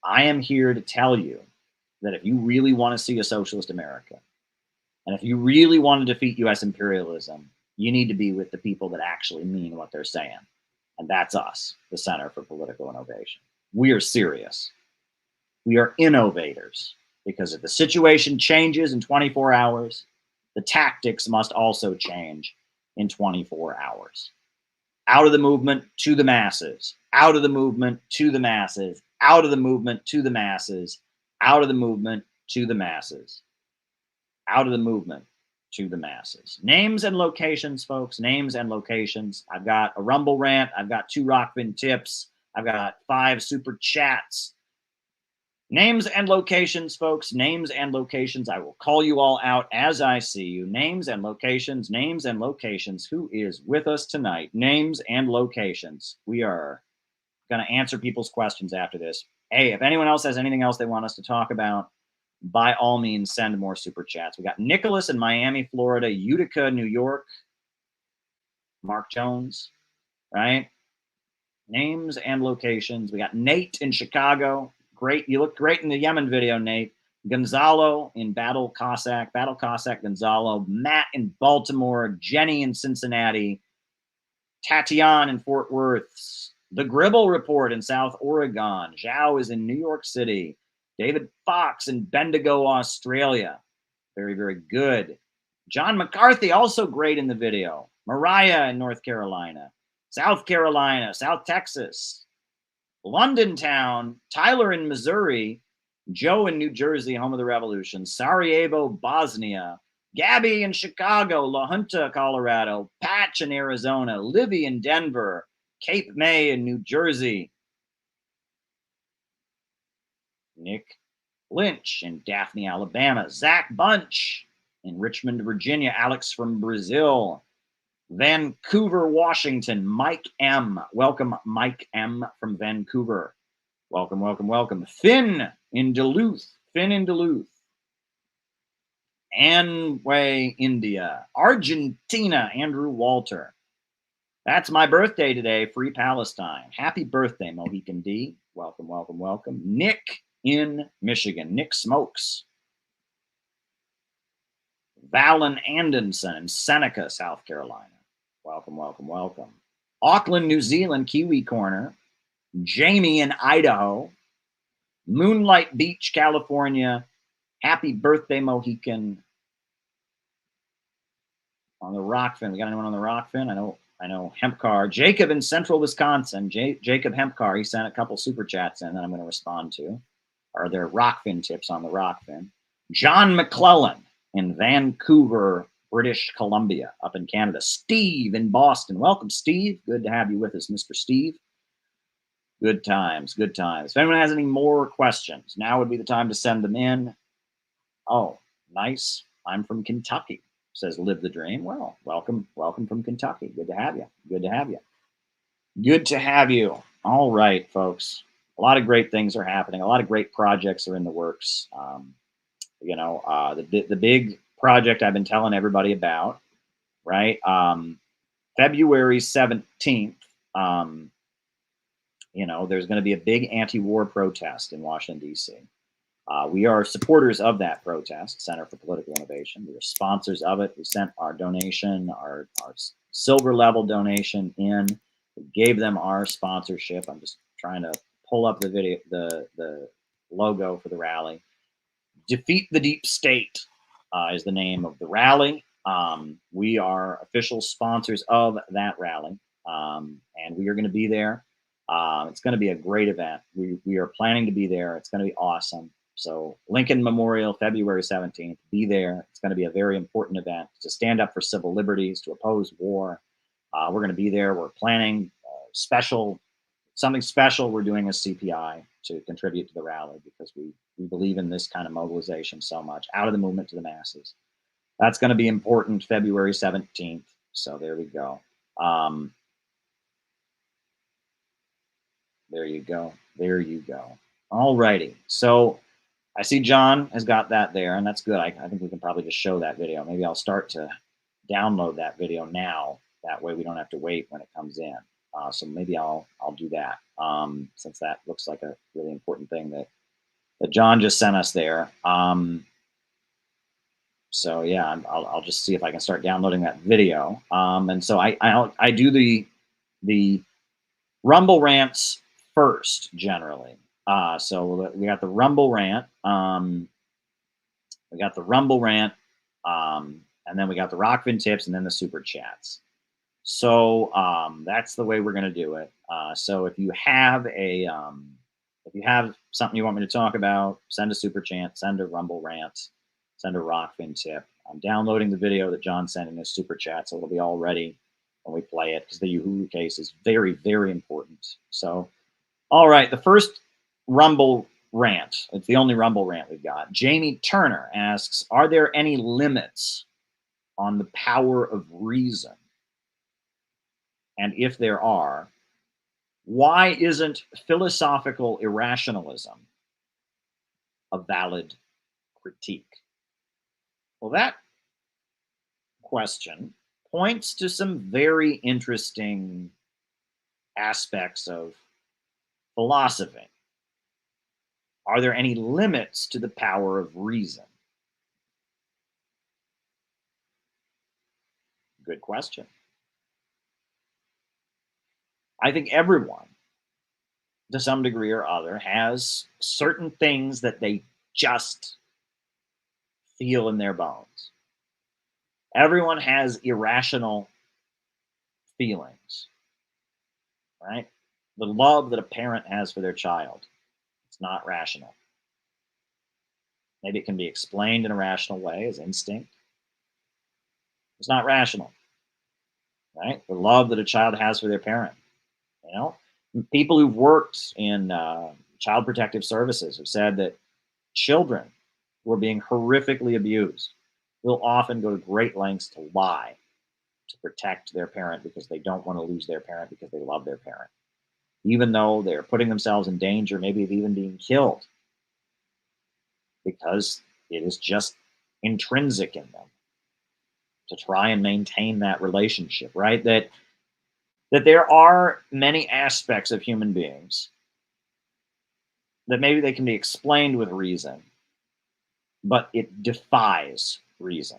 I am here to tell you that if you really want to see a socialist America, and if you really want to defeat U.S. imperialism, you need to be with the people that actually mean what they're saying. And that's us, the Center for Political Innovation. We are serious. We are innovators, because if the situation changes in 24 hours, the tactics must also change in 24 hours. Out of the movement to the masses. Out of the movement to the masses. Out of the movement to the masses. Out of the movement to the masses. Out of the movement to the masses. Names and locations, folks. Names and locations. I've got a Rumble rant. I've got 2 Rockfin tips. I've got 5 super chats. Names and locations, folks. Names and locations. I will call you all out as I see you. Names and locations. Names and locations. Who is with us tonight? Names and locations. We are going to answer people's questions after this. Hey, if anyone else has anything else they want us to talk about, by all means, send more super chats. We got Nicholas in Miami, Florida, Utica, New York, Mark Jones, right? Names and locations. We got Nate in Chicago. Great. You look great in the Yemen video, Nate. Gonzalo in Battle Cossack Gonzalo. Matt in Baltimore. Jenny in Cincinnati. Tatiana in Fort Worth. The Gribble Report in South Oregon. Zhao is in New York City. David Fox in Bendigo, Australia. Very, very good. John McCarthy, also great in the video. Mariah in North Carolina. South Carolina, South Texas, London Town, Tyler in Missouri, Joe in New Jersey, home of the revolution, Sarajevo, Bosnia, Gabby in Chicago, La Junta, Colorado, Patch in Arizona, Livy in Denver, Cape May in New Jersey, Nick Lynch in Daphne, Alabama, Zach Bunch in Richmond, Virginia, Alex from Brazil, Vancouver, Washington, Mike M. Welcome, Mike M. from Vancouver. Welcome, welcome, welcome. Finn in Duluth. Anway, India. Argentina, Andrew Walter. That's my birthday today. Free Palestine. Happy birthday, Mohican D. Welcome, welcome, welcome. Nick in Michigan. Nick Smokes. Valen Anderson in Seneca, South Carolina. Welcome, welcome, welcome. Auckland, New Zealand, Kiwi Corner. Jamie in Idaho. Moonlight Beach, California. Happy birthday, Mohican. On the Rockfin. We got anyone on the Rockfin? I know Hempcar. Jacob in Central Wisconsin. Jacob Hempcar. He sent a couple super chats in that I'm going to respond to. Are there Rockfin tips on the Rockfin? John McClellan in Vancouver, British Columbia, up in Canada. Steve in Boston. Welcome, Steve. Good to have you with us, Mr. Steve. Good times, good times. If anyone has any more questions, now would be the time to send them in. Oh, nice. I'm from Kentucky, says Live the Dream. Well, welcome from Kentucky. Good to have you. Good to have you. Good to have you. All right, folks. A lot of great things are happening. A lot of great projects are in the works. The big project I've been telling everybody about, right? February 17th, there's going to be a big anti-war protest in Washington, D.C. We are supporters of that protest, Center for Political Innovation. We are sponsors of it. We sent our donation, our silver level donation in. We gave them our sponsorship. I'm just trying to pull up the video, the logo for the rally. Defeat the Deep State is the name of the rally. We are official sponsors of that rally, and we are going to be there. It's going to be a great event. We are planning to be there. It's going to be awesome. So Lincoln Memorial, February 17th, be there. It's going to be a very important event to stand up for civil liberties, to oppose war. We're going to be there. We're planning something special we're doing as CPI to contribute to the rally because we believe in this kind of mobilization so much, out of the movement to the masses. That's going to be important, February 17th. So there we go. There you go. There you go. All righty. So I see John has got that there, and that's good. I think we can probably just show that video. Maybe I'll start to download that video now. That way we don't have to wait when it comes in. So maybe I'll do that since that looks like a really important thing that John just sent us there. So yeah, I'll just see if I can start downloading that video. And so I do the Rumble rants first generally. So we got the Rumble rant. And then we got the Rockfin tips, and then the super chats. So that's the way we're going to do it. So if you have something you want me to talk about, send a super chat, send a Rumble rant, send a Rockfin tip. I'm downloading the video that John sent in his super chat, so it'll be all ready when we play it because the Uhuru case is very, very important. So, all right, the first Rumble rant. It's the only Rumble rant we've got. Jamie Turner asks, are there any limits on the power of reason? And if there are, why isn't philosophical irrationalism a valid critique? Well, that question points to some very interesting aspects of philosophy. Are there any limits to the power of reason? Good question. I think everyone, to some degree or other, has certain things that they just feel in their bones. Everyone has irrational feelings. right? The love that a parent has for their child. It's not rational. Maybe it can be explained in a rational way as instinct. It's not rational, right? The love that a child has for their parent. You know, people who've worked in child protective services have said that children who are being horrifically abused will often go to great lengths to lie to protect their parent because they don't want to lose their parent because they love their parent, even though they're putting themselves in danger, maybe of even being killed, because it is just intrinsic in them to try and maintain that relationship, right? That there are many aspects of human beings that maybe they can be explained with reason, but it defies reason.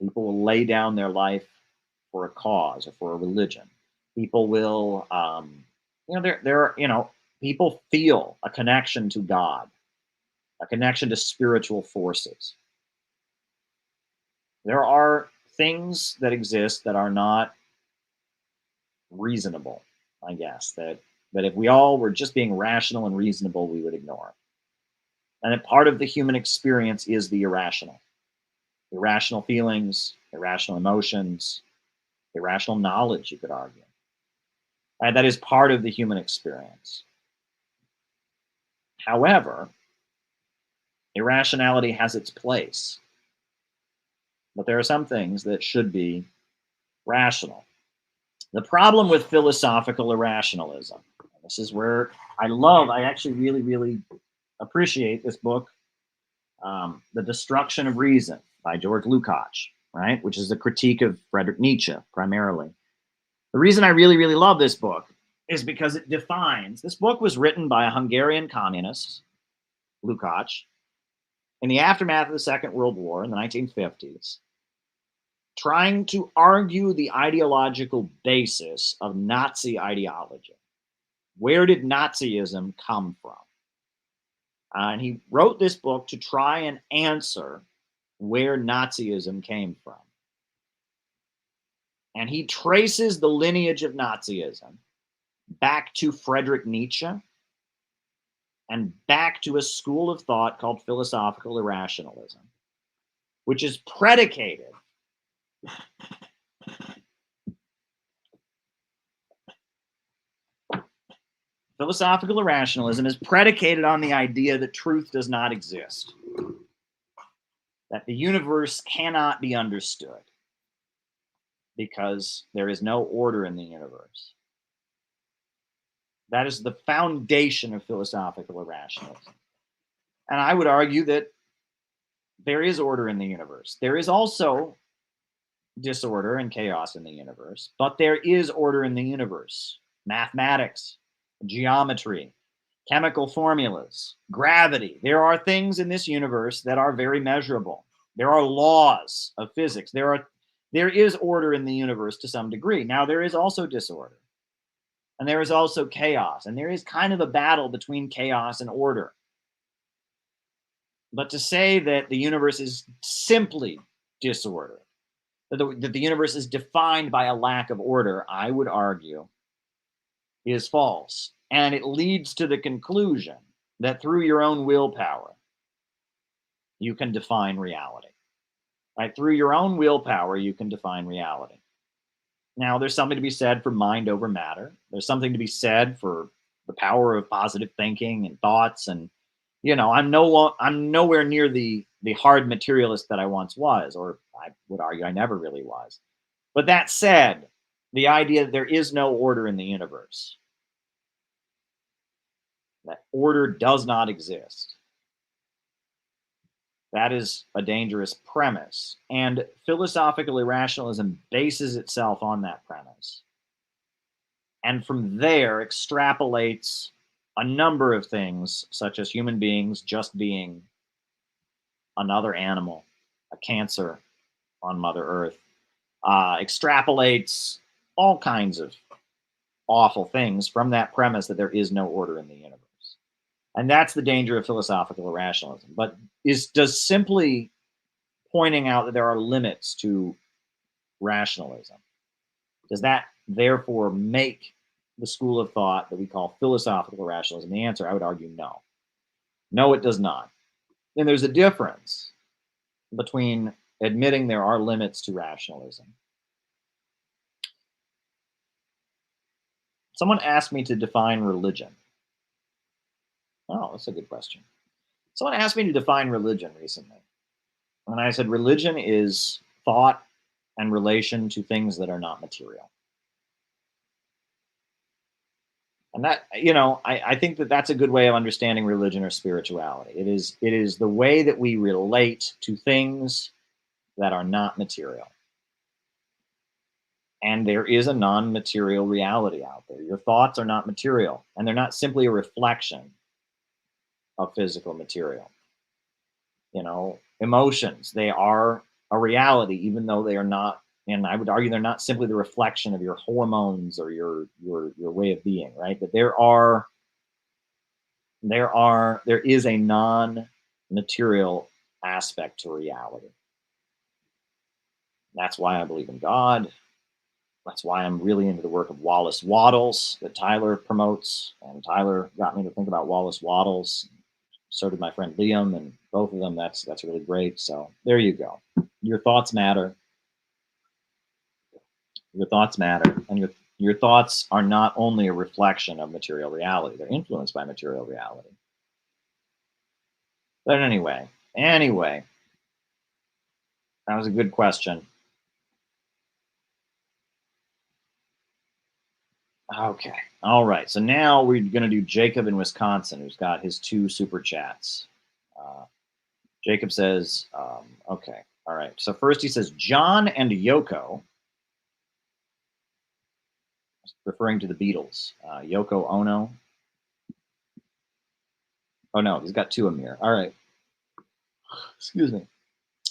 People will lay down their life for a cause or for a religion. People will, people feel a connection to God, a connection to spiritual forces. There are things that exist that are not reasonable, I guess, that if we all were just being rational and reasonable, we would ignore. And that part of the human experience is the irrational. Irrational feelings, irrational emotions, irrational knowledge, you could argue. And that is part of the human experience. However, irrationality has its place. But there are some things that should be rational. The problem with philosophical irrationalism, this is where I actually really, really appreciate this book, The Destruction of Reason by George Lukács, right? Which is a critique of Friedrich Nietzsche, primarily. The reason I really, really love this book is because it defines, this book was written by a Hungarian communist, Lukács, in the aftermath of the Second World War in the 1950s, trying to argue the ideological basis of Nazi ideology. Where did Nazism come from? And he wrote this book to try and answer where Nazism came from. And he traces the lineage of Nazism back to Friedrich Nietzsche and back to a school of thought called philosophical irrationalism, which is predicated philosophical irrationalism is predicated on the idea that truth does not exist, that the universe cannot be understood because there is no order in the universe. That is the foundation of philosophical irrationalism. And I would argue that there is order in the universe. There is also disorder and chaos in the universe, but there is order in the universe. Mathematics, geometry, chemical formulas, gravity. There are things in this universe that are very measurable. There are laws of physics. There is order in the universe to some degree. Now, there is also disorder. And there is also chaos. And there is kind of a battle between chaos and order. But to say that the universe is simply disorder, that the universe is defined by a lack of order, I would argue, is false. And it leads to the conclusion that through your own willpower, you can define reality. Right? Through your own willpower, you can define reality. Now, there's something to be said for mind over matter. There's something to be said for the power of positive thinking and thoughts. And, I'm nowhere near the hard materialist that I once was, or I would argue I never really was. But that said, the idea that there is no order in the universe, that order does not exist, that is a dangerous premise. And philosophical irrationalism bases itself on that premise. And from there extrapolates a number of things, such as human beings just being another animal, a cancer on Mother Earth, extrapolates all kinds of awful things from that premise that there is no order in the universe. And that's the danger of philosophical irrationalism. But does simply pointing out that there are limits to rationalism, does that therefore make the school of thought that we call philosophical rationalism? The answer, I would argue, no. No, it does not. And there's a difference between admitting there are limits to rationalism. Someone asked me to define religion. Oh, that's a good question. Someone asked me to define religion recently. And I said, religion is thought and relation to things that are not material. And that, I think that that's a good way of understanding religion or spirituality. It is the way that we relate to things that are not material. And there is a non-material reality out there. Your thoughts are not material, and they're not simply a reflection of physical material. Emotions, they are a reality, even though they are not, and I would argue they're not simply the reflection of your hormones or your way of being, right? But there is a non-material aspect to reality. That's why I believe in God. That's why I'm really into the work of Wallace Wattles that Tyler promotes. And Tyler got me to think about Wallace Wattles. So did my friend Liam, and both of them, that's really great. So there you go. Your thoughts matter. Your thoughts matter. And your thoughts are not only a reflection of material reality, they're influenced by material reality. But anyway, that was a good question. Okay. All right. So now we're going to do Jacob in Wisconsin, who's got his 2 super chats. Jacob says, okay. All right. So first he says, John and Yoko, referring to the Beatles. Yoko Ono. Oh, no. He's got 2 of them here. All right. Excuse me.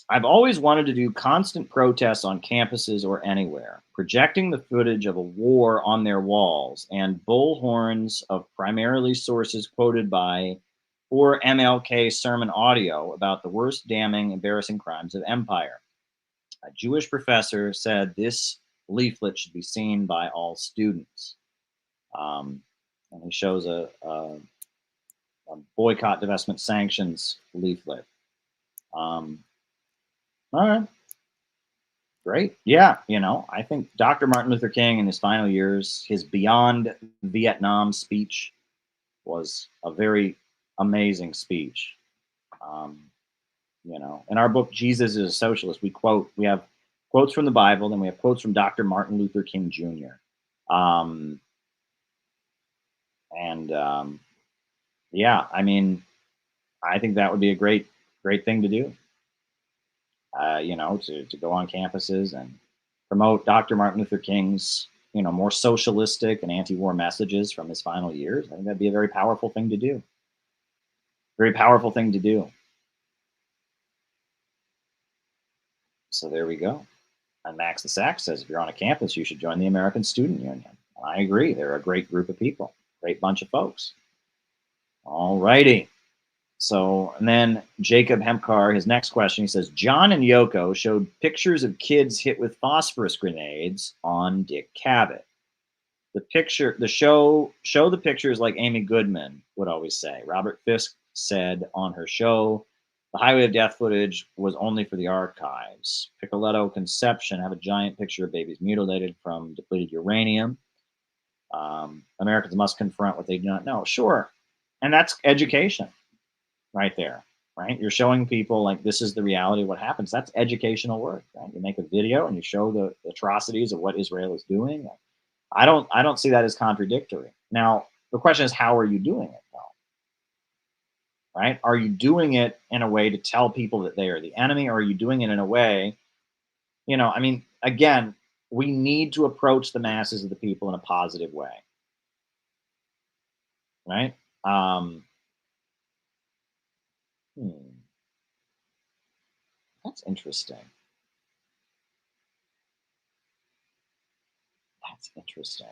I've always wanted to do constant protests on campuses or anywhere, projecting the footage of a war on their walls and bullhorns of primarily sources quoted by or MLK sermon audio about the worst damning, embarrassing crimes of empire. A Jewish professor said this leaflet should be seen by all students. And he shows a boycott, divestment, sanctions leaflet. All right. Great. Yeah. I think Dr. Martin Luther King in his final years, his Beyond Vietnam speech was a very amazing speech. In our book, Jesus is a Socialist, we have quotes from the Bible, then we have quotes from Dr. Martin Luther King Jr. Yeah, I think that would be a great thing to do. To go on campuses and promote Dr. Martin Luther King's, more socialistic and anti-war messages from his final years. I think that'd be a very powerful thing to do. Very powerful thing to do. So there we go. And Max the Sack says, if you're on a campus, you should join the American Student Union. I agree. They're a great group of people, great bunch of folks. All righty. So, and then Jacob Hempcar, his next question, he says, John and Yoko showed pictures of kids hit with phosphorus grenades on Dick Cavett. Show the pictures like Amy Goodman would always say. Robert Fisk said on her show, the Highway of Death footage was only for the archives. Piccoletto Conception have a giant picture of babies mutilated from depleted uranium. Americans must confront what they do not know. Sure. And that's education right there, right? You're showing people like this is the reality of what happens. That's educational work, right? You make a video and you show the atrocities of what Israel is doing. I don't see that as contradictory. Now, the question is, how are you doing it, though? Right? Are you doing it in a way to tell people that they are the enemy, or are you doing it in a way, again, we need to approach the masses of the people in a positive way, right? That's interesting. That's interesting.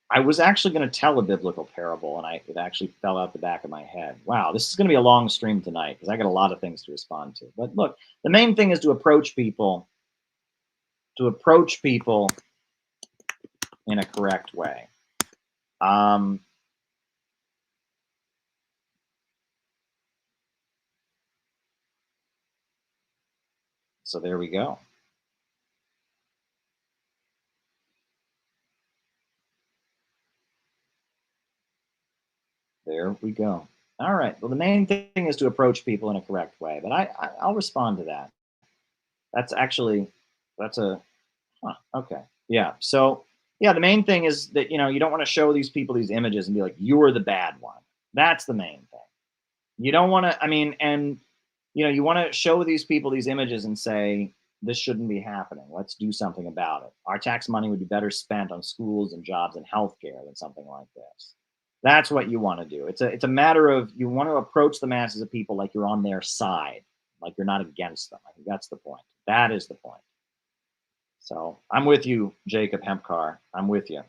I was actually going to tell a biblical parable, and it actually fell out the back of my head. Wow, this is going to be a long stream tonight because I got a lot of things to respond to. But look, the main thing is to approach people in a correct way. So there we go. There we go. All right. Well, the main thing is to approach people in a correct way, but I'll respond to that. That's actually, okay. Yeah. So yeah, the main thing is that, you don't want to show these people these images and be like, you are the bad one. That's the main thing. You don't want to, you want to show these people these images and say, this shouldn't be happening. Let's do something about it. Our tax money would be better spent on schools and jobs and healthcare than something like this. That's what you want to do. It's a matter of, you want to approach the masses of people like you're on their side, like you're not against them. I think that's the point. That is the point. So I'm with you, Jacob Hempcar. I'm with you.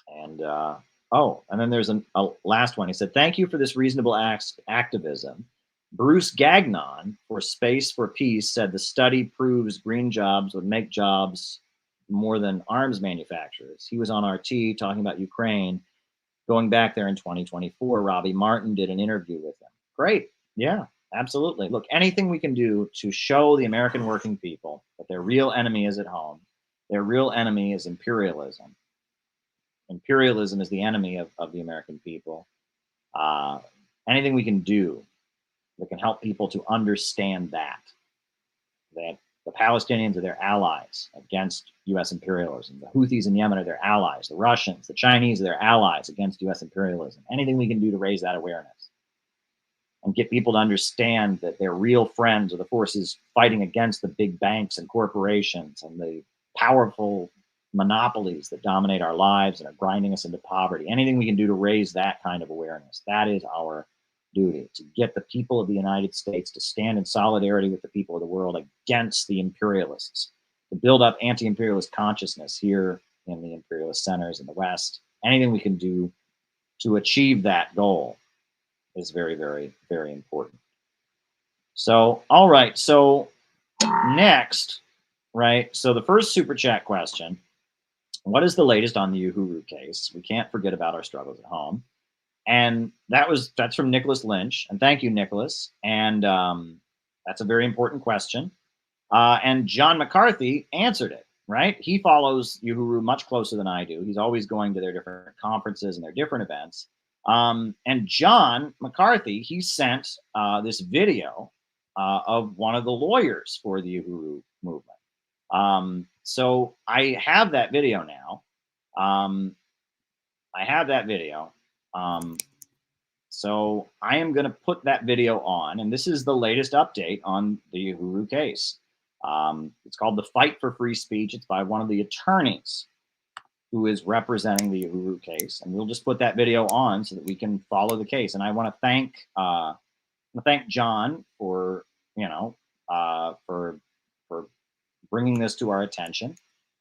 And and then there's a last one. He said, thank you for this reasonable activism. Bruce Gagnon for Space for Peace said the study proves green jobs would make jobs more than arms manufacturers. He was on RT talking about Ukraine. Going back there in 2024, Robbie Martin did an interview with him. Great. Yeah, absolutely. Look, anything we can do to show the American working people that their real enemy is at home, their real enemy is imperialism. Imperialism is the enemy of the American people. Anything we can do that can help people to understand that the Palestinians are their allies against U.S. imperialism. The Houthis in Yemen are their allies. The Russians, the Chinese are their allies against U.S. imperialism. Anything we can do to raise that awareness and get people to understand that their real friends are the forces fighting against the big banks and corporations and the powerful monopolies that dominate our lives and are grinding us into poverty. Anything we can do to raise that kind of awareness, that is our duty, to get the people of the United States to stand in solidarity with the people of the world against the imperialists, to build up anti-imperialist consciousness here in the imperialist centers in the West. Anything we can do to achieve that goal is very, very, very important. So, all right. So next, right? So the first super chat question, what is the latest on the Uhuru case? We can't forget about our struggles at home. And that's from Nicholas Lynch. And thank you, Nicholas. And that's a very important question. And John McCarthy answered it, right? He follows Uhuru much closer than I do. He's always going to their different conferences and their different events. And John McCarthy, he sent this video of one of the lawyers for the Uhuru movement. So I have that video now. So I am going to put that video on, and this is the latest update on the Uhuru case. It's called The Fight for Free Speech. It's by one of the attorneys who is representing the Uhuru case, and we'll just put that video on so that we can follow the case. And I want to thank John for for bringing this to our attention.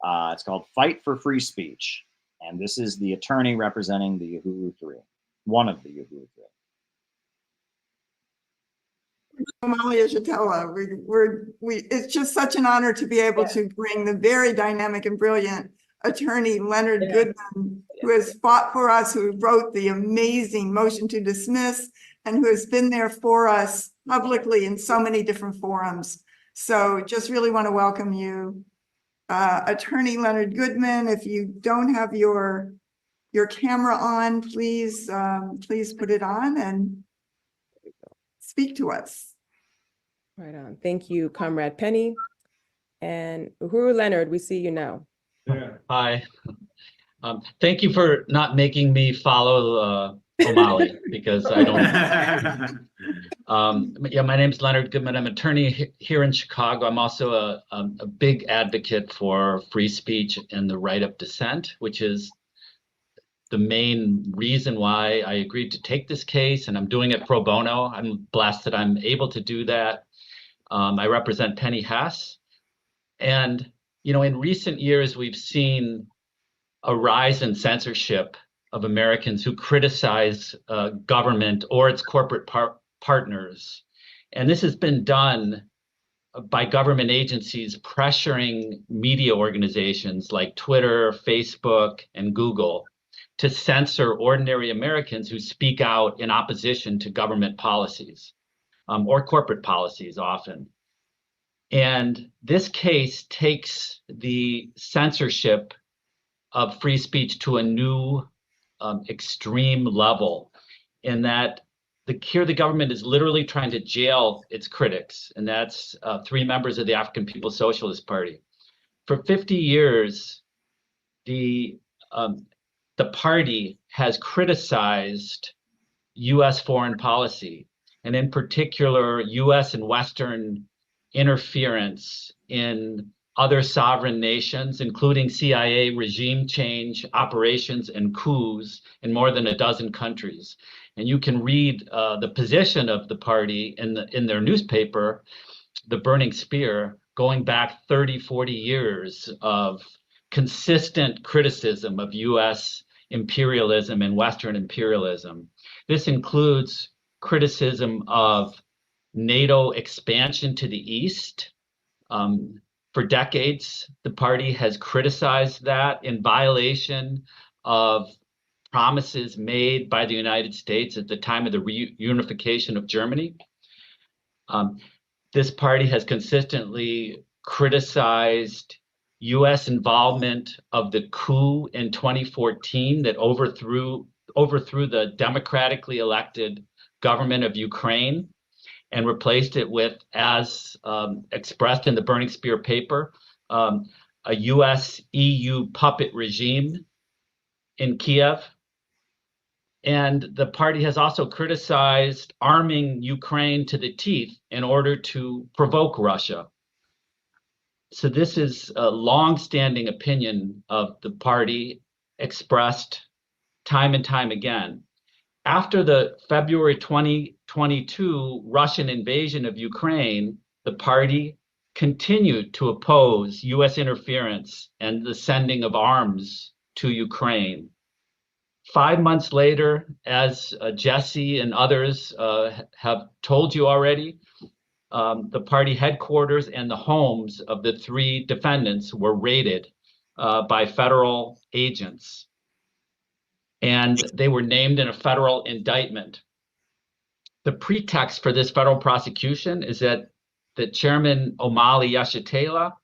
It's called Fight for Free Speech, and this is the attorney representing the Uhuru 3. One of the Uhuru 3. Amalia Jatella, it's just such an honor to be able to bring the very dynamic and brilliant attorney Leonard Goodman, who has fought for us, who wrote the amazing motion to dismiss, and who has been there for us publicly in so many different forums. So just really want to welcome you, Attorney Leonard Goodman. If you don't have your camera on, please put it on and speak to us. Right on. Thank you, Comrade Penny. And Uhuru Leonard, we see you now. Yeah. Hi. Thank you for not making me follow O'Malley because I don't. Yeah, my name's Leonard Goodman. I'm an attorney here in Chicago. I'm also a big advocate for free speech and the right of dissent, which is the main reason why I agreed to take this case, and I'm doing it pro bono. I'm blessed that I'm able to do that. I represent Penny Hess, and in recent years we've seen a rise in censorship of Americans who criticize government or its corporate partners, and this has been done by government agencies pressuring media organizations like Twitter, Facebook, and Google to censor ordinary Americans who speak out in opposition to government policies or corporate policies often. And this case takes the censorship of free speech to a new extreme level, in that here the government is literally trying to jail its critics, and that's 3 members of the African People's Socialist Party. For 50 years, the party has criticized U.S. foreign policy, and in particular, U.S. and Western interference in other sovereign nations, including CIA regime change operations and coups in more than a dozen countries. And you can read the position of the party in their newspaper, The Burning Spear, going back 30, 40 years of consistent criticism of U.S. imperialism and Western imperialism. This includes criticism of NATO expansion to the east. For decades, the party has criticized that in violation of promises made by the United States at the time of the reunification of Germany. This party has consistently criticized U.S. involvement of the coup in 2014 that overthrew the democratically elected government of Ukraine and replaced it with, as expressed in the Burning Spear paper, a US-EU puppet regime in Kiev. And the party has also criticized arming Ukraine to the teeth in order to provoke Russia. So this is a long-standing opinion of the party, expressed time and time again. After the February 2022 Russian invasion of Ukraine, the party continued to oppose U.S. interference and the sending of arms to Ukraine. 5 months later, as Jesse and others have told you already, the party headquarters and the homes of the 3 defendants were raided by federal agents, and they were named in a federal indictment. The pretext for this federal prosecution is that the chairman Omali Yeshitela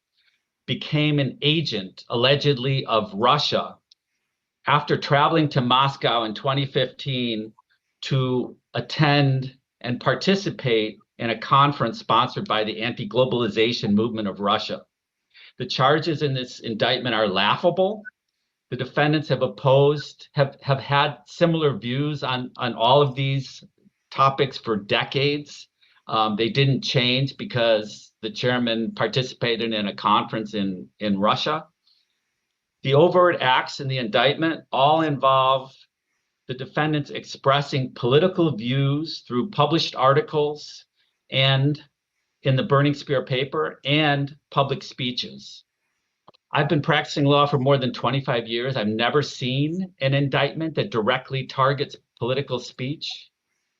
became an agent, allegedly, of Russia after traveling to Moscow in 2015 to attend and participate in a conference sponsored by the anti-globalization movement of Russia. The charges in this indictment are laughable. The defendants have had similar views on all of these topics for decades. They didn't change because the chairman participated in a conference in Russia. The overt acts in the indictment all involve the defendants expressing political views through published articles and in the Burning Spear paper and public speeches. I've been practicing law for more than 25 years. I've never seen an indictment that directly targets political speech,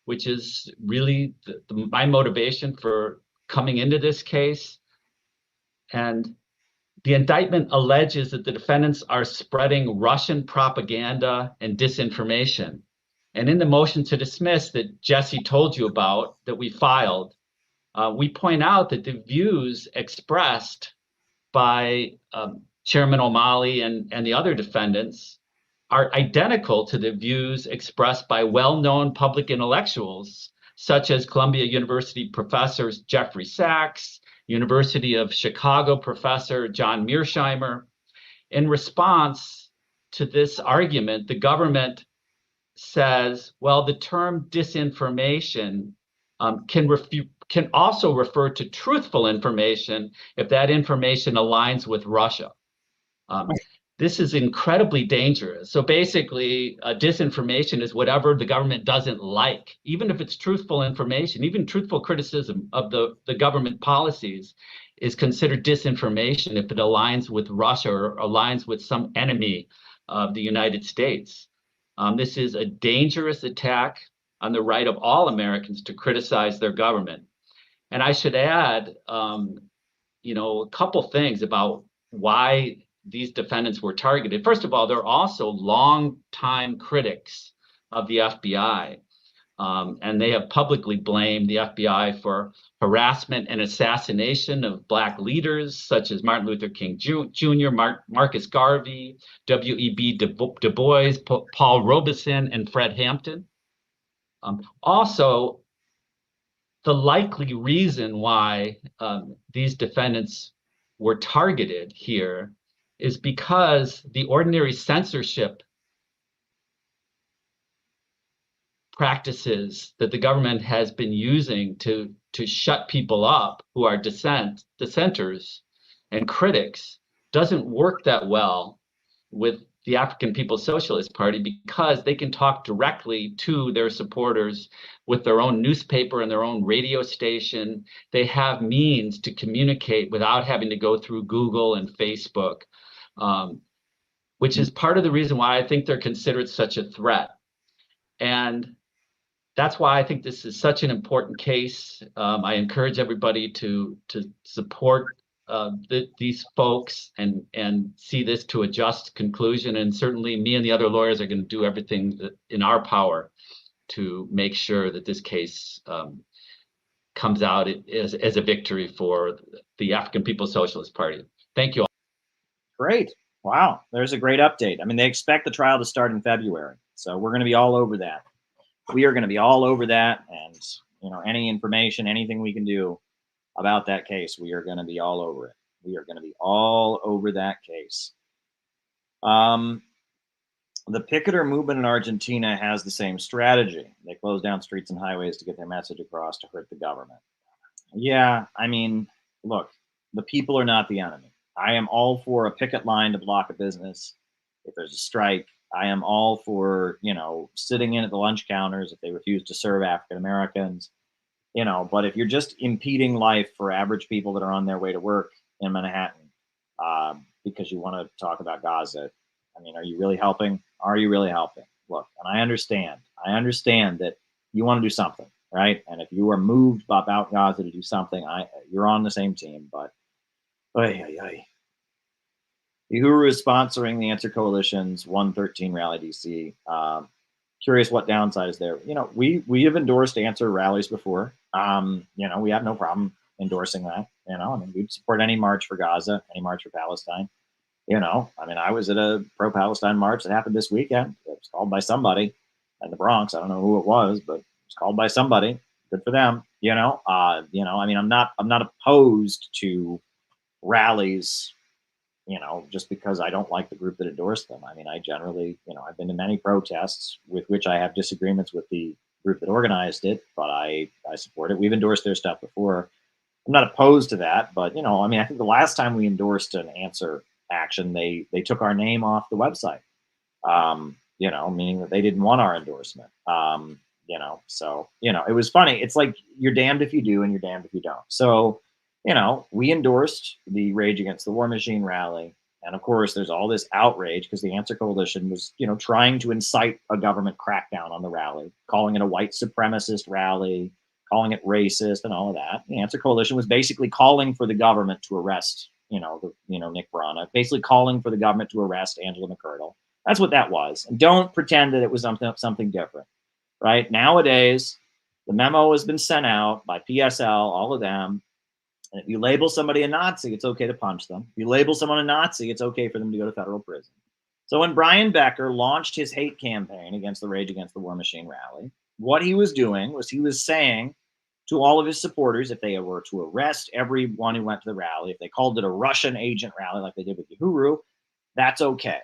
which is really my motivation for coming into this case. And the indictment alleges that the defendants are spreading Russian propaganda and disinformation. And in the motion to dismiss that Jesse told you about, that we filed, we point out that the views expressed by Chairman O'Malley and the other defendants are identical to the views expressed by well-known public intellectuals, such as Columbia University professors Jeffrey Sachs, University of Chicago professor John Mearsheimer. In response to this argument, the government says, well, the term disinformation can also refer to truthful information if that information aligns with Russia. This is incredibly dangerous. So basically, disinformation is whatever the government doesn't like, even if it's truthful information, even truthful criticism of the government policies is considered disinformation if it aligns with Russia or aligns with some enemy of the United States. This is a dangerous attack on the right of all Americans to criticize their government. And I should add, a couple things about why these defendants were targeted. First of all, they're also longtime critics of the FBI. And they have publicly blamed the FBI for harassment and assassination of Black leaders such as Martin Luther King Jr., Marcus Garvey, W.E.B. Du Bois, Paul Robeson, and Fred Hampton. Also, the likely reason why these defendants were targeted here is because the ordinary censorship practices that the government has been using to shut people up who are dissenters and critics doesn't work that well with the African People's Socialist Party, because they can talk directly to their supporters with their own newspaper and their own radio station. They have means to communicate without having to go through Google and Facebook, which is part of the reason why I think they're considered such a threat. And that's why I think this is such an important case. I encourage everybody to support these folks and see this to a just conclusion. And certainly me and the other lawyers are going to do everything in our power to make sure that this case comes out as a victory for the African People's Socialist Party. Thank you all. Great. Wow. There's a great update. I mean, they expect the trial to start in February. So we're going to be all over that. We are going to be all over that. And, any information, anything we can do about that case, we are going to be all over it. We are going to be all over that case. The picketer movement in Argentina has the same strategy. They close down streets and highways to get their message across to hurt the government. Yeah, I mean, look, the people are not the enemy. I am all for a picket line to block a business if there's a strike. I am all for, sitting in at the lunch counters if they refuse to serve African Americans. But if you're just impeding life for average people that are on their way to work in Manhattan because you want to talk about Gaza, I mean, are you really helping? Are you really helping? Look, and I understand that you want to do something, right? And if you are moved about Gaza to do something, you're on the same team. But, Uhuru is sponsoring the Answer Coalition's 113 Rally DC. Curious what downside is there. We have endorsed Answer rallies before. We have no problem endorsing that. I mean, we'd support any march for Gaza, any march for Palestine. I mean, I was at a pro-Palestine march that happened this weekend. It was called by somebody in the Bronx. I don't know who it was, but it was called by somebody. Good for them. I mean, I'm not opposed to rallies, just because I don't like the group that endorsed them. I mean, I generally, I've been to many protests with which I have disagreements with the group that organized it, but I support it. We've endorsed their stuff before. I'm not opposed to that, but, I mean, I think the last time we endorsed an Answer action, they took our name off the website, meaning that they didn't want our endorsement. So, it was funny. It's like, you're damned if you do and you're damned if you don't. So, we endorsed the Rage Against the War Machine rally. And of course, there's all this outrage because the Answer Coalition was, trying to incite a government crackdown on the rally, calling it a white supremacist rally, calling it racist and all of that. The Answer Coalition was basically calling for the government to arrest, Nick Brana, basically calling for the government to arrest Angela McCurdle. That's what that was. And don't pretend that it was something different, right? Nowadays, the memo has been sent out by PSL, all of them. And if you label somebody a Nazi, it's okay to punch them. If you label someone a Nazi, it's okay for them to go to federal prison. So when Brian Becker launched his hate campaign against the Rage Against the War Machine rally, what he was doing was he was saying to all of his supporters, if they were to arrest everyone who went to the rally, if they called it a Russian agent rally like they did with Uhuru, that's okay,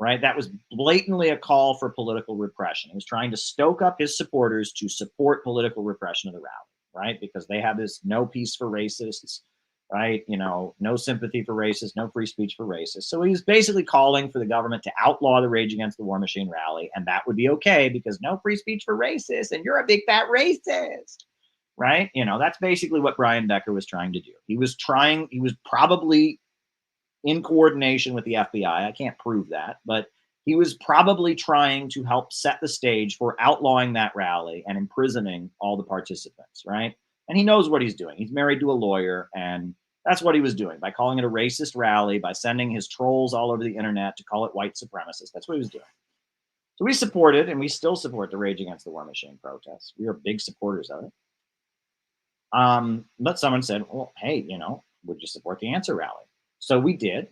right? That was blatantly a call for political repression. He was trying to stoke up his supporters to support political repression of the rally, right? Because they have this no peace for racists, right? No sympathy for racists, no free speech for racists. So he was basically calling for the government to outlaw the Rage Against the War Machine rally, and that would be okay because no free speech for racists, and you're a big fat racist, right? That's basically what Brian Becker was trying to do. He was probably in coordination with the FBI. I can't prove that, but he was probably trying to help set the stage for outlawing that rally and imprisoning all the participants, right? And he knows what he's doing. He's married to a lawyer, and that's what he was doing by calling it a racist rally, by sending his trolls all over the internet to call it white supremacist. That's what he was doing. So we supported, and we still support, the Rage Against the War Machine protests. We are big supporters of it. But someone said, well, hey, would you support the Answer Rally? So we did.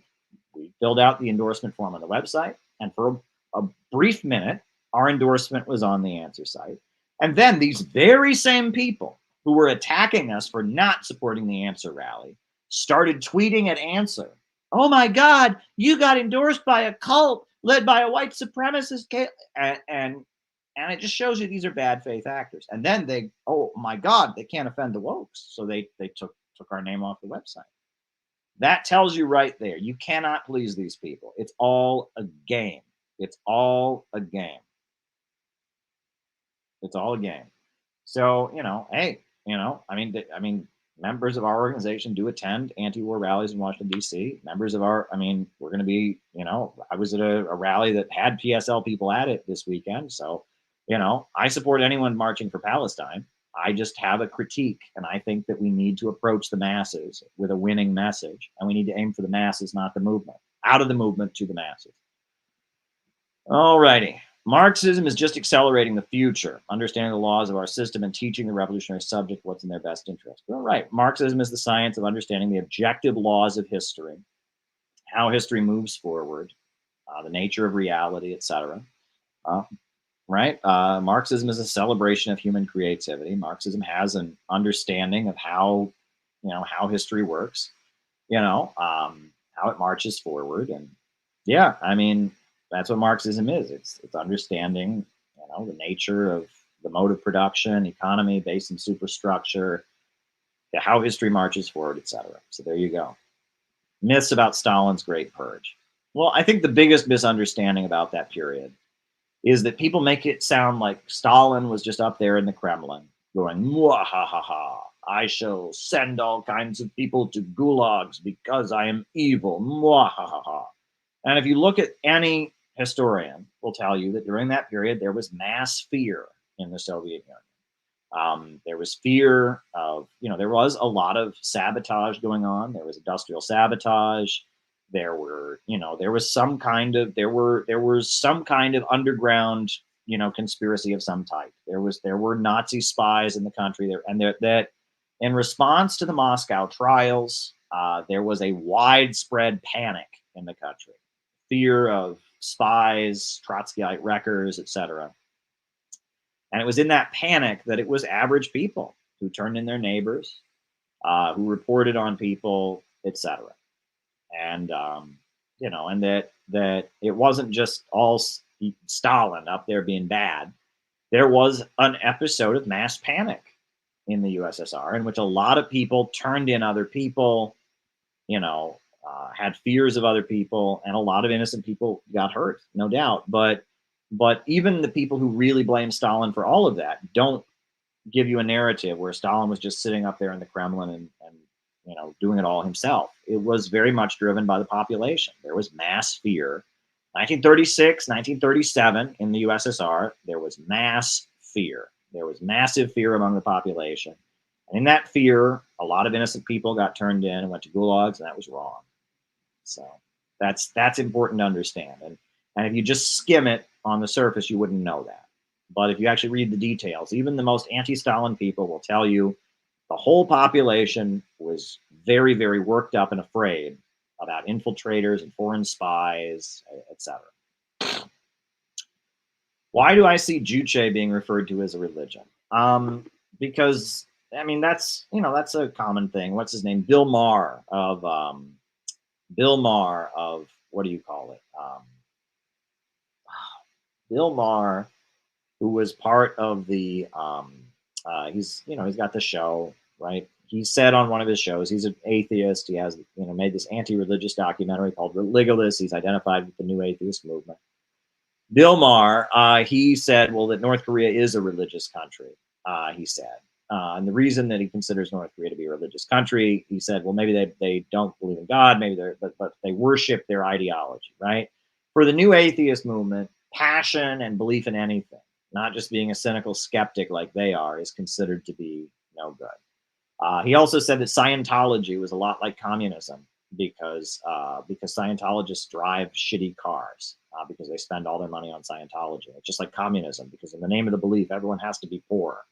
We filled out the endorsement form on the website, and for a brief minute, our endorsement was on the Answer site. And then these very same people who were attacking us for not supporting the Answer Rally started tweeting at Answer, oh my God, you got endorsed by a cult led by a white supremacist. And it just shows you these are bad faith actors. And then they, oh my God, they can't offend the wokes. So they took our name off the website. That tells you right there, you cannot please these people. It's all a game. It's all a game. It's all a game. So, hey, members of our organization do attend anti-war rallies in Washington, D.C. Members of we're going to be, I was at a rally that had PSL people at it this weekend. So, I support anyone marching for Palestine. I just have a critique, and I think that we need to approach the masses with a winning message, and we need to aim for the masses, not the movement. Out of the movement to the masses. All righty. Marxism is just accelerating the future, understanding the laws of our system and teaching the revolutionary subject what's in their best interest. All right. Marxism is the science of understanding the objective laws of history, how history moves forward, the nature of reality, etc. Right? Marxism is a celebration of human creativity. Marxism has an understanding of how history works, how it marches forward. And yeah, that's what Marxism is. It's understanding, the nature of the mode of production, economy based in superstructure, how history marches forward, etc. So there you go. Myths about Stalin's Great Purge. Well, I think the biggest misunderstanding about that period is that people make it sound like Stalin was just up there in the Kremlin going, "Mwahaha, I shall send all kinds of people to gulags because I am evil, mwahaha." And if you look at any historian, will tell you that during that period, there was mass fear in the Soviet Union. There was fear of, there was a lot of sabotage going on. There was industrial sabotage. There were, there was some kind of underground, conspiracy of some type. There were Nazi spies in the country there, and that in response to the Moscow trials, there was a widespread panic in the country, fear of spies, Trotskyite wreckers, etc. And it was in that panic that it was average people who turned in their neighbors, who reported on people, etc. And and that it wasn't just all Stalin up there being bad. There was an episode of mass panic in the USSR in which a lot of people turned in other people, had fears of other people, and a lot of innocent people got hurt, no doubt. But even the people who really blame Stalin for all of that don't give you a narrative where Stalin was just sitting up there in the Kremlin and doing it all himself. It was very much driven by the population. There was mass fear. 1936, 1937 in the USSR, there was mass fear. There was massive fear among the population. And in that fear, a lot of innocent people got turned in and went to gulags, and that was wrong. So that's important to understand. And if you just skim it on the surface, you wouldn't know that. But if you actually read the details, even the most anti-Stalin people will tell you the whole population was very, very worked up and afraid about infiltrators and foreign spies, etc. Why do I see Juche being referred to as a religion? Because that's a common thing. What's his name? Bill Maher of what do you call it? Bill Maher, who was part of the he's got the show, right? He said on one of his shows, he's an atheist. He has made this anti-religious documentary called Religulous. He's identified with the new atheist movement. Bill Maher, he said, well, that North Korea is a religious country, he said. And the reason that he considers North Korea to be a religious country, he said, well, maybe they don't believe in God, maybe but they worship their ideology, right? For the new atheist movement, passion and belief in anything, not just being a cynical skeptic like they are, is considered to be no good. He also said that Scientology was a lot like communism because Scientologists drive shitty cars because they spend all their money on Scientology. It's just like communism because in the name of the belief, everyone has to be poor.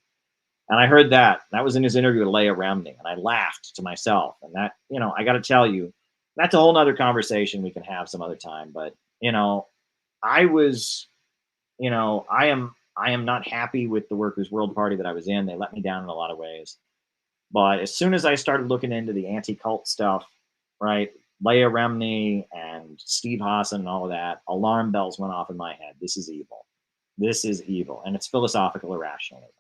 And I heard that. That was in his interview with Leah Remini, and I laughed to myself. And that, I got to tell you, that's a whole nother conversation we can have some other time. But I was, I am not happy with the Workers' World Party that I was in. They let me down in a lot of ways. But as soon as I started looking into the anti-cult stuff, right, Leah Remini and Steve Hassan and all of that, alarm bells went off in my head. This is evil. This is evil. And it's philosophical irrationalism,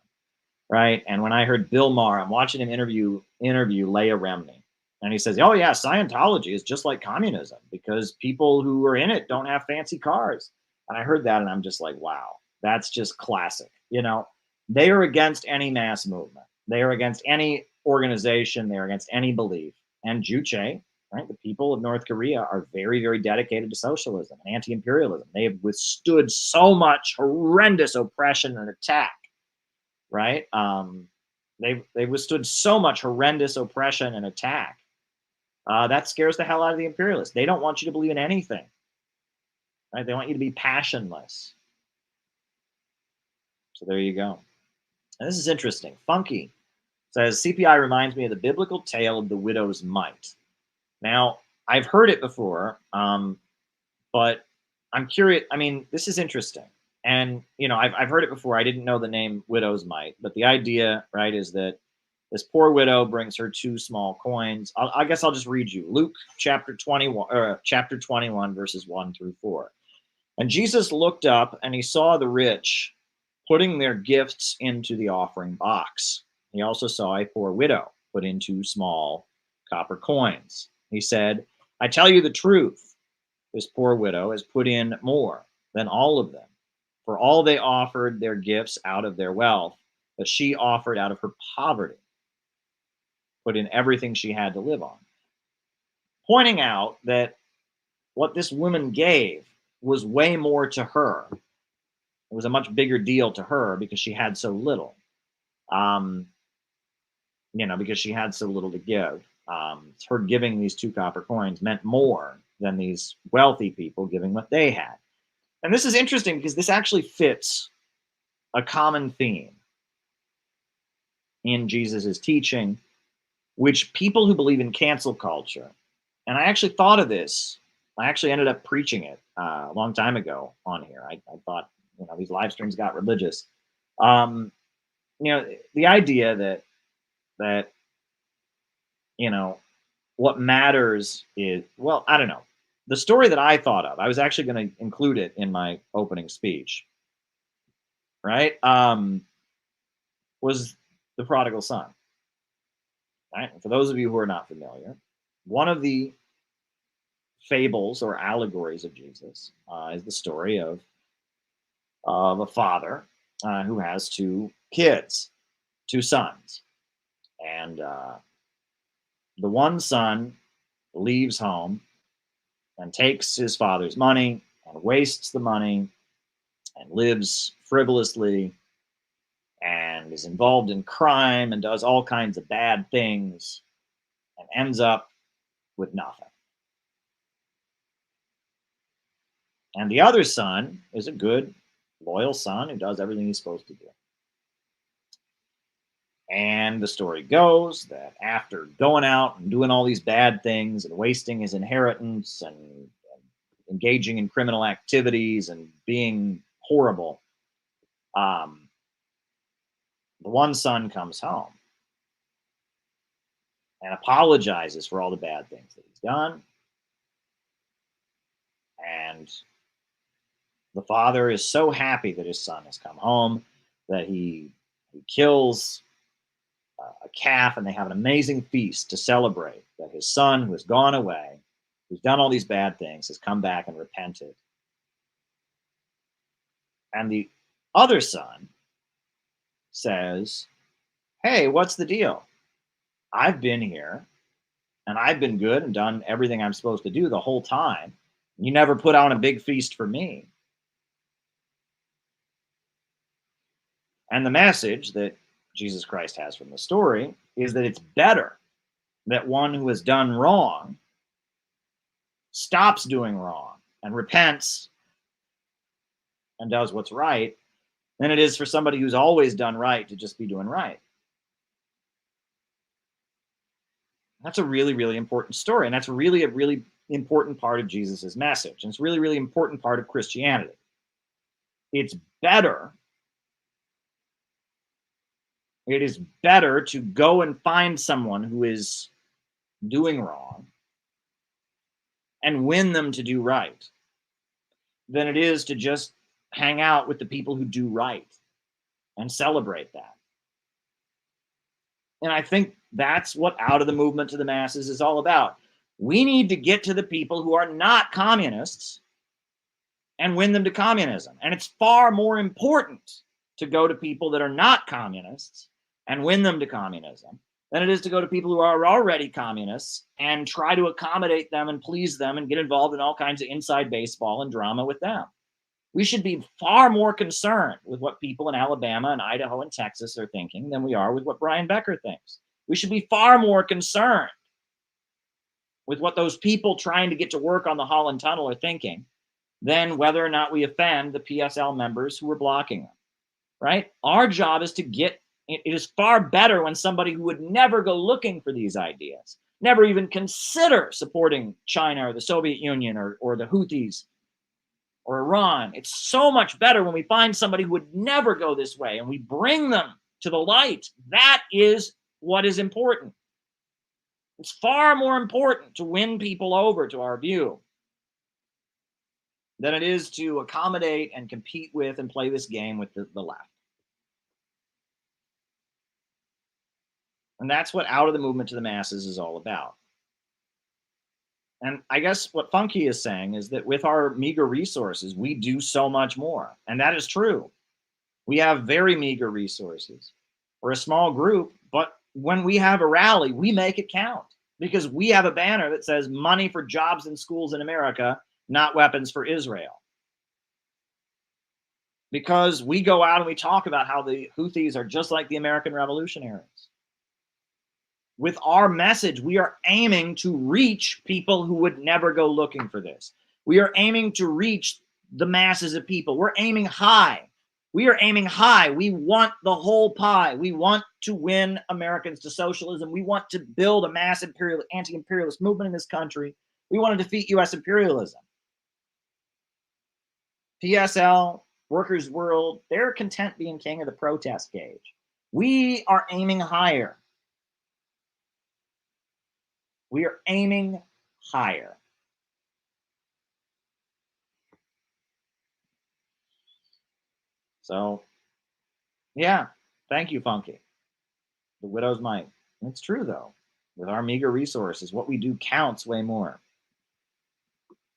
right? And when I heard Bill Maher, I'm watching him interview Leah Remini, and he says, oh, yeah, Scientology is just like communism because people who are in it don't have fancy cars. And I heard that, and I'm just like, wow, that's just classic. They are against any mass movement. They are against any organization. They are against any belief. And Juche, right, the people of North Korea are very, very dedicated to socialism and anti-imperialism. They have withstood so much horrendous oppression and attack, right? They've withstood so much horrendous oppression and attack. That scares the hell out of the imperialists. They don't want you to believe in anything, right? They want you to be passionless. So there you go. And this is interesting. Funky says, CPI reminds me of the biblical tale of the widow's mite. Now, I've heard it before, but I'm curious. I mean, this is interesting. And, I've heard it before. I didn't know the name widow's mite, but the idea, right, is that this poor widow brings her 2 small coins. I guess I'll just read you. Luke chapter 21, verses 1 through 4. And Jesus looked up and he saw the rich putting their gifts into the offering box. He also saw a poor widow put in 2 small copper coins. He said, I tell you the truth, this poor widow has put in more than all of them, for all they offered their gifts out of their wealth, but she offered out of her poverty, put in everything she had to live on. Pointing out that what this woman gave was way more to her. It was a much bigger deal to her because she had so little. Because she had so little to give. Her giving these 2 copper coins meant more than these wealthy people giving what they had. And this is interesting because this actually fits a common theme in Jesus's teaching, which people who believe in cancel culture, and I actually thought of this, I actually ended up preaching it a long time ago on here. I thought, these live streams got religious. The idea that what matters is, well, I don't know. The story that I thought of, I was actually going to include it in my opening speech, right? Was the prodigal son. Right? And for those of you who are not familiar, one of the fables or allegories of Jesus is the story of a father who has 2 kids, 2 sons. And the one son leaves home and takes his father's money and wastes the money and lives frivolously and is involved in crime and does all kinds of bad things and ends up with nothing. And the other son is a good, loyal son who does everything he's supposed to do. And the story goes that after going out and doing all these bad things and wasting his inheritance and engaging in criminal activities and being horrible, the one son comes home and apologizes for all the bad things that he's done. And the father is so happy that his son has come home that he kills a calf, and they have an amazing feast to celebrate that his son, who has gone away, who's done all these bad things, has come back and repented. And the other son says, hey, what's the deal? I've been here and I've been good and done everything I'm supposed to do the whole time. You never put on a big feast for me. And the message that Jesus Christ has from the story is that it's better that one who has done wrong stops doing wrong and repents and does what's right than it is for somebody who's always done right to just be doing right. That's a really, really important story. And that's really a really important part of Jesus's message. And it's really, really important part of Christianity. It's better. It is better to go and find someone who is doing wrong and win them to do right than it is to just hang out with the people who do right and celebrate that. And I think that's what Out of the Movement to the Masses is all about. We need to get to the people who are not communists and win them to communism. And it's far more important to go to people that are not communists and win them to communism than it is to go to people who are already communists and try to accommodate them and please them and get involved in all kinds of inside baseball and drama with them. We should be far more concerned with what people in Alabama and Idaho and Texas are thinking than we are with what Brian Becker thinks. We should be far more concerned with what those people trying to get to work on the Holland Tunnel are thinking than whether or not we offend the PSL members who are blocking them, right? Our job is to get, it is far better when somebody who would never go looking for these ideas, never even consider supporting China or the Soviet Union or the Houthis or Iran. It's so much better when we find somebody who would never go this way and we bring them to the light. That is what is important. It's far more important to win people over to our view than it is to accommodate and compete with and play this game with the left. And that's what Out of the Movement to the Masses is all about. And I guess what Funky is saying is that with our meager resources, we do so much more. And that is true. We have very meager resources. We're a small group, but when we have a rally, we make it count because we have a banner that says money for jobs and schools in America, not weapons for Israel. Because we go out and we talk about how the Houthis are just like the American revolutionaries. With our message, we are aiming to reach people who would never go looking for this. We are aiming to reach the masses of people. We're aiming high. We are aiming high. We want the whole pie. We want to win Americans to socialism. We want to build a mass anti-imperialist movement in this country. We want to defeat U.S. imperialism. PSL, Workers' World, they're content being king of the protest cage. We are aiming higher. We are aiming higher. So, yeah, thank you, Funky. The widow's mite. It's true, though. With our meager resources, what we do counts way more.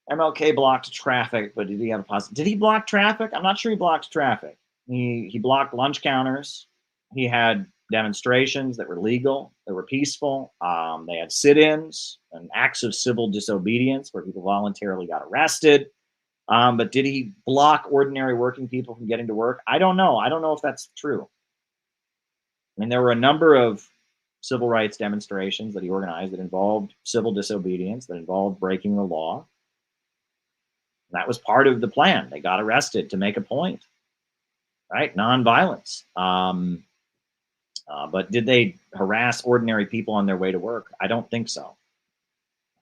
MLK blocked traffic, but did he have a positive? Did he block traffic? I'm not sure he blocked traffic. He blocked lunch counters. He had demonstrations that were legal, that were peaceful. They had sit-ins and acts of civil disobedience where people voluntarily got arrested. But did he block ordinary working people from getting to work? I don't know. I don't know if that's true. I mean, there were a number of civil rights demonstrations that he organized that involved civil disobedience, that involved breaking the law. That was part of the plan. They got arrested to make a point, right? Nonviolence. But did they harass ordinary people on their way to work? I don't think so.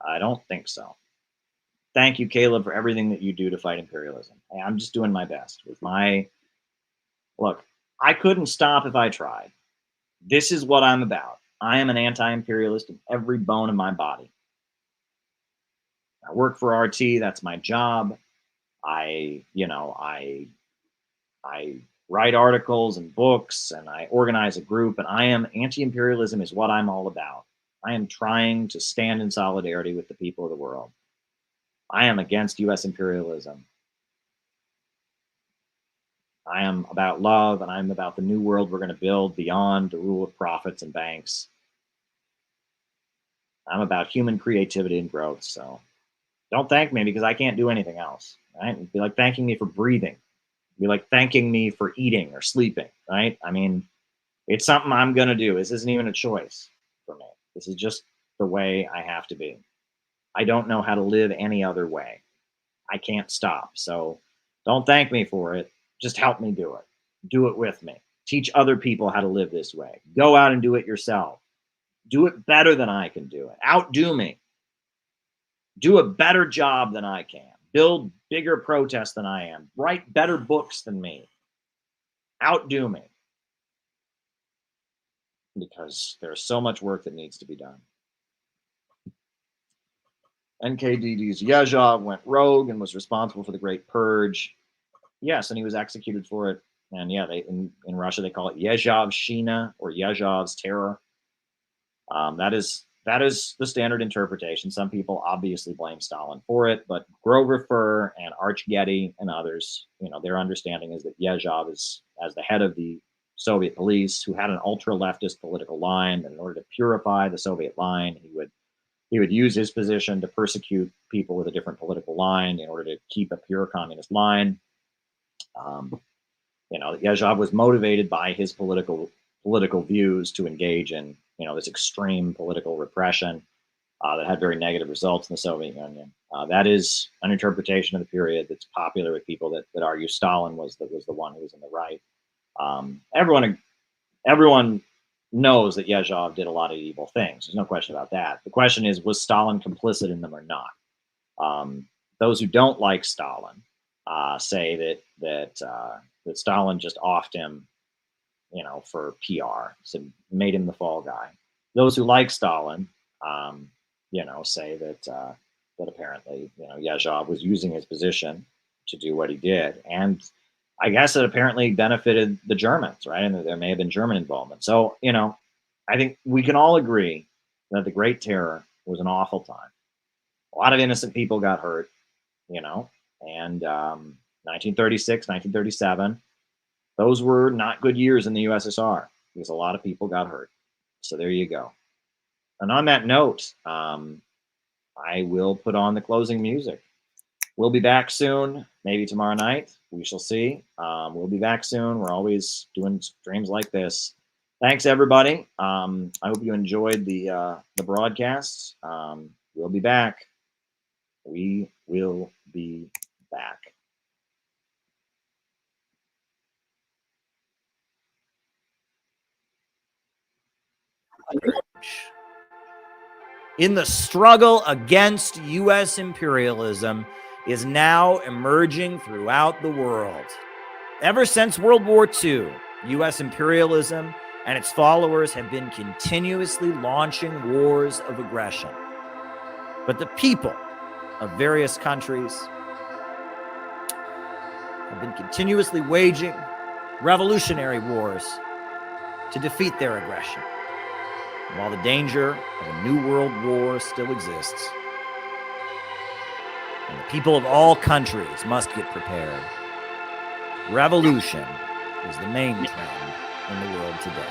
I don't think so. Thank you, Caleb, for everything that you do to fight imperialism. I'm just doing my best with my... Look, I couldn't stop if I tried. This is what I'm about. I am an anti-imperialist in every bone of my body. I work for RT. That's my job. I write articles and books, and I organize a group, and anti-imperialism is what I'm all about. I am trying to stand in solidarity with the people of the world. I am against U.S. imperialism. I am about love, and I'm about the new world we're going to build beyond the rule of profits and banks. I'm about human creativity and growth, so don't thank me because I can't do anything else, right? It'd be like thanking me for breathing. It'd be like thanking me for eating or sleeping, right? I mean, It's something I'm going to do. This isn't even a choice for me. This is just the way I have to be. I don't know how to live any other way. I can't stop. So don't thank me for it. Just help me do it. Do it with me. Teach other people how to live this way. Go out and do it yourself. Do it better than I can do it. Outdo me. Do a better job than I can. Build bigger protests than I am. Write better books than me. Outdo me. Because there's so much work that needs to be done. NKVD's Yezhov went rogue and was responsible for the Great Purge. Yes, and he was executed for it. And yeah, in Russia they call it Yezhovshchina or Yezhov's terror. That is the standard interpretation. Some people obviously blame Stalin for it, but Grover Furr and Arch Getty and others, their understanding is that Yezhov is, as the head of the Soviet police, who had an ultra-leftist political line, that in order to purify the Soviet line, he would use his position to persecute people with a different political line in order to keep a pure communist line. Yezhov was motivated by his political views to engage in this extreme political repression that had very negative results in the Soviet Union. That is an interpretation of the period that's popular with people that argue Stalin was the one who was in the right. Everyone knows that Yezhov did a lot of evil things. There's no question about that. The question is, was Stalin complicit in them or not? Those who don't like Stalin say that Stalin just offed him, for PR, so made him the fall guy. Those who like Stalin, say that apparently, Yezhov was using his position to do what he did, and I guess it apparently benefited the Germans, right? And there may have been German involvement. So, I think we can all agree that the Great Terror was an awful time. A lot of innocent people got hurt, and 1936, 1937, those were not good years in the USSR because a lot of people got hurt. So there you go. And on that note, I will put on the closing music. We'll be back soon, maybe tomorrow night. We shall see. We'll be back soon. We're always doing streams like this. Thanks, everybody. I hope you enjoyed the broadcast. We'll be back. We will be back. In the struggle against U.S. imperialism is now emerging throughout the world. Ever since World War II, U.S. imperialism and its followers have been continuously launching wars of aggression. But the people of various countries have been continuously waging revolutionary wars to defeat their aggression. And while the danger of a new world war still exists, and the people of all countries must get prepared, revolution is the main trend in the world today.